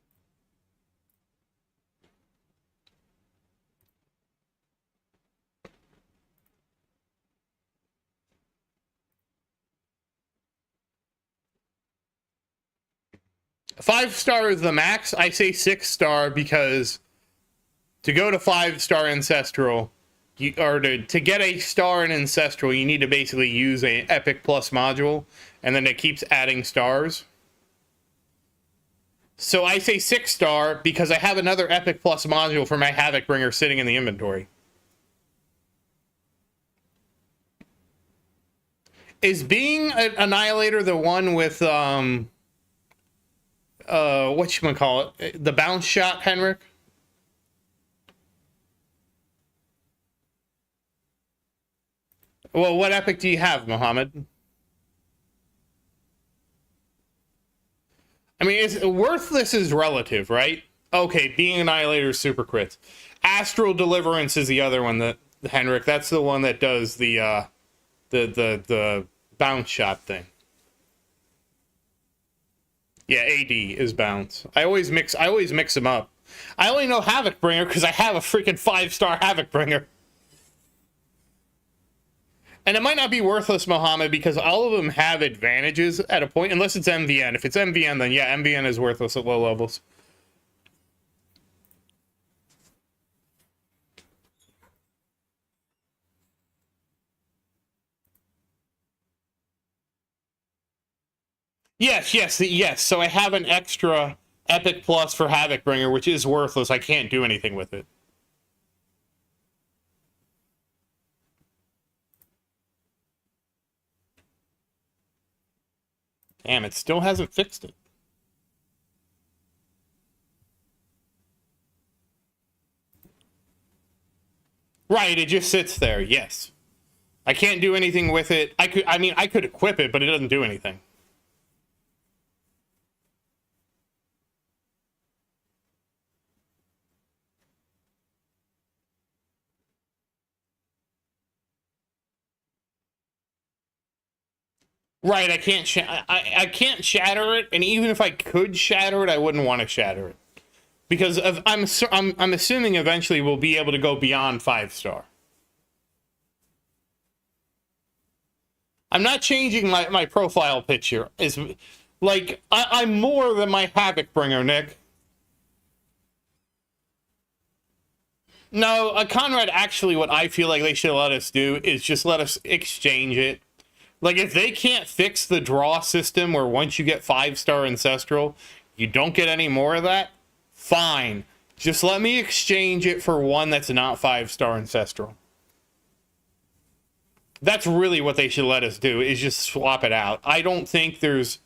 Five-star is the max. I say 6-star because to go to 5-star Ancestral, to get a star in Ancestral, you need to basically use an Epic Plus module, and then it keeps adding stars. So I say 6-star because I have another Epic Plus module for my Havoc Bringer sitting in the inventory. Is being an Annihilator the one with whatchamacallit? The bounce shot, Henrik? Well, what epic do you have, Muhammad? I mean, worthless is relative, right? Okay, Being Annihilator super crits. Astral Deliverance is the other one that Henrik. That's the one that does the bounce shot thing. Yeah, AD is bounce. I always mix them up. I only know Havoc Bringer because I have a freaking 5-star Havoc Bringer. And it might not be worthless, Mohammed, because all of them have advantages at a point, unless it's MVN. If it's MVN, then yeah, MVN is worthless at low levels. Yes. So I have an extra Epic Plus for Havoc Bringer, which is worthless. I can't do anything with it. Damn, it still hasn't fixed it. Right, it just sits there, yes. I can't do anything with it. I could equip it, but it doesn't do anything. Right, I can't shatter it, and even if I could shatter it, I wouldn't want to shatter it. Because I'm assuming eventually we'll be able to go beyond 5-star. I'm not changing my profile picture. Is like I'm more than my Havoc Bringer, Nick. No, Conrad, actually what I feel like they should let us do is just let us exchange it. Like, if they can't fix the draw system where once you get 5-star Ancestral, you don't get any more of that, fine. Just let me exchange it for one that's not 5-star Ancestral. That's really what they should let us do, is just swap it out. I don't think there's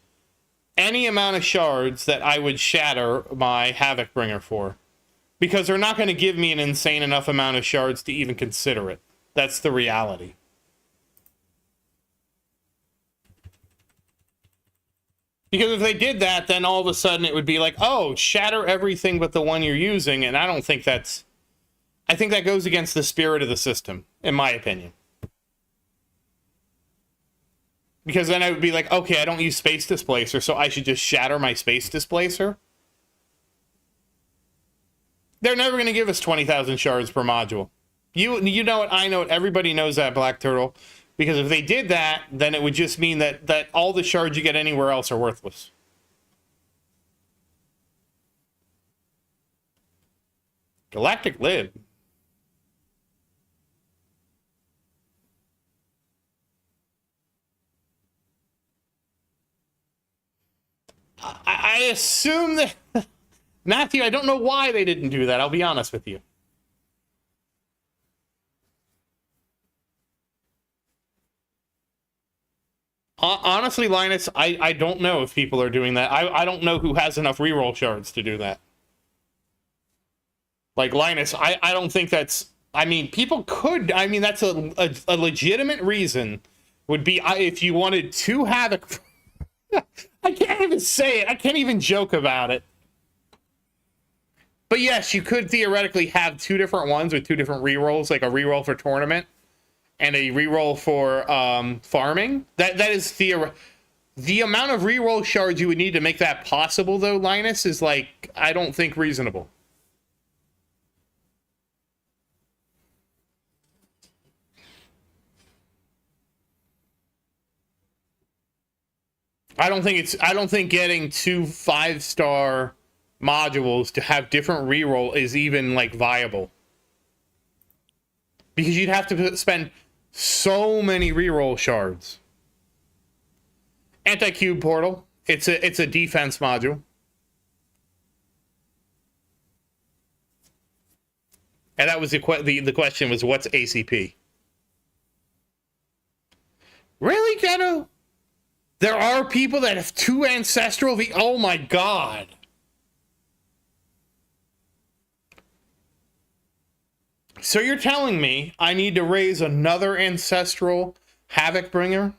any amount of shards that I would shatter my Havoc Bringer for. Because they're not going to give me an insane enough amount of shards to even consider it. That's the reality. Because if they did that, then all of a sudden it would be like, oh, shatter everything but the one you're using, and I don't think that's... I think that goes against the spirit of the system, in my opinion. Because then I would be like, okay, I don't use Space Displacer, so I should just shatter my Space Displacer? They're never going to give us 20,000 shards per module. You know it, I know it, everybody knows that, Black Turtle. Because if they did that, then it would just mean that all the shards you get anywhere else are worthless. Galactic Lib. I assume that... Matthew, I don't know why they didn't do that, I'll be honest with you. Honestly, Linus, I don't know if people are doing that. I don't know who has enough reroll shards to do that. Like, Linus, I don't think that's... I mean, people could... I mean, that's a legitimate reason. Would be if you wanted to Havoc... I can't even say it. I can't even joke about it. But yes, you could theoretically have two different ones with two different rerolls, like a reroll for tournament and a reroll for farming. That is the amount of reroll shards you would need to make that possible, though, Linus, is like, I don't think reasonable. I don't think getting two 5-star modules to have different reroll is even like viable. Because you'd have to spend so many reroll shards. Anti-cube portal. It's a defense module. And that was the question was, what's ACP? Really, Ghetto? There are people that have two Ancestral oh my god. So you're telling me I need to raise another Ancestral Havoc Bringer?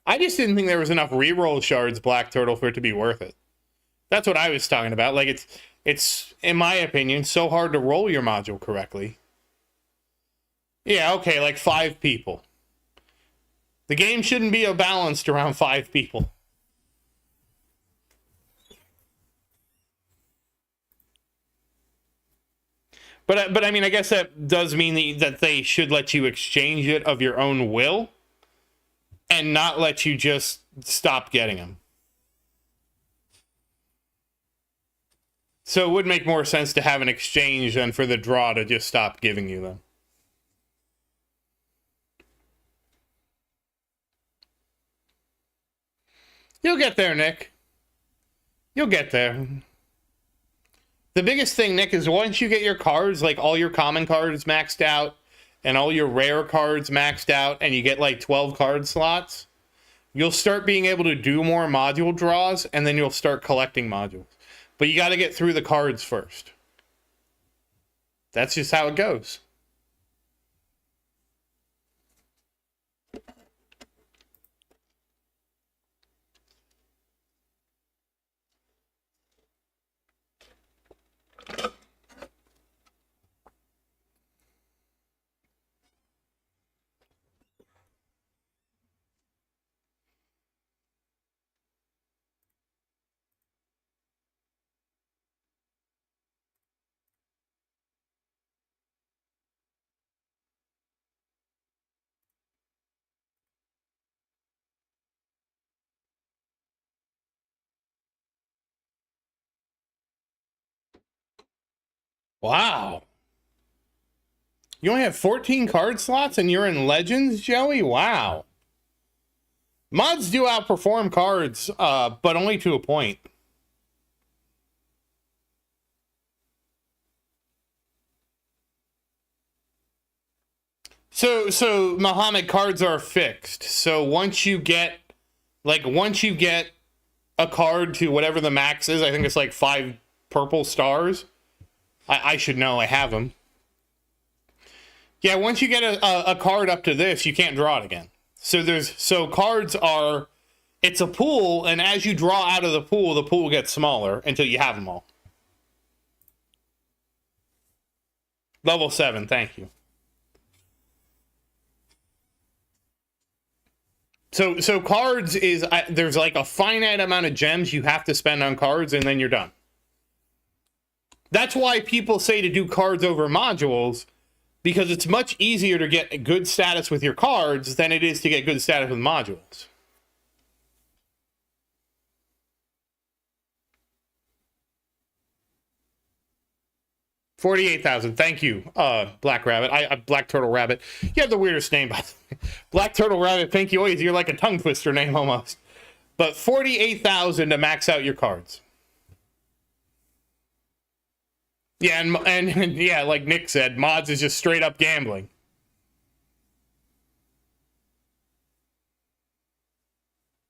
I just didn't think there was enough reroll shards, Black Turtle, for it to be worth it. That's what I was talking about. Like, it's in my opinion, so hard to roll your module correctly. Yeah, okay, like 5 people. The game shouldn't be balanced around 5 people. But I mean, I guess that does mean that they should let you exchange it of your own will and not let you just stop getting them. So it would make more sense to have an exchange than for the draw to just stop giving you them. You'll get there, Nick. You'll get there. The biggest thing, Nick, is once you get your cards, like all your common cards maxed out and all your rare cards maxed out, and you get like 12 card slots, you'll start being able to do more module draws, and then you'll start collecting modules. But you got to get through the cards first. That's just how it goes. Wow. You only have 14 card slots and you're in Legends, Joey? Wow. Mods do outperform cards, but only to a point. So Muhammad, cards are fixed. So once you get a card to whatever the max is, I think it's like 5 purple stars. I should know, I have them. Yeah, once you get a card up to this, you can't draw it again. So cards are, it's a pool, and as you draw out of the pool gets smaller until you have them all. Level 7, thank you. So cards is, there's like a finite amount of gems you have to spend on cards, and then you're done. That's why people say to do cards over modules, because it's much easier to get good status with your cards than it is to get good status with modules. $48,000. Thank you, Black Rabbit. Black Turtle Rabbit. You have the weirdest name, by the way. Black Turtle Rabbit, thank you always. You're like a tongue twister name almost. But $48,000 to max out your cards. Yeah, and yeah, like Nick said, mods is just straight up gambling.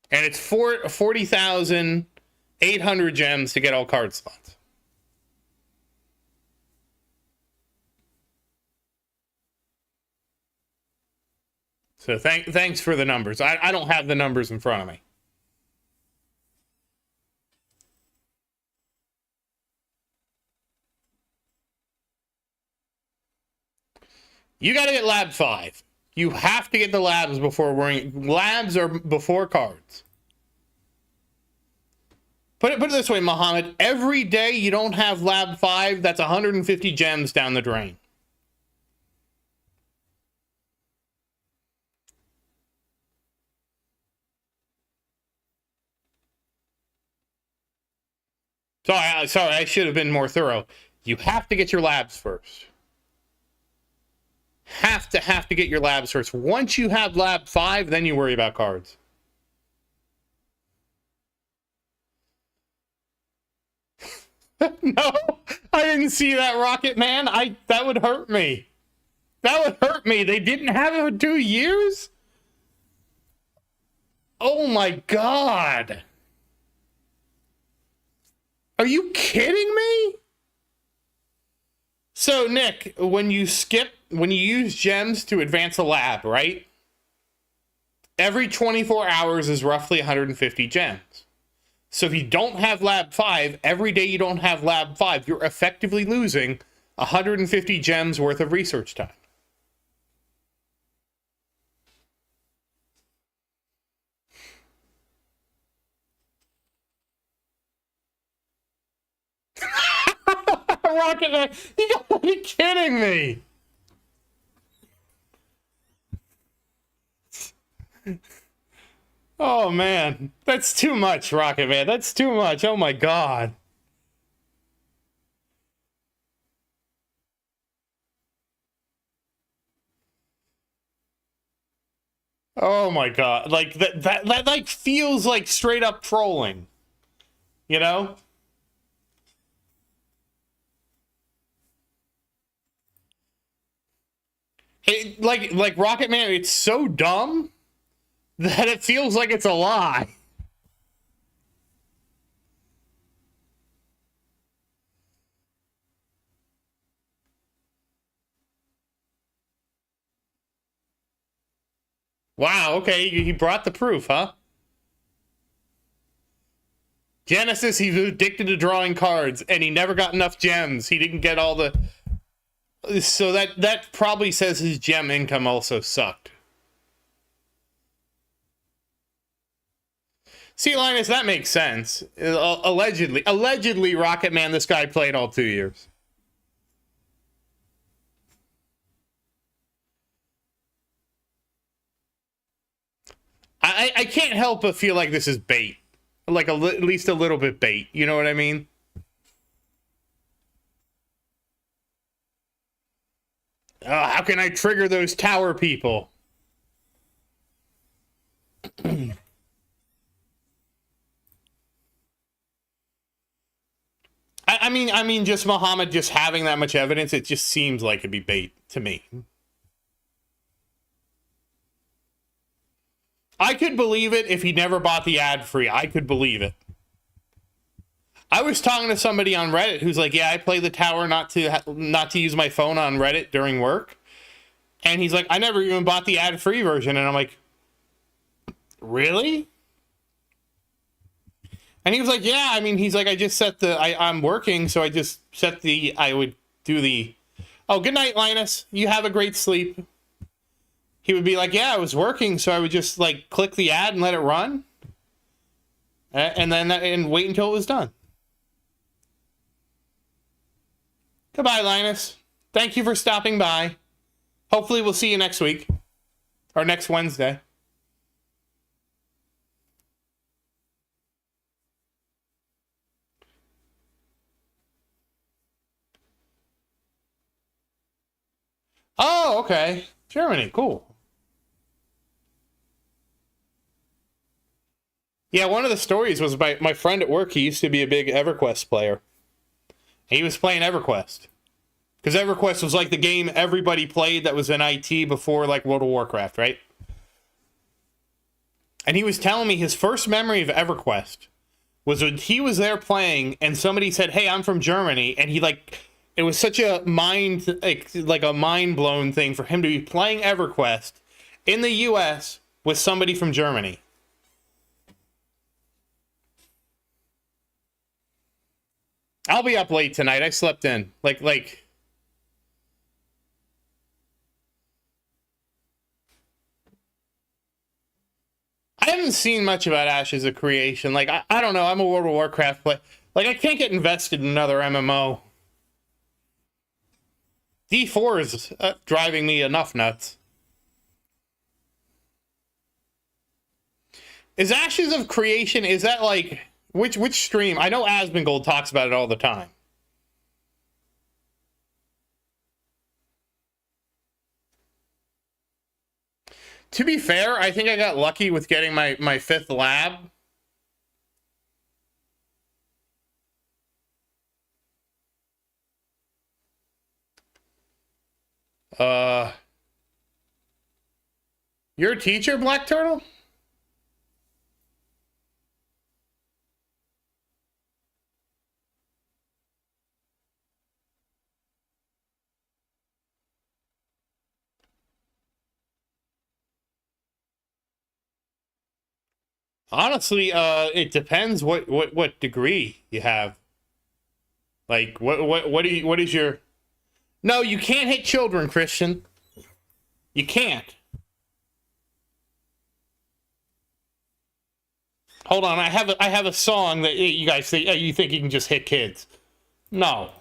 And it's 40,800 gems to get all card slots. So thanks for the numbers. I don't have the numbers in front of me. You got to get Lab 5. You have to get the labs before worrying. Labs are before cards. Put it this way, Muhammad. Every day you don't have Lab 5, that's 150 gems down the drain. Sorry, I should have been more thorough. You have to get your labs first. Have to get your labs first. Once you have Lab 5, then you worry about cards. No, I didn't see that, Rocket Man. That would hurt me. That would hurt me. They didn't have it for 2 years? Oh my God. Are you kidding me? So, Nick, when you use gems to advance a lab, right? every 24 hours is roughly 150 gems. So if you don't have Lab 5, every day you don't have Lab 5, you're effectively losing 150 gems worth of research time. Rocket Man, you gotta be kidding me! Oh man, that's too much, Rocket Man. That's too much. Oh my god. Oh my god. Like that like feels like straight up trolling. You know? Like Rocket Man, it's so dumb that it feels like it's a lie. Wow, okay, he brought the proof, huh? Genesis, he was addicted to drawing cards, and he never got enough gems. He didn't get all the... So that probably says his gem income also sucked. See, Linus, that makes sense. Allegedly, Rocket Man, this guy played all 2 years. I can't help but feel like this is bait. Like at least a little bit bait. You know what I mean? How can I trigger those tower people? I mean, just Muhammad just having that much evidence, it just seems like it'd be bait to me. I could believe it if he never bought the ad free. I could believe it. I was talking to somebody on Reddit who's like, "Yeah, I play the tower not to use my phone on Reddit during work," and he's like, "I never even bought the ad free version," and I'm like, "Really?" And he was like, "Yeah, I mean," he's like, "I just set the I'm working, so I just set the I would do the oh, good night, Linus. You have a great sleep." He would be like, "Yeah, I was working, so I would just like click the ad and let it run, and then and wait until it was done." Goodbye, Linus. Thank you for stopping by. Hopefully, we'll see you next week or next Wednesday. Oh, okay. Germany, cool. Yeah, one of the stories was my friend at work. He used to be a big EverQuest player. He was playing EverQuest because EverQuest was like the game everybody played that was in IT before like World of Warcraft, right? And he was telling me his first memory of EverQuest was when he was there playing and somebody said, "Hey, I'm from Germany," and he like it was such a like a mind blown thing for him to be playing EverQuest in the U.S. with somebody from Germany. I'll be up late tonight. I slept in. Like I haven't seen much about Ashes of Creation. Like I don't know. I'm a World of Warcraft player. Like I can't get invested in another MMO. D4 is driving me enough nuts. Is Ashes of Creation, is that like which stream? I know Asmongold talks about it all the time. To be fair, I think I got lucky with getting my fifth lab. Uh, you're a teacher, Black Turtle? Honestly, it depends what degree you have. Like, what is your... No, you can't hit children, Christian. You can't. Hold on, I have a song that you guys think you think you can just hit kids. No.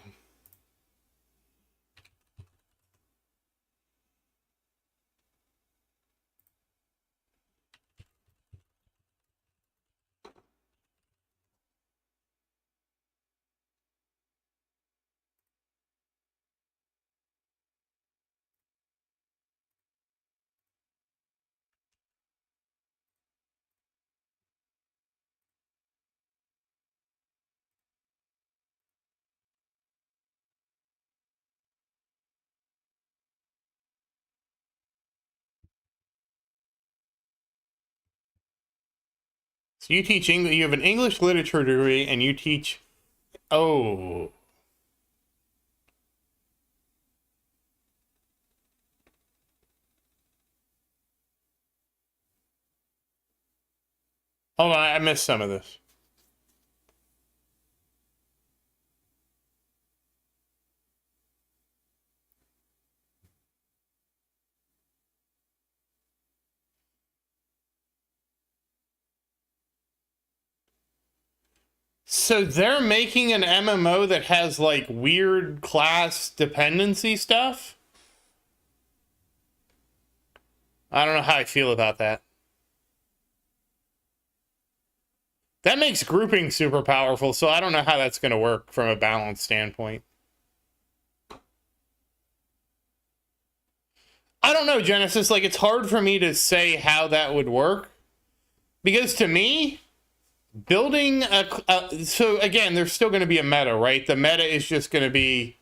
So you teach English, you have an English literature degree and you teach... Oh. Hold on, I missed some of this. So they're making an MMO that has like weird class dependency stuff? I don't know how I feel about that. That makes grouping super powerful, so I don't know how that's going to work from a balance standpoint. I don't know, Genesis. Like, it's hard for me to say how that would work. Because to me, building so again, there's still going to be a meta, right? The meta is just going to be...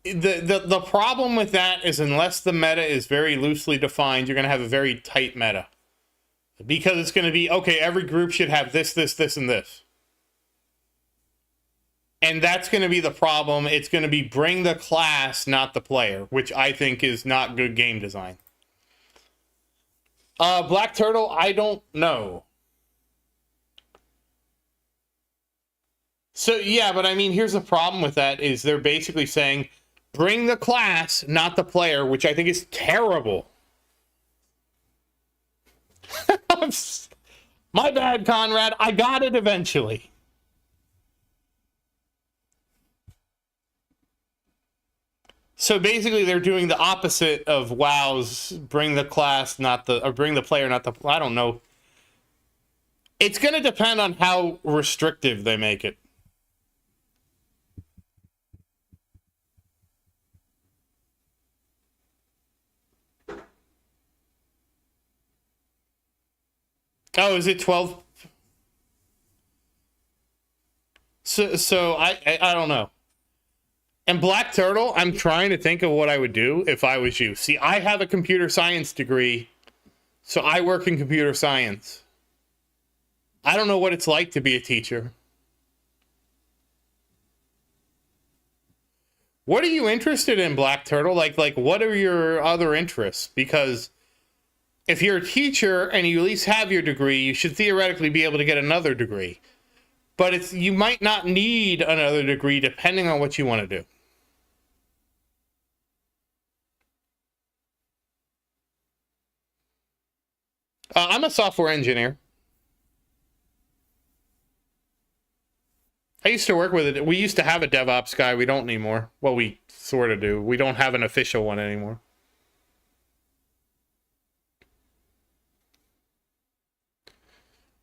The problem with that is unless the meta is very loosely defined, you're going to have a very tight meta. Because it's going to be, okay, every group should have this, this, this, and this. And that's going to be the problem. It's going to be bring the class, not the player, which I think is not good game design. Black Turtle, I don't know. So, yeah, but I mean, here's the problem with that is they're basically saying, bring the class, not the player, which I think is terrible. My bad, Conrad. I got it eventually. So basically, they're doing the opposite of WoW's bring the class, not the, or bring the player, not the, I don't know. It's going to depend on how restrictive they make it. Oh, is it 12? So I don't know. And Black Turtle, I'm trying to think of what I would do if I was you. See, I have a computer science degree, so I work in computer science. I don't know what it's like to be a teacher. What are you interested in, Black Turtle? Like what are your other interests? Because if you're a teacher and you at least have your degree, you should theoretically be able to get another degree. But you might not need another degree depending on what you want to do. I'm a software engineer. I used to work with it. We used to have a DevOps guy. We don't anymore. Well, we sort of do. We don't have an official one anymore.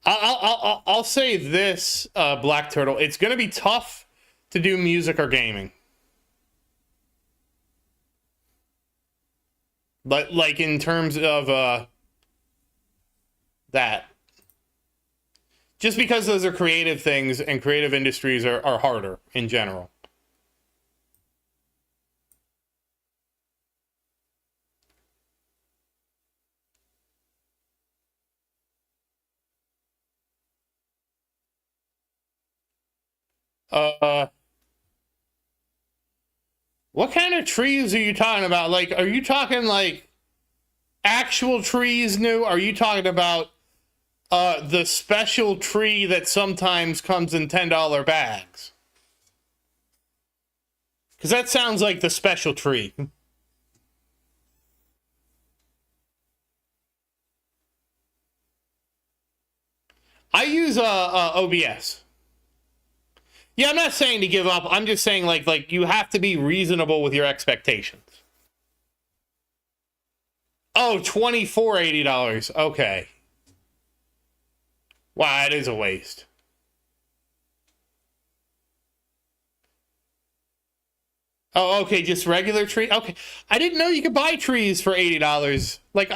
I'll say this, Black Turtle. It's going to be tough to do music or gaming. But like in terms of that. Just because those are creative things and creative industries are harder in general. What kind of trees are you talking about? Like, are you talking like Actual trees new? Are you talking about the special tree that sometimes comes in $10 bags? Because that sounds like the special tree. I use OBS. Yeah, I'm not saying to give up. I'm just saying like you have to be reasonable with your expectations. Oh, $80. Okay. Wow, that is a waste. Oh, okay, just regular tree. Okay, I didn't know you could buy trees for $80. Like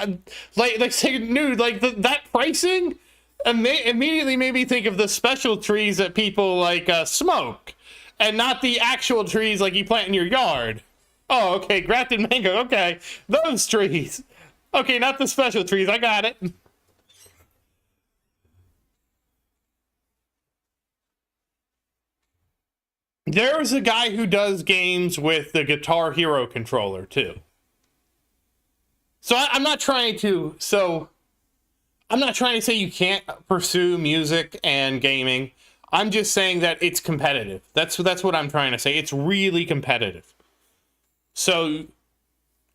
say, dude, like that pricing immediately made me think of the special trees that people like smoke, and not the actual trees like you plant in your yard. Oh, okay, grafted mango. Okay, those trees. Okay, not the special trees. I got it. There's a guy who does games with the Guitar Hero controller too. So I'm not trying to. So I'm not trying to say you can't pursue music and gaming. I'm just saying that it's competitive. That's what I'm trying to say. It's really competitive. So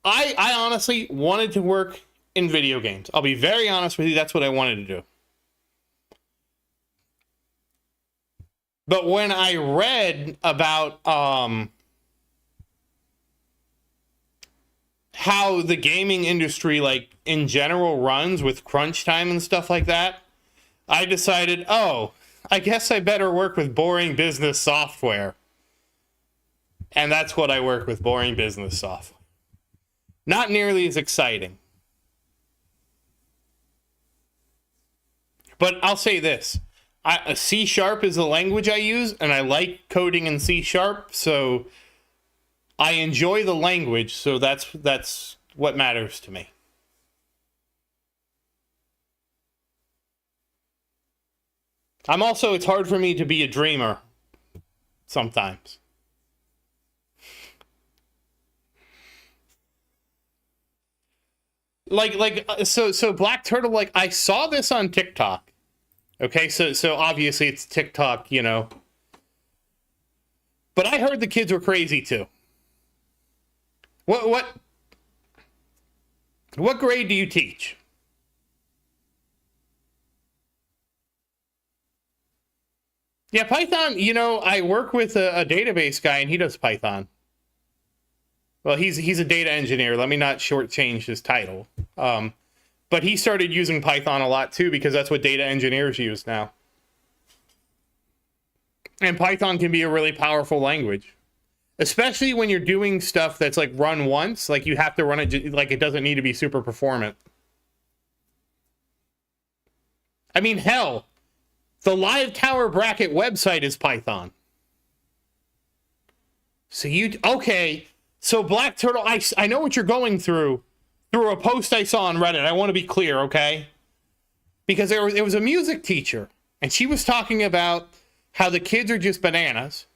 I honestly wanted to work in video games. I'll be very honest with you. That's what I wanted to do. But when I read about how the gaming industry, like in general, runs with crunch time and stuff like that, I decided, oh, I guess I better work with boring business software. And that's what I work with, boring business software. Not nearly as exciting. But I'll say this. C# is the language I use, and I like coding in C#, so I enjoy the language, so that's what matters to me. It's hard for me to be a dreamer sometimes. So Black Turtle, like, I saw this on TikTok. Okay, so obviously it's TikTok, you know. But I heard the kids were crazy too. What grade do you teach? Yeah, Python, you know, I work with a database guy and he does Python. Well, he's a data engineer. Let me not shortchange his title. But he started using Python a lot too because that's what data engineers use now. And Python can be a really powerful language, especially when you're doing stuff that's like run once. Like you have to run it, like it doesn't need to be super performant. I mean, hell, the Live Tower Bracket website is Python. So okay. So Black Turtle, I know what you're going through a post I saw on Reddit. I want to be clear, okay? Because there was a music teacher, and she was talking about how the kids are just bananas,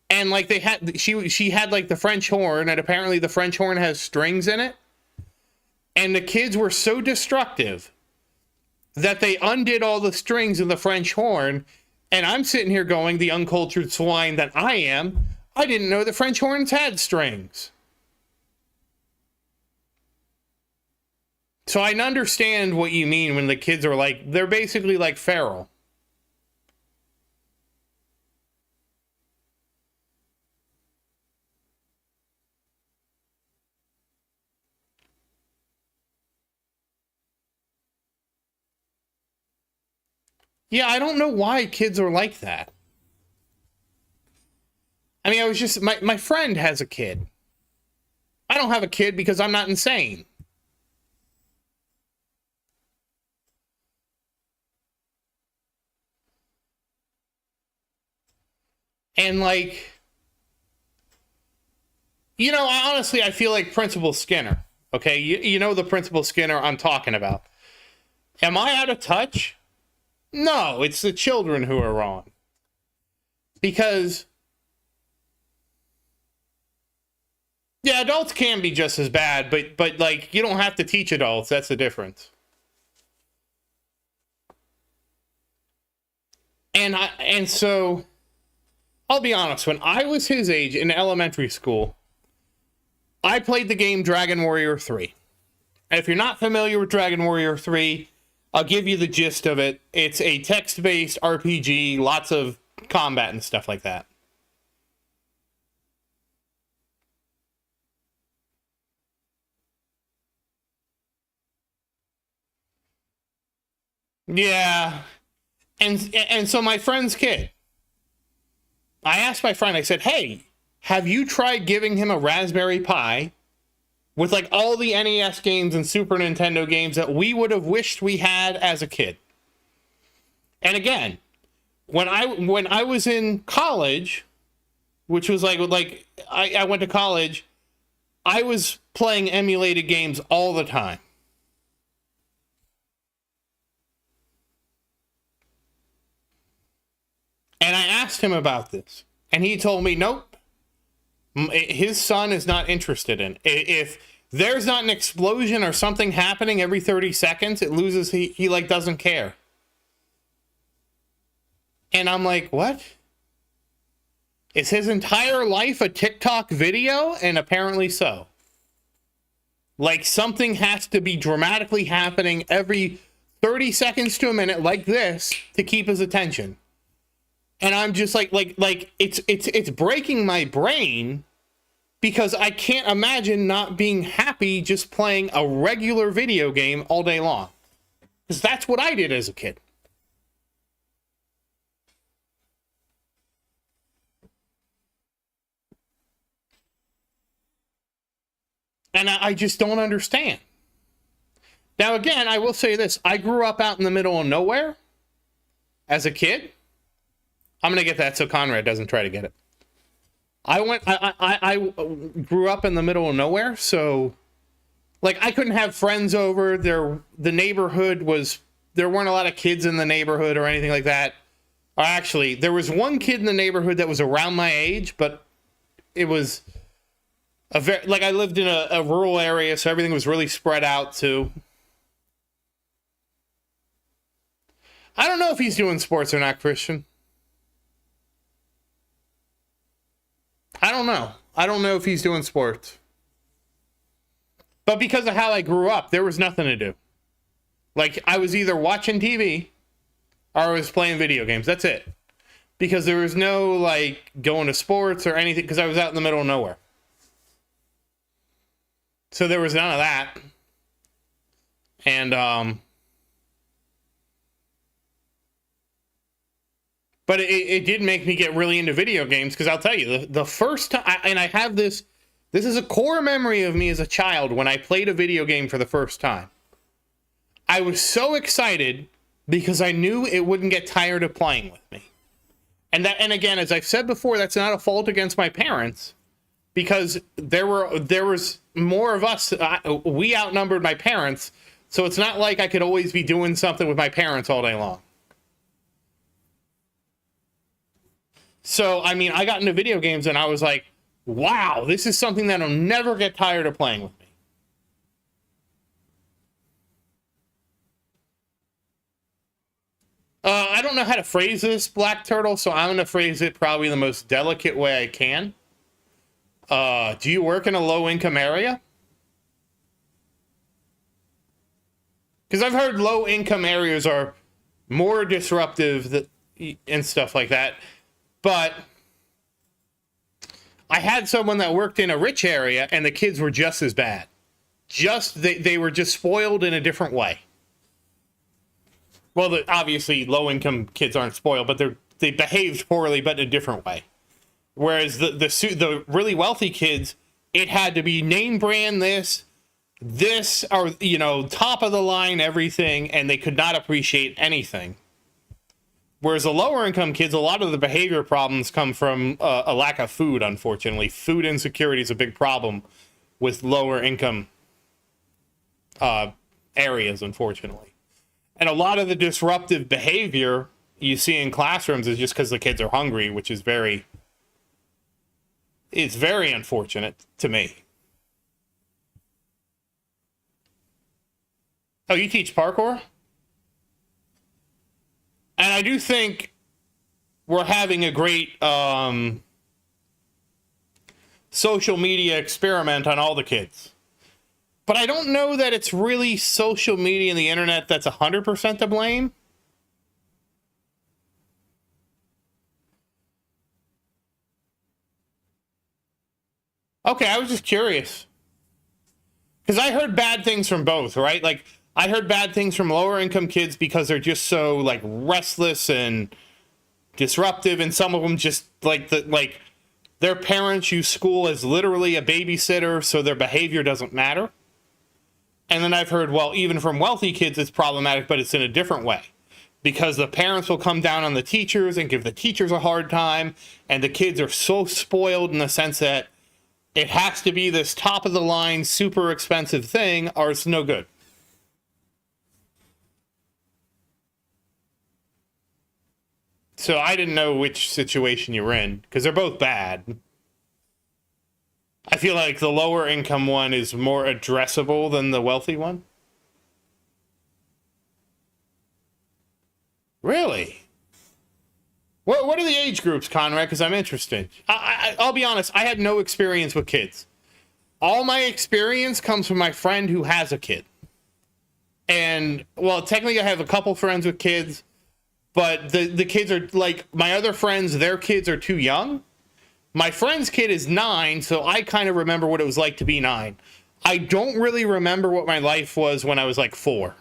and like she had like the French horn, and apparently the French horn has strings in it, and the kids were so destructive that they undid all the strings in the French horn, and I'm sitting here going, the uncultured swine that I am, I didn't know the French horns had strings. So I understand what you mean when the kids are like, they're basically like feral. Yeah, I don't know why kids are like that. I mean, I was just, my friend has a kid. I don't have a kid because I'm not insane. And like, you know, honestly, I feel like Principal Skinner. Okay, you know the Principal Skinner I'm talking about. Am I out of touch? No, it's the children who are wrong. Because, Yeah, adults can be just as bad, but like, you don't have to teach adults. That's the difference. And so I'll be honest, when I was his age in elementary school, I played the game Dragon Warrior 3. And if you're not familiar with Dragon Warrior 3, I'll give you the gist of it. It's a text-based RPG, lots of combat and stuff like that. Yeah. And so my friend's kid, I asked my friend, I said, hey, have you tried giving him a Raspberry Pi with like all the NES games and Super Nintendo games that we would have wished we had as a kid? And again, when I was in college, which was like I went to college, I was playing emulated games all the time. And I asked him about this, and he told me, nope, his son is not interested in it. If there's not an explosion or something happening every 30 seconds, it loses, he like doesn't care. And I'm like, what? Is his entire life a TikTok video? And apparently so. Like, something has to be dramatically happening every 30 seconds to a minute like this to keep his attention. And I'm just like it's breaking my brain, because I can't imagine not being happy just playing a regular video game all day long. Because that's what I did as a kid. And I just don't understand. Now, again, I will say this. I grew up out in the middle of nowhere as a kid. I'm going to get that so Conrad doesn't try to get it. I grew up in the middle of nowhere, so like I couldn't have friends over there. The neighborhood there weren't a lot of kids in the neighborhood or anything like that. Or actually, there was one kid in the neighborhood that was around my age, but it was like I lived in a rural area, so everything was really spread out too. I don't know if he's doing sports or not, Christian. I don't know. I don't know if he's doing sports. But because of how I grew up, there was nothing to do. Like, I was either watching TV or I was playing video games. That's it. Because there was no, like, going to sports or anything, because I was out in the middle of nowhere. So there was none of that. And, but it did make me get really into video games, because I'll tell you, the first time, and I have this is a core memory of me as a child when I played a video game for the first time. I was so excited because I knew it wouldn't get tired of playing with me. And again, as I've said before, that's not a fault against my parents, because there was more of us. We outnumbered my parents, so it's not like I could always be doing something with my parents all day long. So, I mean, I got into video games and I was like, wow, this is something that'll never get tired of playing with me. I don't know how to phrase this, Black Turtle, so I'm going to phrase it probably the most delicate way I can. Do you work in a low-income area? Because I've heard low-income areas are more disruptive and stuff like that. But I had someone that worked in a rich area, and the kids were just as bad. They were just spoiled in a different way. Well, obviously, low-income kids aren't spoiled, but they behaved poorly, but in a different way. Whereas the really wealthy kids, it had to be name brand this, or, top of the line everything, and they could not appreciate anything. Whereas the lower income kids, a lot of the behavior problems come from a lack of food, unfortunately. Food insecurity is a big problem with lower income areas, unfortunately. And a lot of the disruptive behavior you see in classrooms is just because the kids are hungry, which is very unfortunate to me. Oh, you teach parkour? And I do think we're having a great social media experiment on all the kids. But I don't know that it's really social media and the internet that's 100% to blame. Okay, I was just curious. Because I heard bad things from both, right? Like, I heard bad things from lower income kids because they're just so, like, restless and disruptive, and some of them just, like, their parents use school as literally a babysitter, so their behavior doesn't matter. And then I've heard, well, even from wealthy kids, it's problematic, but it's in a different way. Because the parents will come down on the teachers and give the teachers a hard time, and the kids are so spoiled in the sense that it has to be this top of the line, super expensive thing, or it's no good. So I didn't know which situation you were in, because they're both bad. I feel like the lower income one is more addressable than the wealthy one. Really? What are the age groups, Conrad? Because I'm interested. I'll be honest, I had no experience with kids. All my experience comes from my friend who has a kid. And, well, technically I have a couple friends with kids, but the kids are, like, my other friends, their kids are too young. My friend's kid is 9, so I kind of remember what it was like to be 9. I don't really remember what my life was when I was, like, 4.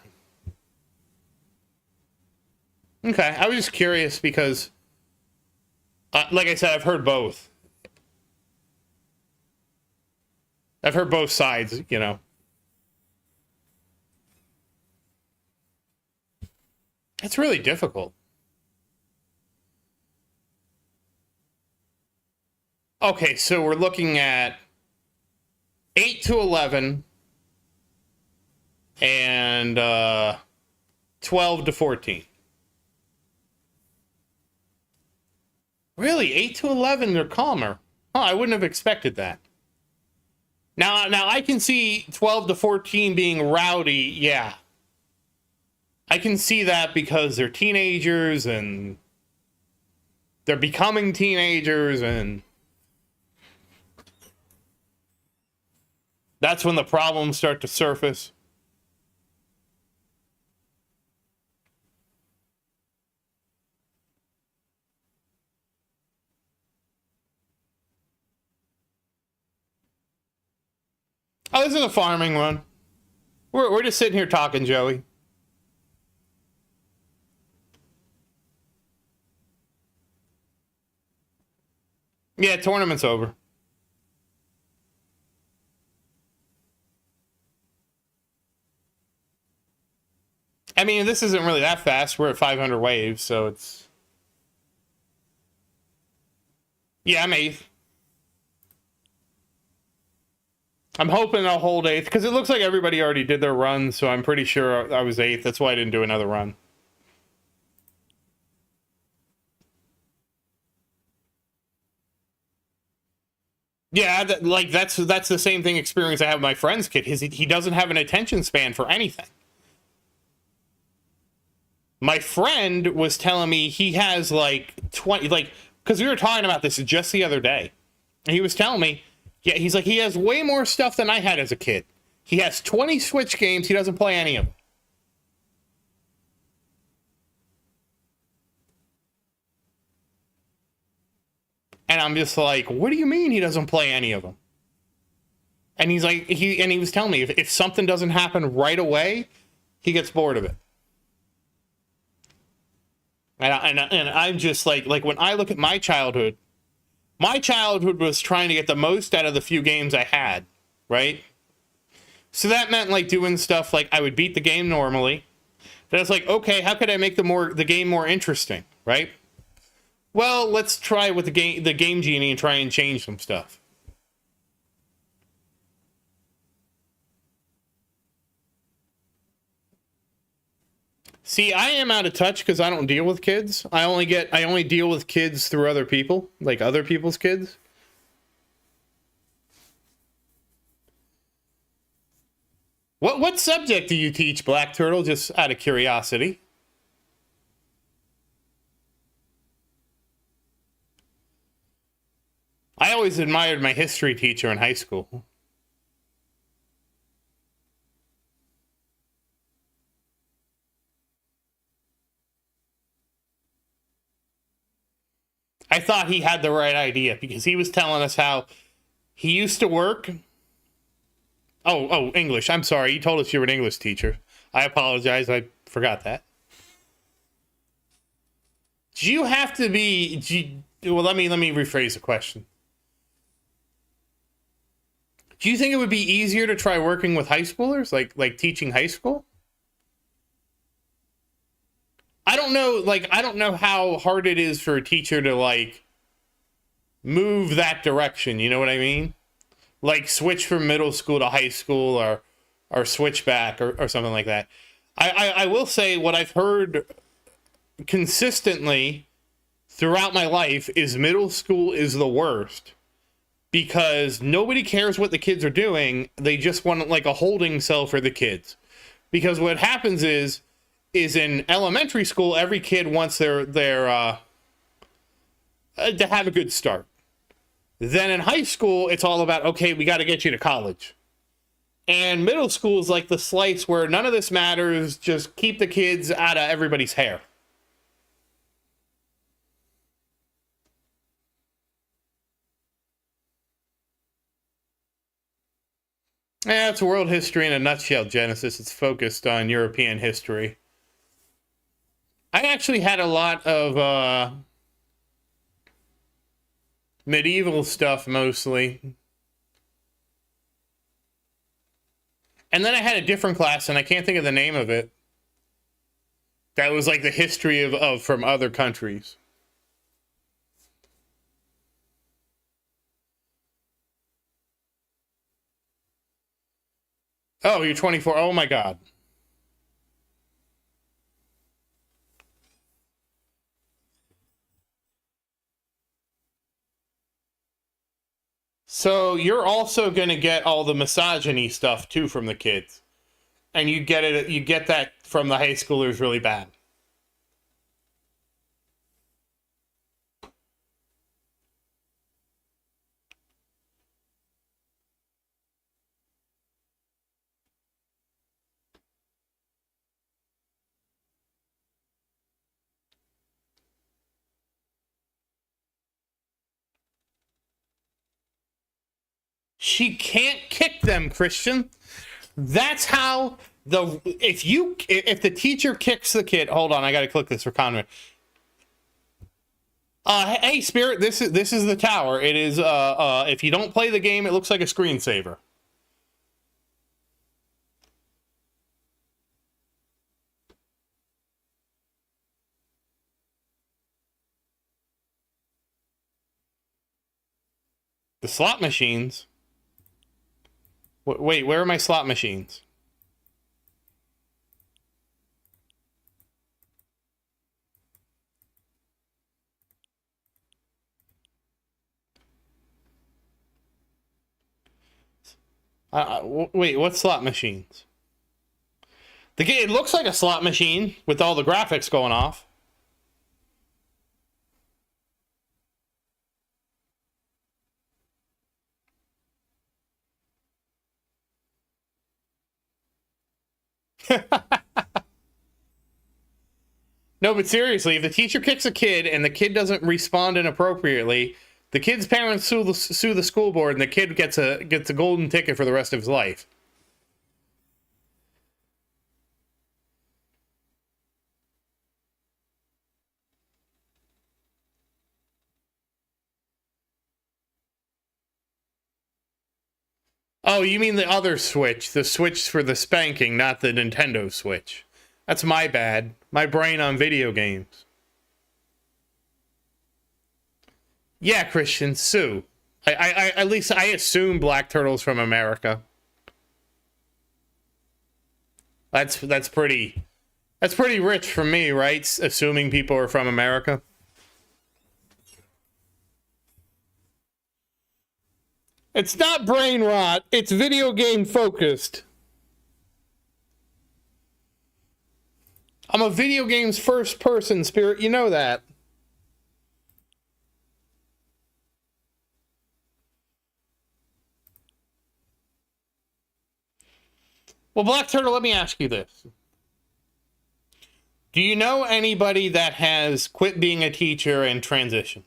Okay, I was just curious because, like I said, I've heard both. I've heard both sides, you know. It's really difficult. Okay, so we're looking at 8 to 11 and 12 to 14. Really? 8 to 11, they're calmer. Oh, I wouldn't have expected that. Now I can see 12 to 14 being rowdy, yeah. I can see that because they're teenagers and they're becoming teenagers, and that's when the problems start to surface. Oh, this is a farming one. We're just sitting here talking, Joey. Yeah, tournament's over. I mean, this isn't really that fast. We're at 500 waves, so it's... Yeah, I'm 8th. I'm hoping I'll hold 8th, because it looks like everybody already did their run, so I'm pretty sure I was 8th. That's why I didn't do another run. Yeah, that's the same thing experience I have with my friend's kid. He doesn't have an attention span for anything. My friend was telling me he has like 20, like, because we were talking about this just the other day. And he was telling me, yeah, he's like, he has way more stuff than I had as a kid. He has 20 Switch games. He doesn't play any of them. And I'm just like, what do you mean he doesn't play any of them? And he's like, he was telling me if something doesn't happen right away, he gets bored of it. And I'm just like when I look at my childhood was trying to get the most out of the few games I had, right? So that meant like doing stuff like I would beat the game normally. Then it's like, okay, how could I make the game more interesting, right? Well, let's try with the game genie and try and change some stuff. See, I am out of touch because I don't deal with kids. I only deal with kids through other people, like other people's kids. What subject do you teach, Black Turtle? Just out of curiosity. I always admired my history teacher in high school. I thought he had the right idea because he was telling us how he used to work. Oh, English. I'm sorry. You told us you were an English teacher. I apologize. I forgot that. Do you have to be? Well, let me rephrase the question. Do you think it would be easier to try working with high schoolers, like teaching high school? I don't know. Like, I don't know how hard it is for a teacher to like move that direction. You know what I mean? Like switch from middle school to high school, or switch back, or something like that. I will say what I've heard consistently throughout my life is middle school is the worst because nobody cares what the kids are doing. They just want like a holding cell for the kids. Because what happens is in elementary school, every kid wants their to have a good start. Then in high school, it's all about, okay, we got to get you to college. And middle school is like the slice where none of this matters. Just keep the kids out of everybody's hair. Yeah, it's world history in a nutshell, Genesis. It's focused on European history. I actually had a lot of medieval stuff mostly. And then I had a different class, and I can't think of the name of it. That was like the history of from other countries. Oh, you're 24. Oh my God. So you're also going to get all the misogyny stuff too from the kids. And you get that from the high schoolers really bad. She can't kick them, Christian. That's how if the teacher kicks the kid. Hold on, I got to click this for Conrad. Hey, Spirit, this is the tower. It is if you don't play the game, it looks like a screensaver. The slot machines. Wait, where are my slot machines? Wait, what slot machines? The game, it looks like a slot machine with all the graphics going off. No, but seriously, if the teacher kicks a kid and the kid doesn't respond inappropriately, the kid's parents sue the school board, and the kid gets a golden ticket for the rest of his life. Oh, you mean the other Switch, the Switch for the spanking, not the Nintendo Switch. That's my bad. My brain on video games. Yeah, Christian, sue. I at least I assume Black Turtle's from America. That's pretty rich from me, right? Assuming people are from America. It's not brain rot. It's video game focused. I'm a video games first person, Spirit. You know that. Well, Black Turtle, let me ask you this. Do you know anybody that has quit being a teacher and transitioned?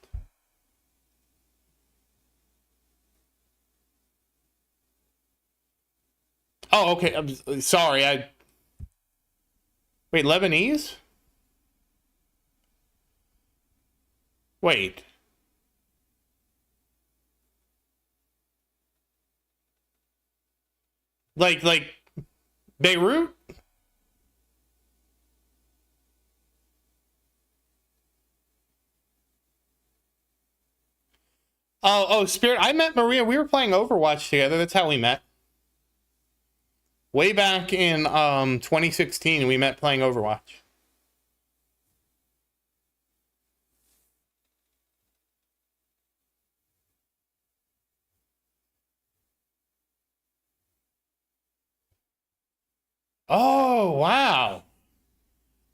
Oh, okay. I'm sorry. Wait, Lebanese? Wait. Like Beirut? Oh, Spirit. I met Maria. We were playing Overwatch together. That's how we met. Way back in 2016, we met playing Overwatch. Oh, wow.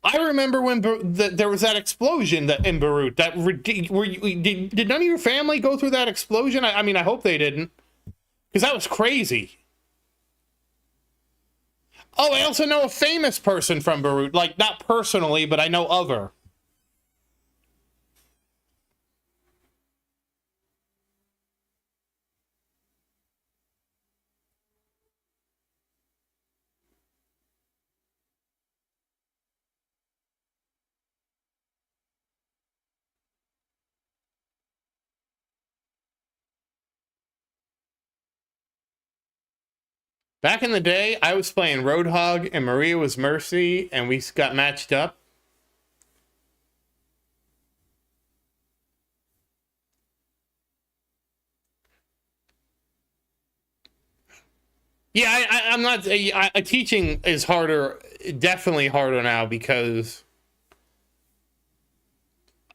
I remember when there was that explosion in Beirut. Did none of your family go through that explosion? I mean, I hope they didn't, because that was crazy. Oh, I also know a famous person from Beirut. Like, not personally, but I know of her. Back in the day, I was playing Roadhog, and Maria was Mercy, and we got matched up. Yeah, I'm not. Teaching is harder, definitely harder now, because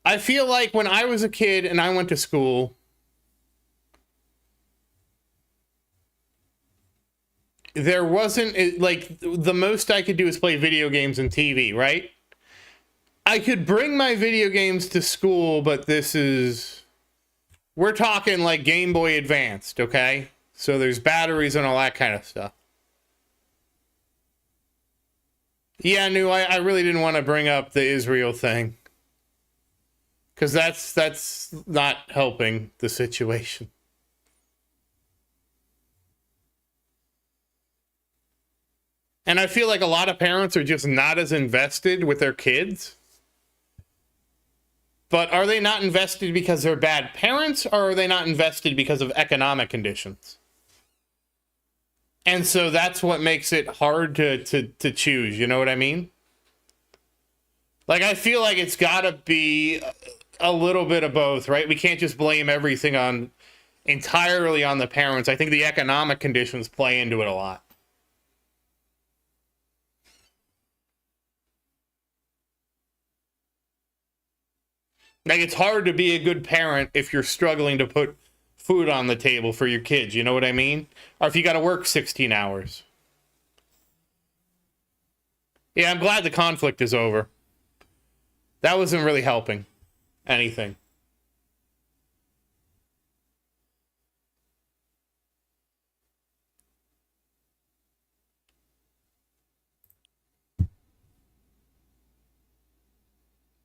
I feel like when I was a kid and I went to school, there wasn't, like, the most I could do is play video games and TV, right? I could bring my video games to school, but we're talking like Game Boy Advanced, okay? So there's batteries and all that kind of stuff. Yeah, no, I really didn't want to bring up the Israel thing, because that's not helping the situation. And I feel like a lot of parents are just not as invested with their kids. But are they not invested because they're bad parents, or are they not invested because of economic conditions? And so that's what makes it hard to choose, you know what I mean? Like, I feel like it's got to be a little bit of both, right? We can't just blame everything entirely on the parents. I think the economic conditions play into it a lot. Like, it's hard to be a good parent if you're struggling to put food on the table for your kids, you know what I mean? Or if you got to work 16 hours. Yeah, I'm glad the conflict is over. That wasn't really helping anything.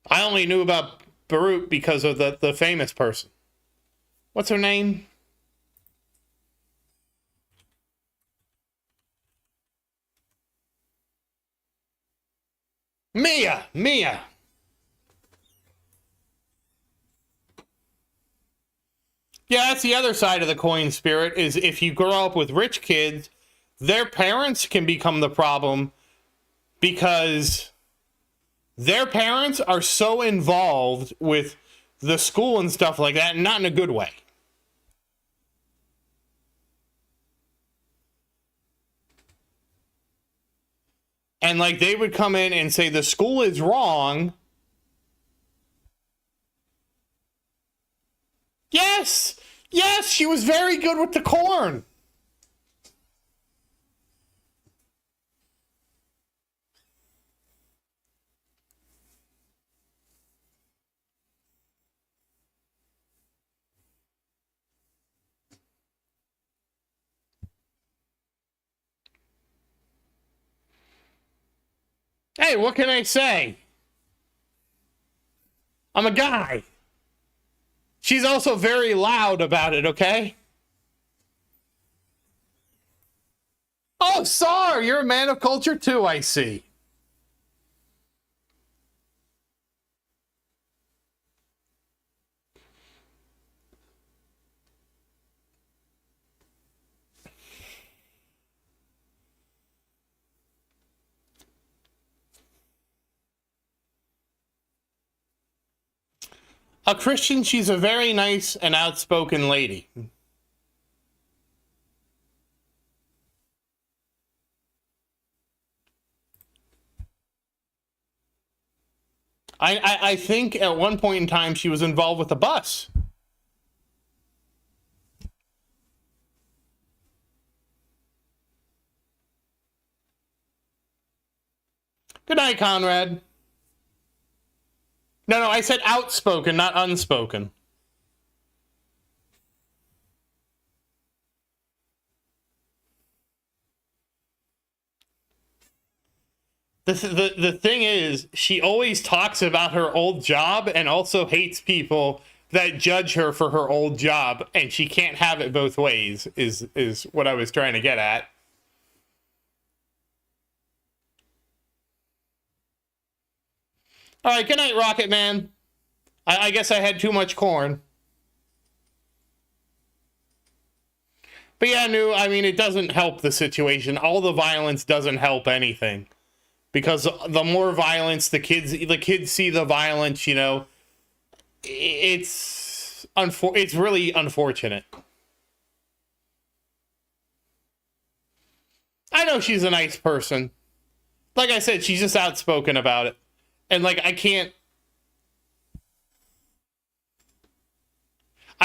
I only knew about Beirut because of the famous person. What's her name? Mia. Yeah, that's the other side of the coin, Spirit, is if you grow up with rich kids, their parents can become the problem because their parents are so involved with the school and stuff like that, not in a good way. And like, they would come in and say the school is wrong. Yes, she was very good with the corn. Hey, what can I say? I'm a guy. She's also very loud about it, okay? Oh, Sar, you're a man of culture too, I see. A Christian, she's a very nice and outspoken lady. I think at one point in time she was involved with a bus. Good night, Conrad. No, I said outspoken, not unspoken. The thing is, she always talks about her old job and also hates people that judge her for her old job, and she can't have it both ways, is what I was trying to get at. All right, good night, Rocket Man. I guess I had too much corn. But yeah, no, I mean, it doesn't help the situation. All the violence doesn't help anything. Because the more violence the kids see the violence, you know, it's really unfortunate. I know she's a nice person. Like I said, she's just outspoken about it. And like I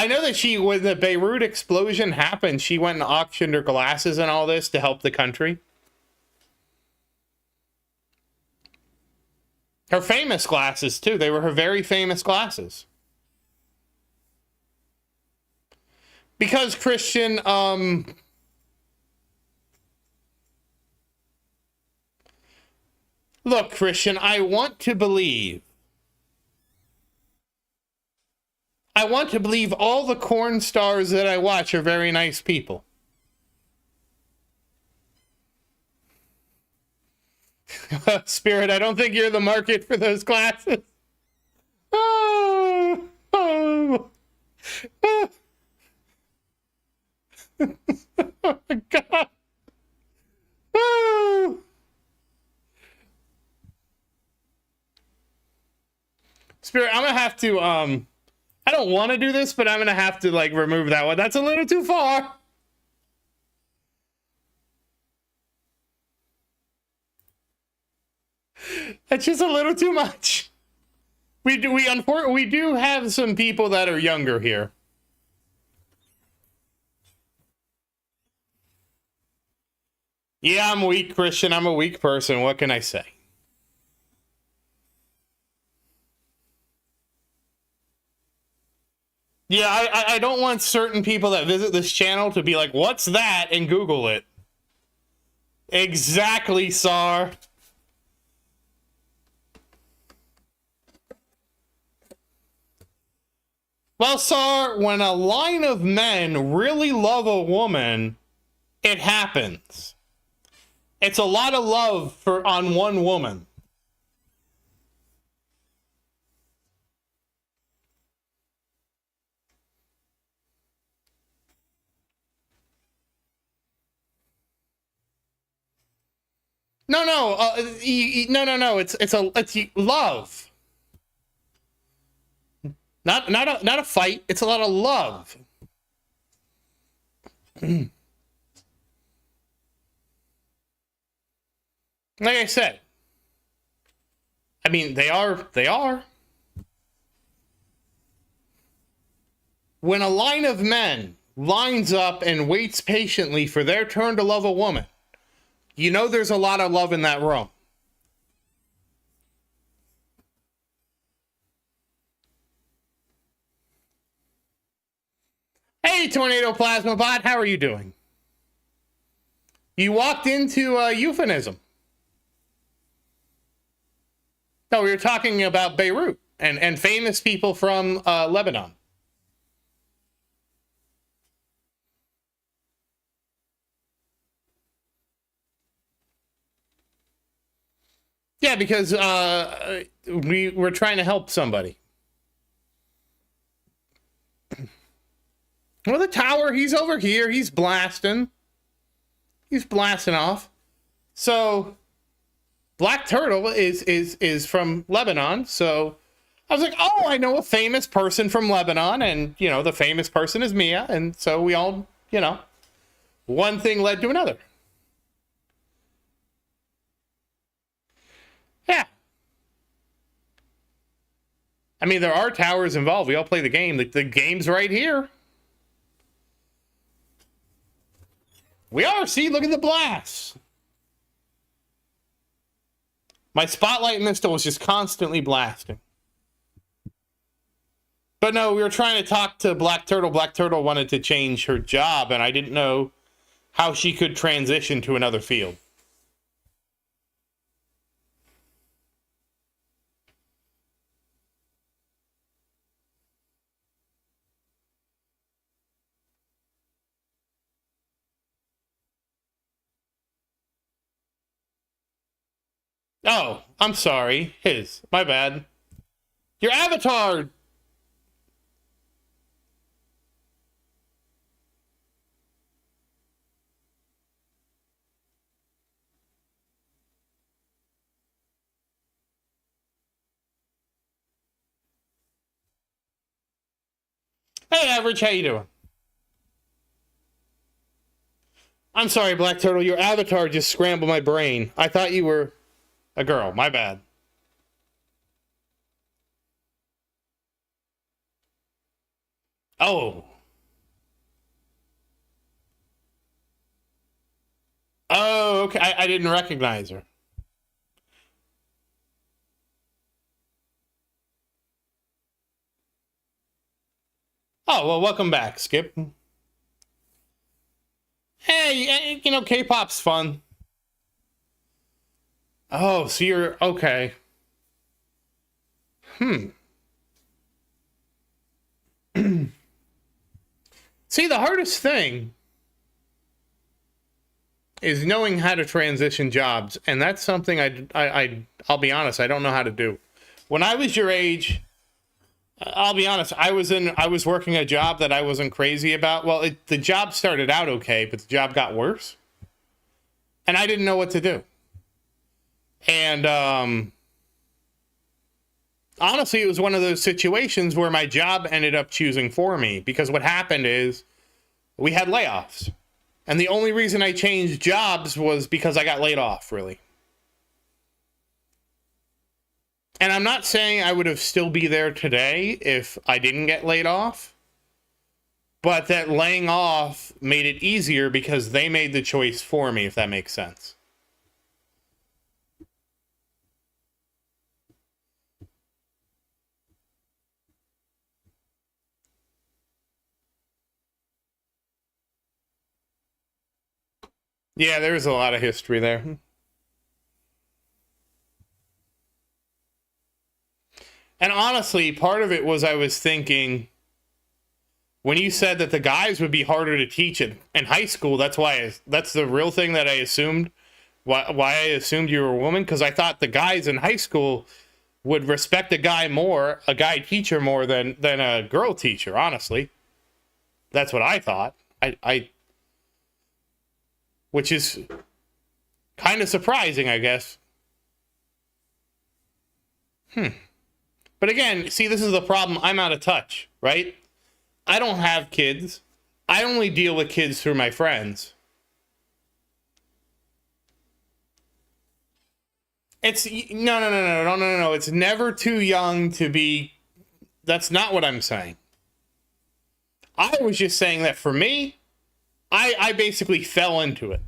know that when the Beirut explosion happened, she went and auctioned her glasses and all this to help the country. Her famous glasses, too. They were her very famous glasses. Because, Christian, look, Christian, I want to believe all the corn stars that I watch are very nice people. Spirit, I don't think you're the market for those glasses. Oh, oh, oh. Oh my God. Oh. Spirit, I'm gonna have to, I don't want to do this, but I'm gonna have to, like, remove that one. That's a little too far. That's just a little too much. We do have some people that are younger here. Yeah, I'm weak, Christian. I'm a weak person. What can I say? Yeah, I don't want certain people that visit this channel to be like, what's that? And Google it. Exactly, Sar. Well, Sar, when a line of men really love a woman, it happens. It's a lot of love on one woman. No, no. It's love. Not a fight. It's a lot of love. Like I said, I mean, they are. When a line of men lines up and waits patiently for their turn to love a woman, you know there's a lot of love in that room. Hey, Tornado Plasma Bot, how are you doing? You walked into euphemism. No, we were talking about Beirut and famous people from Lebanon. Yeah, because we were trying to help somebody. Well, the tower, he's over here. He's blasting. He's blasting off. So Black Turtle is from Lebanon. So I was like, oh, I know a famous person from Lebanon. And, you know, the famous person is Mia. And so we all, you know, one thing led to another. Yeah. I mean, there are towers involved. We all play the game. The game's right here. We are. See, look at the blast. My spotlight missile was just constantly blasting. But no, we were trying to talk to Black Turtle. Black Turtle wanted to change her job, and I didn't know how she could transition to another field. Oh, I'm sorry. His. My bad. Your avatar. Hey, Average, how you doing? I'm sorry, Black Turtle. Your avatar just scrambled my brain. I thought you were a girl. My bad. Oh. Oh, okay. I didn't recognize her. Oh, well, welcome back, Skip. Hey, you know, K-pop's fun. Oh, so you're okay. See, the hardest thing is knowing how to transition jobs, and that's something I'll be honest, I don't know how to do. When I was your age, I'll be honest, I was working a job that I wasn't crazy about. Well, the job started out okay, but the job got worse, and I didn't know what to do. And honestly, it was one of those situations where my job ended up choosing for me, because what happened is we had layoffs. And the only reason I changed jobs was because I got laid off, really. And I'm not saying I would have still be there today if I didn't get laid off. But that laying off made it easier because they made the choice for me, if that makes sense. Yeah, there's a lot of history there. And honestly, part of it was I was thinking, when you said that the guys would be harder to teach in high school, that's the real thing that I assumed. Why I assumed you were a woman, because I thought the guys in high school would respect a guy teacher more than a girl teacher. Honestly, that's what I thought. Which is kind of surprising, I guess. But again, see, this is the problem. I'm out of touch, right? I don't have kids. I only deal with kids through my friends. It's no. It's never too young to be. That's not what I'm saying. I was just saying that for me, I basically fell into it.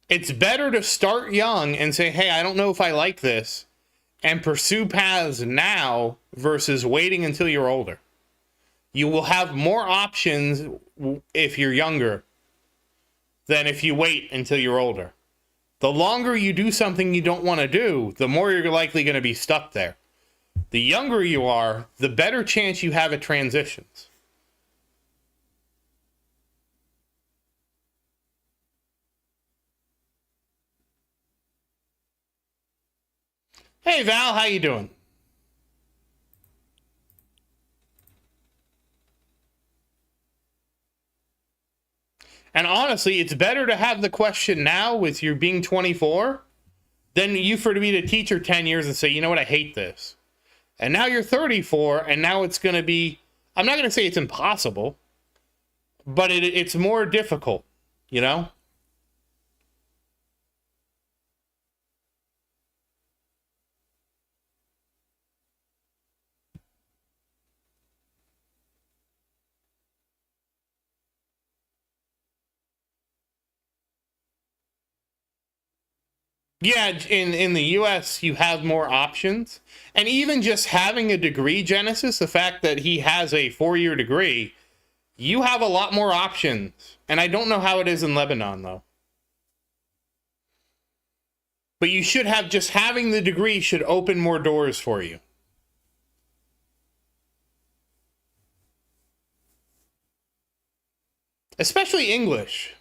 It's better to start young and say, hey, I don't know if I like this, and pursue paths now versus waiting until you're older. You will have more options if you're younger than if you wait until you're older. The longer you do something you don't want to do, the more you're likely going to be stuck there. The younger you are, the better chance you have at transitions. Hey Val, how you doing? And honestly, it's better to have the question now with you being 24 than you for to be the teacher 10 years and say, you know what, I hate this. And now you're 34, and now it's going to be, I'm not going to say it's impossible, but it's more difficult, you know? Yeah, in the US, you have more options. And even just having a degree, Genesis, the fact that he has a 4-year degree, you have a lot more options. And I don't know how it is in Lebanon, though. But you should have, just having the degree should open more doors for you. Especially English.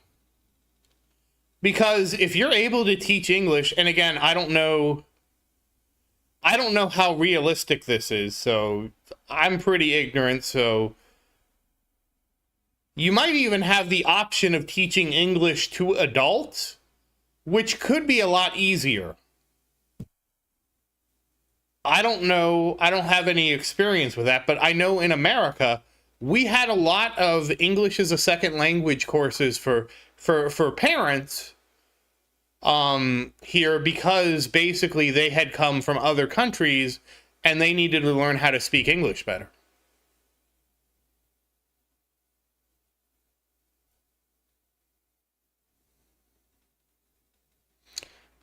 Because if you're able to teach English, and again, I don't know how realistic this is, so I'm pretty ignorant, so you might even have the option of teaching English to adults, which could be a lot easier. I don't know, I don't have any experience with that, but I know in America, we had a lot of English as a second language courses for parents here, because basically they had come from other countries and they needed to learn how to speak English better.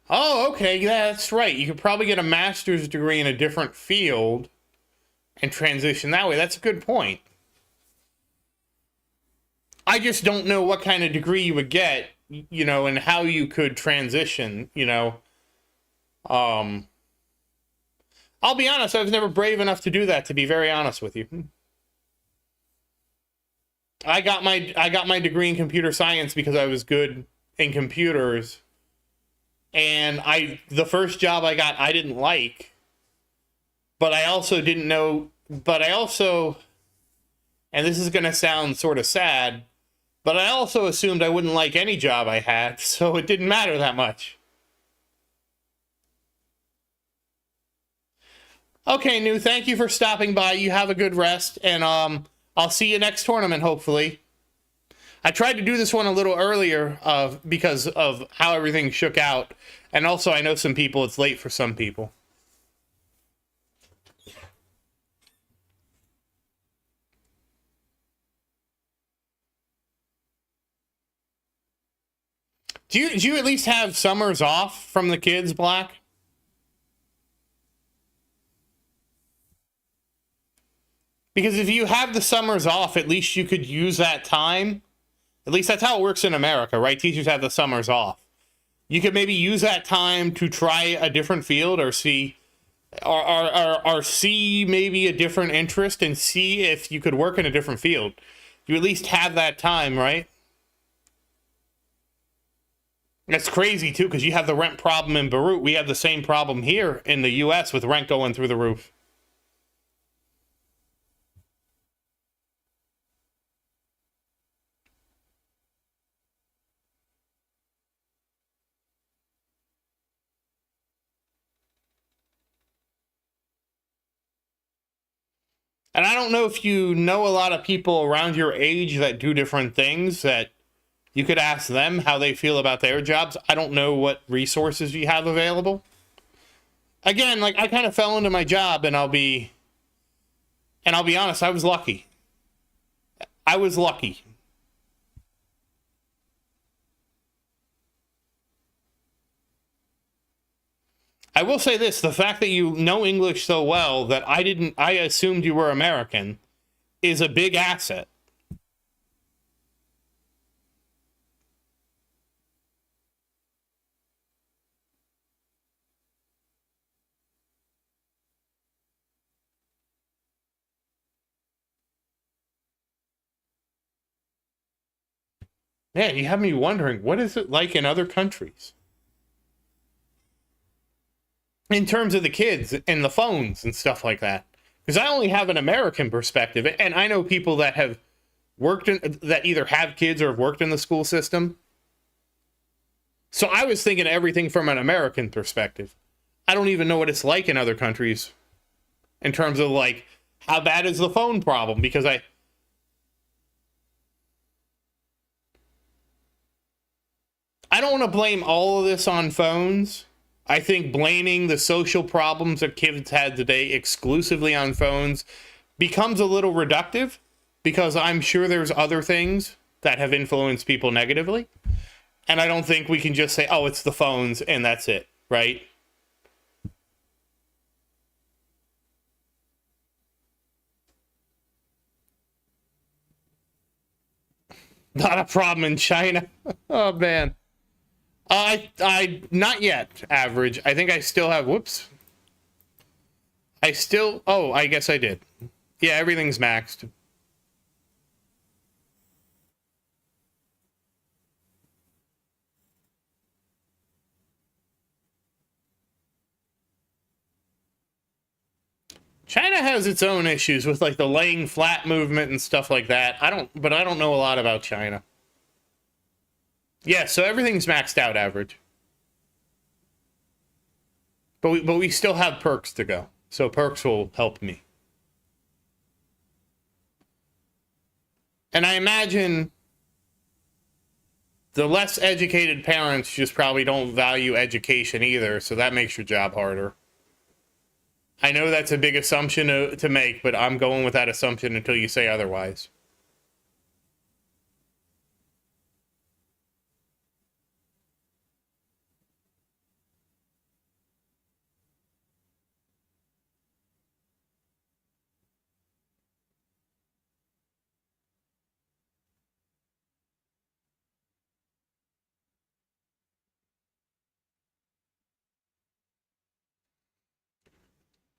Oh, okay, yeah, that's right. You could probably get a master's degree in a different field and transition that way. That's a good point. I just don't know what kind of degree you would get, you know, and how you could transition, you know. I'll be honest, I was never brave enough to do that, to be very honest with you. I got my degree in computer science because I was good in computers. And the first job I got I didn't like, but I also didn't know, but I also, and this is going to sound sort of sad, but I also assumed I wouldn't like any job I had, so it didn't matter that much. Okay, New, thank you for stopping by. You have a good rest, and I'll see you next tournament, hopefully. I tried to do this one a little earlier because of how everything shook out, and also I know some people, it's late for some people. Do you at least have summers off from the kids, Black? Because if you have the summers off, at least you could use that time. At least that's how it works in America, right? Teachers have the summers off. You could maybe use that time to try a different field or see, or see maybe a different interest and see if you could work in a different field. You at least have that time, right? That's crazy, too, because you have the rent problem in Beirut. We have the same problem here in the U.S. with rent going through the roof. And I don't know if you know a lot of people around your age that do different things that you could ask them how they feel about their jobs. I don't know what resources you have available. Again, like I kind of fell into my job, and I'll be honest, I was lucky. I was lucky. I will say this, the fact that you know English so well that I assumed you were American is a big asset. Yeah, you have me wondering, what is it like in other countries? In terms of the kids and the phones and stuff like that. Because I only have an American perspective, and I know people that have worked in, that either have kids or have worked in the school system. So I was thinking everything from an American perspective. I don't even know what it's like in other countries in terms of like, how bad is the phone problem? Because I don't want to blame all of this on phones. I think blaming the social problems that kids had today exclusively on phones becomes a little reductive, because I'm sure there's other things that have influenced people negatively. And I don't think we can just say, oh, it's the phones and that's it, right? Not a problem in China. Oh, man. Not yet, average. I think I still have, whoops. Oh, I guess I did. Yeah, everything's maxed. China has its own issues with like the laying flat movement and stuff like that. But I don't know a lot about China. Yeah, so everything's maxed out average. But we still have perks to go. So perks will help me. And I imagine the less educated parents just probably don't value education either, so that makes your job harder. I know that's a big assumption to make, but I'm going with that assumption until you say otherwise.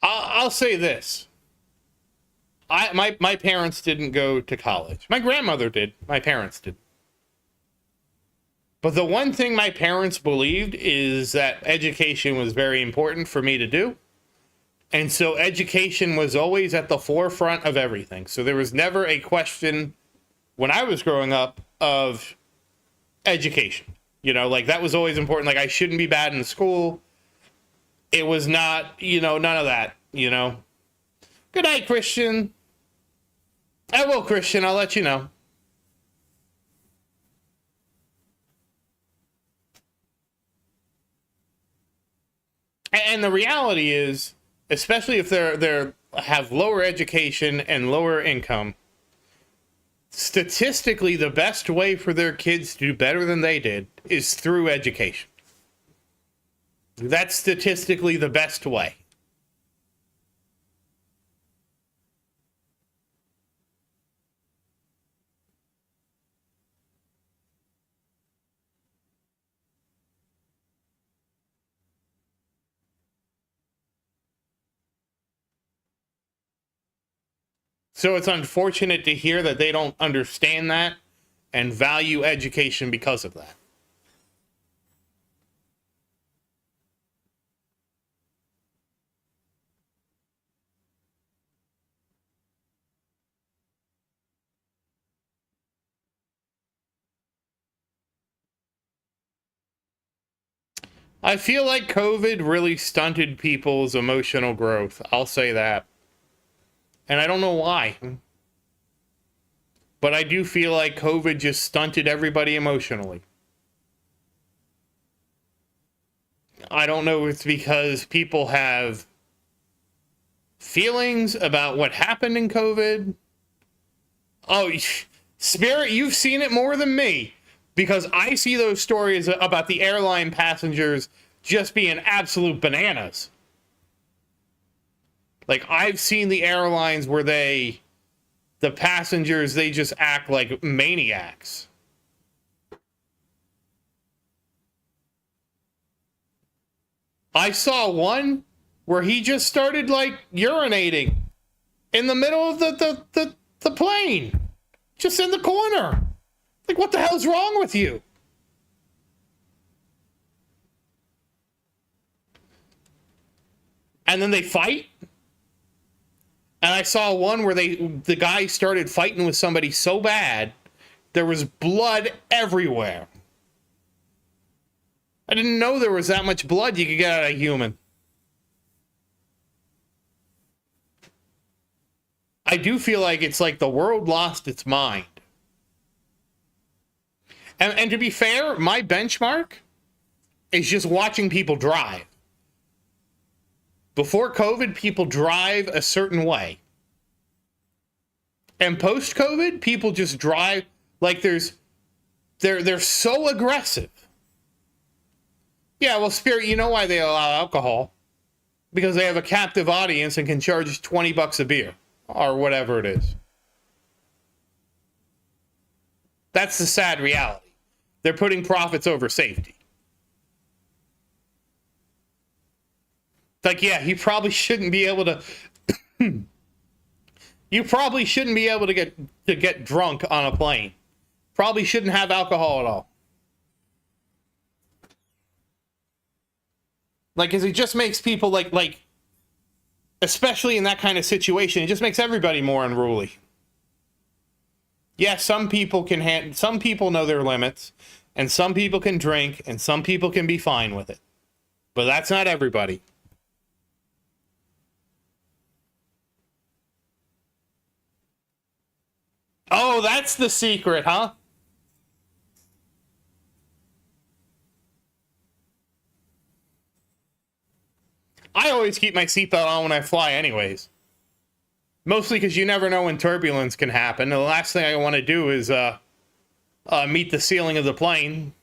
I'll say this. My parents didn't go to college. My grandmother did. My parents did. But the one thing my parents believed is that education was very important for me to do. And so education was always at the forefront of everything. So there was never a question when I was growing up of education. You know, like that was always important. Like I shouldn't be bad in school. It was not, none of that, Good night, Christian. I will, Christian. I'll let you know. And the reality is, especially if they're have lower education and lower income, statistically, the best way for their kids to do better than they did is through education. That's statistically the best way. So it's unfortunate to hear that they don't understand that and value education because of that. I feel like COVID really stunted people's emotional growth. I'll say that. And I don't know why. But I do feel like COVID just stunted everybody emotionally. I don't know if it's because people have feelings about what happened in COVID. Oh, Spirit, you've seen it more than me. Because I see those stories about the airline passengers just being absolute bananas. Like, I've seen the airlines where the passengers, they just act like maniacs. I saw one where he just started, like, urinating in the middle of the plane. Just in the corner. Like, what the hell's wrong with you? And then they fight. And I saw one where the guy started fighting with somebody so bad, there was blood everywhere. I didn't know there was that much blood you could get out of a human. I do feel like it's like the world lost its mind. And to be fair, my benchmark is just watching people drive. Before COVID, people drive a certain way. And post-COVID, people just drive like they're so aggressive. Yeah, well, Spirit, you know why they allow alcohol? Because they have a captive audience and can charge $20 a beer or whatever it is. That's the sad reality. They're putting profits over safety. Like, yeah, you probably shouldn't be able to. You probably shouldn't be able to get drunk on a plane. Probably shouldn't have alcohol at all. Like, 'cause it just makes people like, especially in that kind of situation, it just makes everybody more unruly. Yeah, some people some people know their limits, and some people can drink, and some people can be fine with it. But that's not everybody. Oh, that's the secret, huh? I always keep my seatbelt on when I fly anyways. Mostly because you never know when turbulence can happen. The last thing I want to do is meet the ceiling of the plane.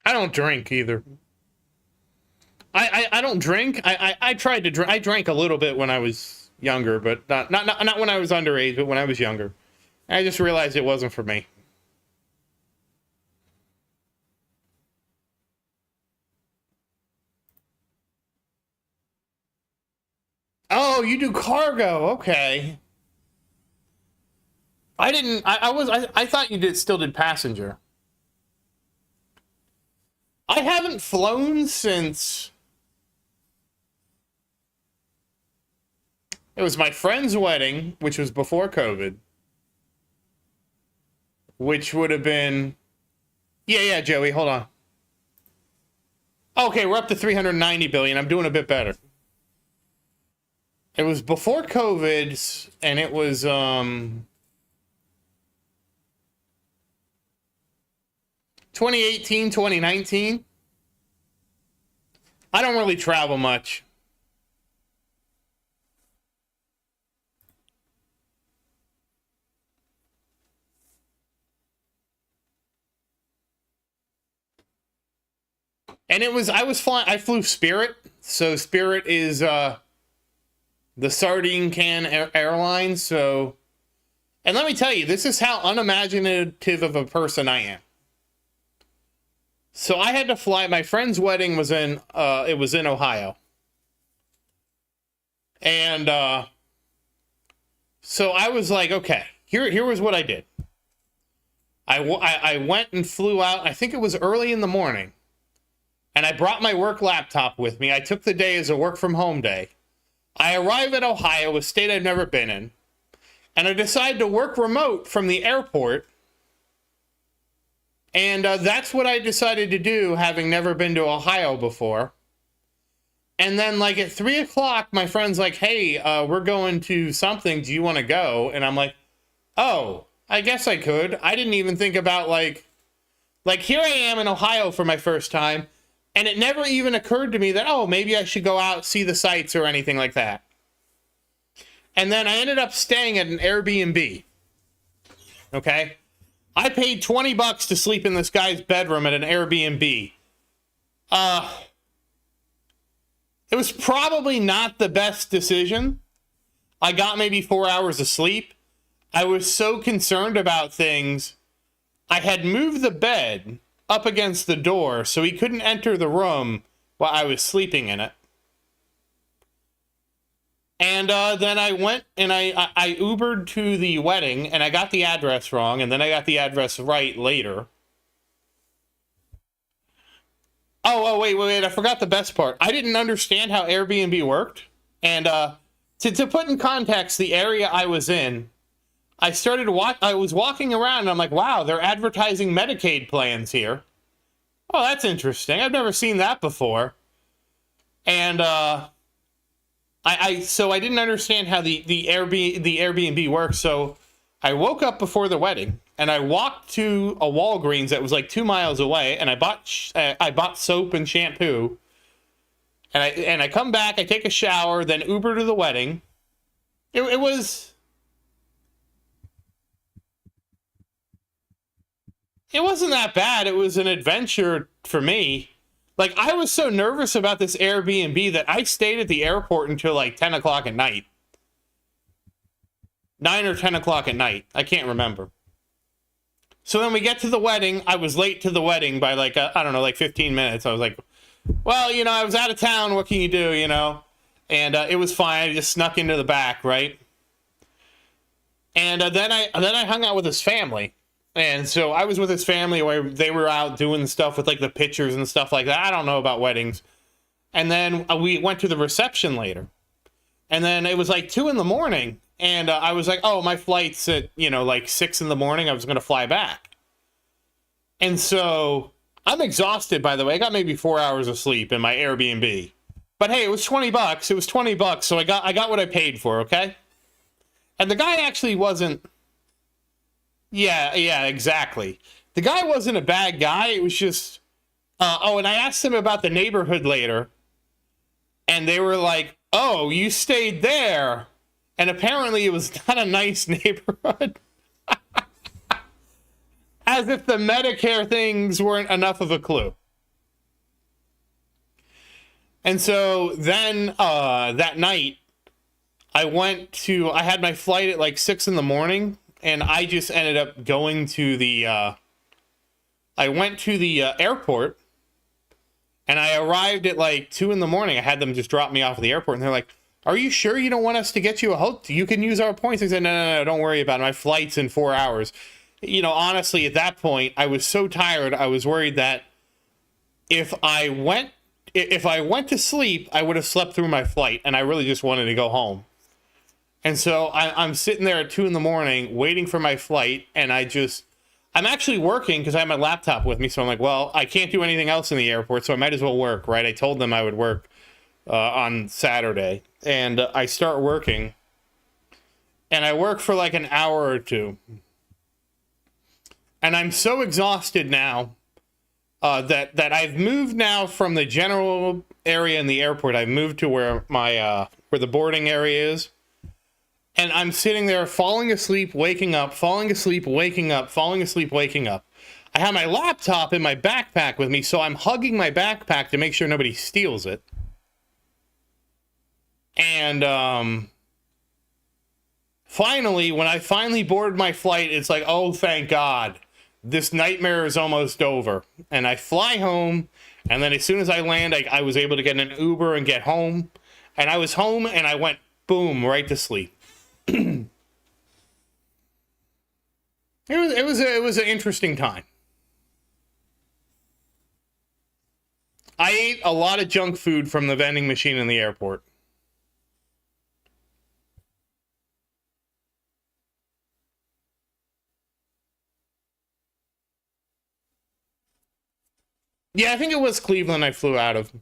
I don't drink either. I don't drink. I tried to drink. I drank a little bit when I was younger, but not when I was underage, but when I was younger. I just realized it wasn't for me. Oh, you do cargo? Okay. I didn't. I thought you still did passenger. I haven't flown since it was my friend's wedding, which was before COVID, which would have been, yeah, Joey, hold on. Okay, we're up to 390 billion. I'm doing a bit better. It was before COVID, and it was 2018, 2019. I don't really travel much. And I flew Spirit. So Spirit is the sardine can airline. So, and let me tell you, this is how unimaginative of a person I am. So I had to fly. My friend's wedding was in Ohio. And so I was like, okay, here was what I did. I went and flew out. I think it was early in the morning. And I brought my work laptop with me. I took the day as a work from home day. I arrive at Ohio, a state I've never been in. And I decide to work remote from the airport. And that's what I decided to do, having never been to Ohio before. And then, like, at 3 o'clock, my friend's like, hey, we're going to something. Do you want to go? And I'm like, oh, I guess I could. I didn't even think about, like, here I am in Ohio for my first time. And it never even occurred to me that, oh, maybe I should go out, see the sights or anything like that. And then I ended up staying at an Airbnb. Okay? I paid $20 to sleep in this guy's bedroom at an Airbnb. It was probably not the best decision. I got maybe 4 hours of sleep. I was so concerned about things. I had moved the bed up against the door so he couldn't enter the room while I was sleeping in it. And then I went and I Ubered to the wedding, and I got the address wrong, and then I got the address right later. Oh, wait, I forgot the best part. I didn't understand how Airbnb worked. And to put in context, the area I was in, I was walking around, and I'm like, wow, they're advertising Medicaid plans here. Oh, that's interesting. I've never seen that before. And so I didn't understand how the Airbnb works. So I woke up before the wedding, and I walked to a Walgreens that was like 2 miles away, and I bought soap and shampoo. And I come back, I take a shower, then Uber to the wedding. It wasn't that bad. It was an adventure for me. Like, I was so nervous about this Airbnb that I stayed at the airport until like 10 o'clock at night. 9 or 10 o'clock at night. I can't remember. So then we get to the wedding. I was late to the wedding by like, I don't know, like 15 minutes. I was like, well, I was out of town. What can you do, And it was fine. I just snuck into the back, right? And then I hung out with his family. And so I was with his family where they were out doing stuff with like the pictures and stuff like that. I don't know about weddings. And then we went to the reception later. And then it was like 2 a.m. And I was like, oh, my flight's at, like 6 a.m. I was going to fly back. And so I'm exhausted, by the way. I got maybe 4 hours of sleep in my Airbnb. But hey, it was $20. It was $20. So I got what I paid for, okay? And the guy actually wasn't. Yeah, exactly. The guy wasn't a bad guy. It was just, and I asked him about the neighborhood later, and they were like, oh, you stayed there. And apparently it was not a nice neighborhood. As if the Medicare things weren't enough of a clue. And so then that night, I had my flight at like 6 a.m. And I just ended up going to I went to the airport, and I arrived at like 2 a.m. I had them just drop me off at the airport, and they're like, are you sure you don't want us to get you a hotel? You can use our points. I said, no, don't worry about it. My flight's in 4 hours. Honestly, at that point, I was so tired. I was worried that if I went to sleep, I would have slept through my flight, and I really just wanted to go home. And so I'm sitting there at 2 a.m. waiting for my flight, and I'm actually working because I have my laptop with me. So I'm like, well, I can't do anything else in the airport, so I might as well work, right? I told them I would work on Saturday, and I start working, and I work for like an hour or two. And I'm so exhausted now that I've moved now from the general area in the airport. I've moved to where where the boarding area is. And I'm sitting there falling asleep, waking up, falling asleep, waking up, falling asleep, waking up. I have my laptop in my backpack with me, so I'm hugging my backpack to make sure nobody steals it. And finally, when I finally board my flight, it's like, oh, thank God. This nightmare is almost over. And I fly home, and then as soon as I land, I was able to get an Uber and get home. And I was home, and I went, boom, right to sleep. It was an interesting time. I ate a lot of junk food from the vending machine in the airport. Yeah, I think it was Cleveland I flew out of.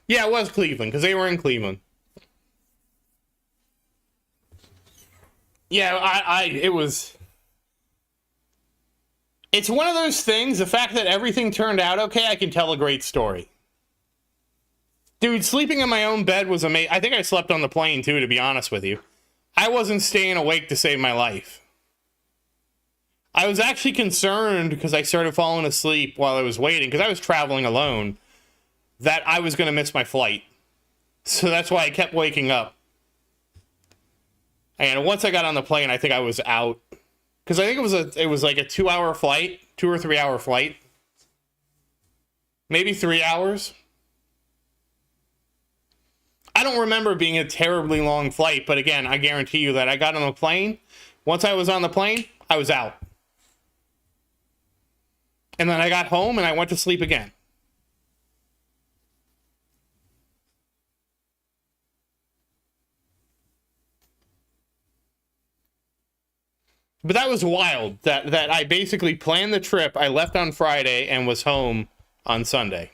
Yeah, it was Cleveland, because they were in Cleveland. Yeah, it was... It's one of those things, the fact that everything turned out okay, I can tell a great story. Dude, sleeping in my own bed was amazing. I think I slept on the plane, too, to be honest with you. I wasn't staying awake to save my life. I was actually concerned, because I started falling asleep while I was waiting, because I was traveling alone, that I was going to miss my flight. So that's why I kept waking up. And once I got on the plane, I think I was out. Because I think it was like a 2-hour flight, 2 or 3 hour flight. Maybe 3 hours. I don't remember it being a terribly long flight, but again, I guarantee you that I got on the plane. Once I was on the plane, I was out. And then I got home and I went to sleep again. But that was wild, that I basically planned the trip. I left on Friday and was home on Sunday.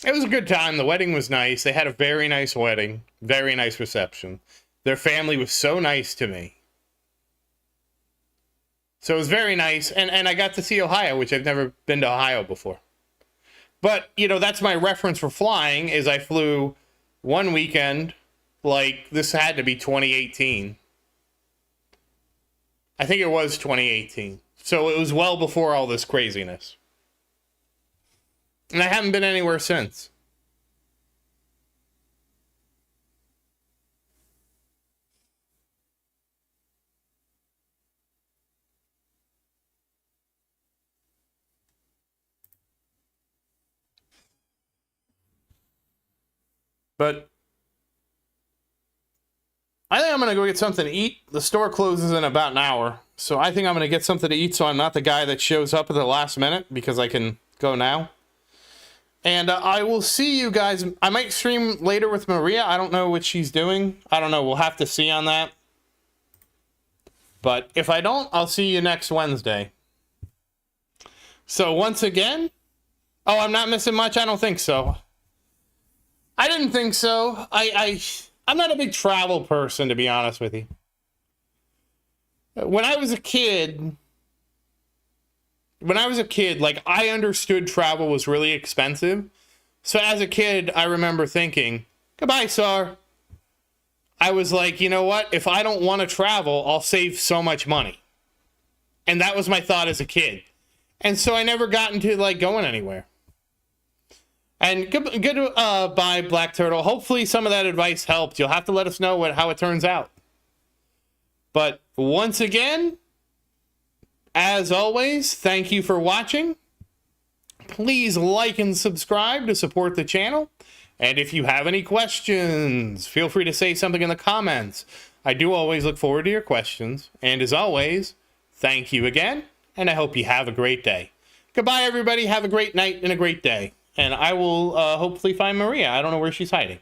It was a good time. The wedding was nice. They had a very nice wedding, very nice reception. Their family was so nice to me. So it was very nice. And I got to see Ohio, which I've never been to Ohio before. But, you know, that's my reference for flying, is I flew one weekend, like, this had to be 2018. I think it was 2018. So it was well before all this craziness. And I haven't been anywhere since. But I think I'm going to go get something to eat. The store closes in about an hour. So I think I'm going to get something to eat so I'm not the guy that shows up at the last minute, because I can go now. And I will see you guys. I might stream later with Maria. I don't know what she's doing. I don't know. We'll have to see on that. But if I don't, I'll see you next Wednesday. So once again, oh, I'm not missing much? I don't think so. I didn't think so. I'm not a big travel person, to be honest with you. When I was a kid, like, I understood travel was really expensive. So as a kid, I remember thinking, goodbye, sir. I was like, you know what? If I don't want to travel, I'll save so much money. And that was my thought as a kid. And so I never got into, like, going anywhere. And goodbye, Black Turtle. Hopefully some of that advice helped. You'll have to let us know how it turns out. But once again, as always, thank you for watching. Please like and subscribe to support the channel. And if you have any questions, feel free to say something in the comments. I do always look forward to your questions. And as always, thank you again, and I hope you have a great day. Goodbye, everybody. Have a great night and a great day. And I will hopefully find Maria. I don't know where she's hiding.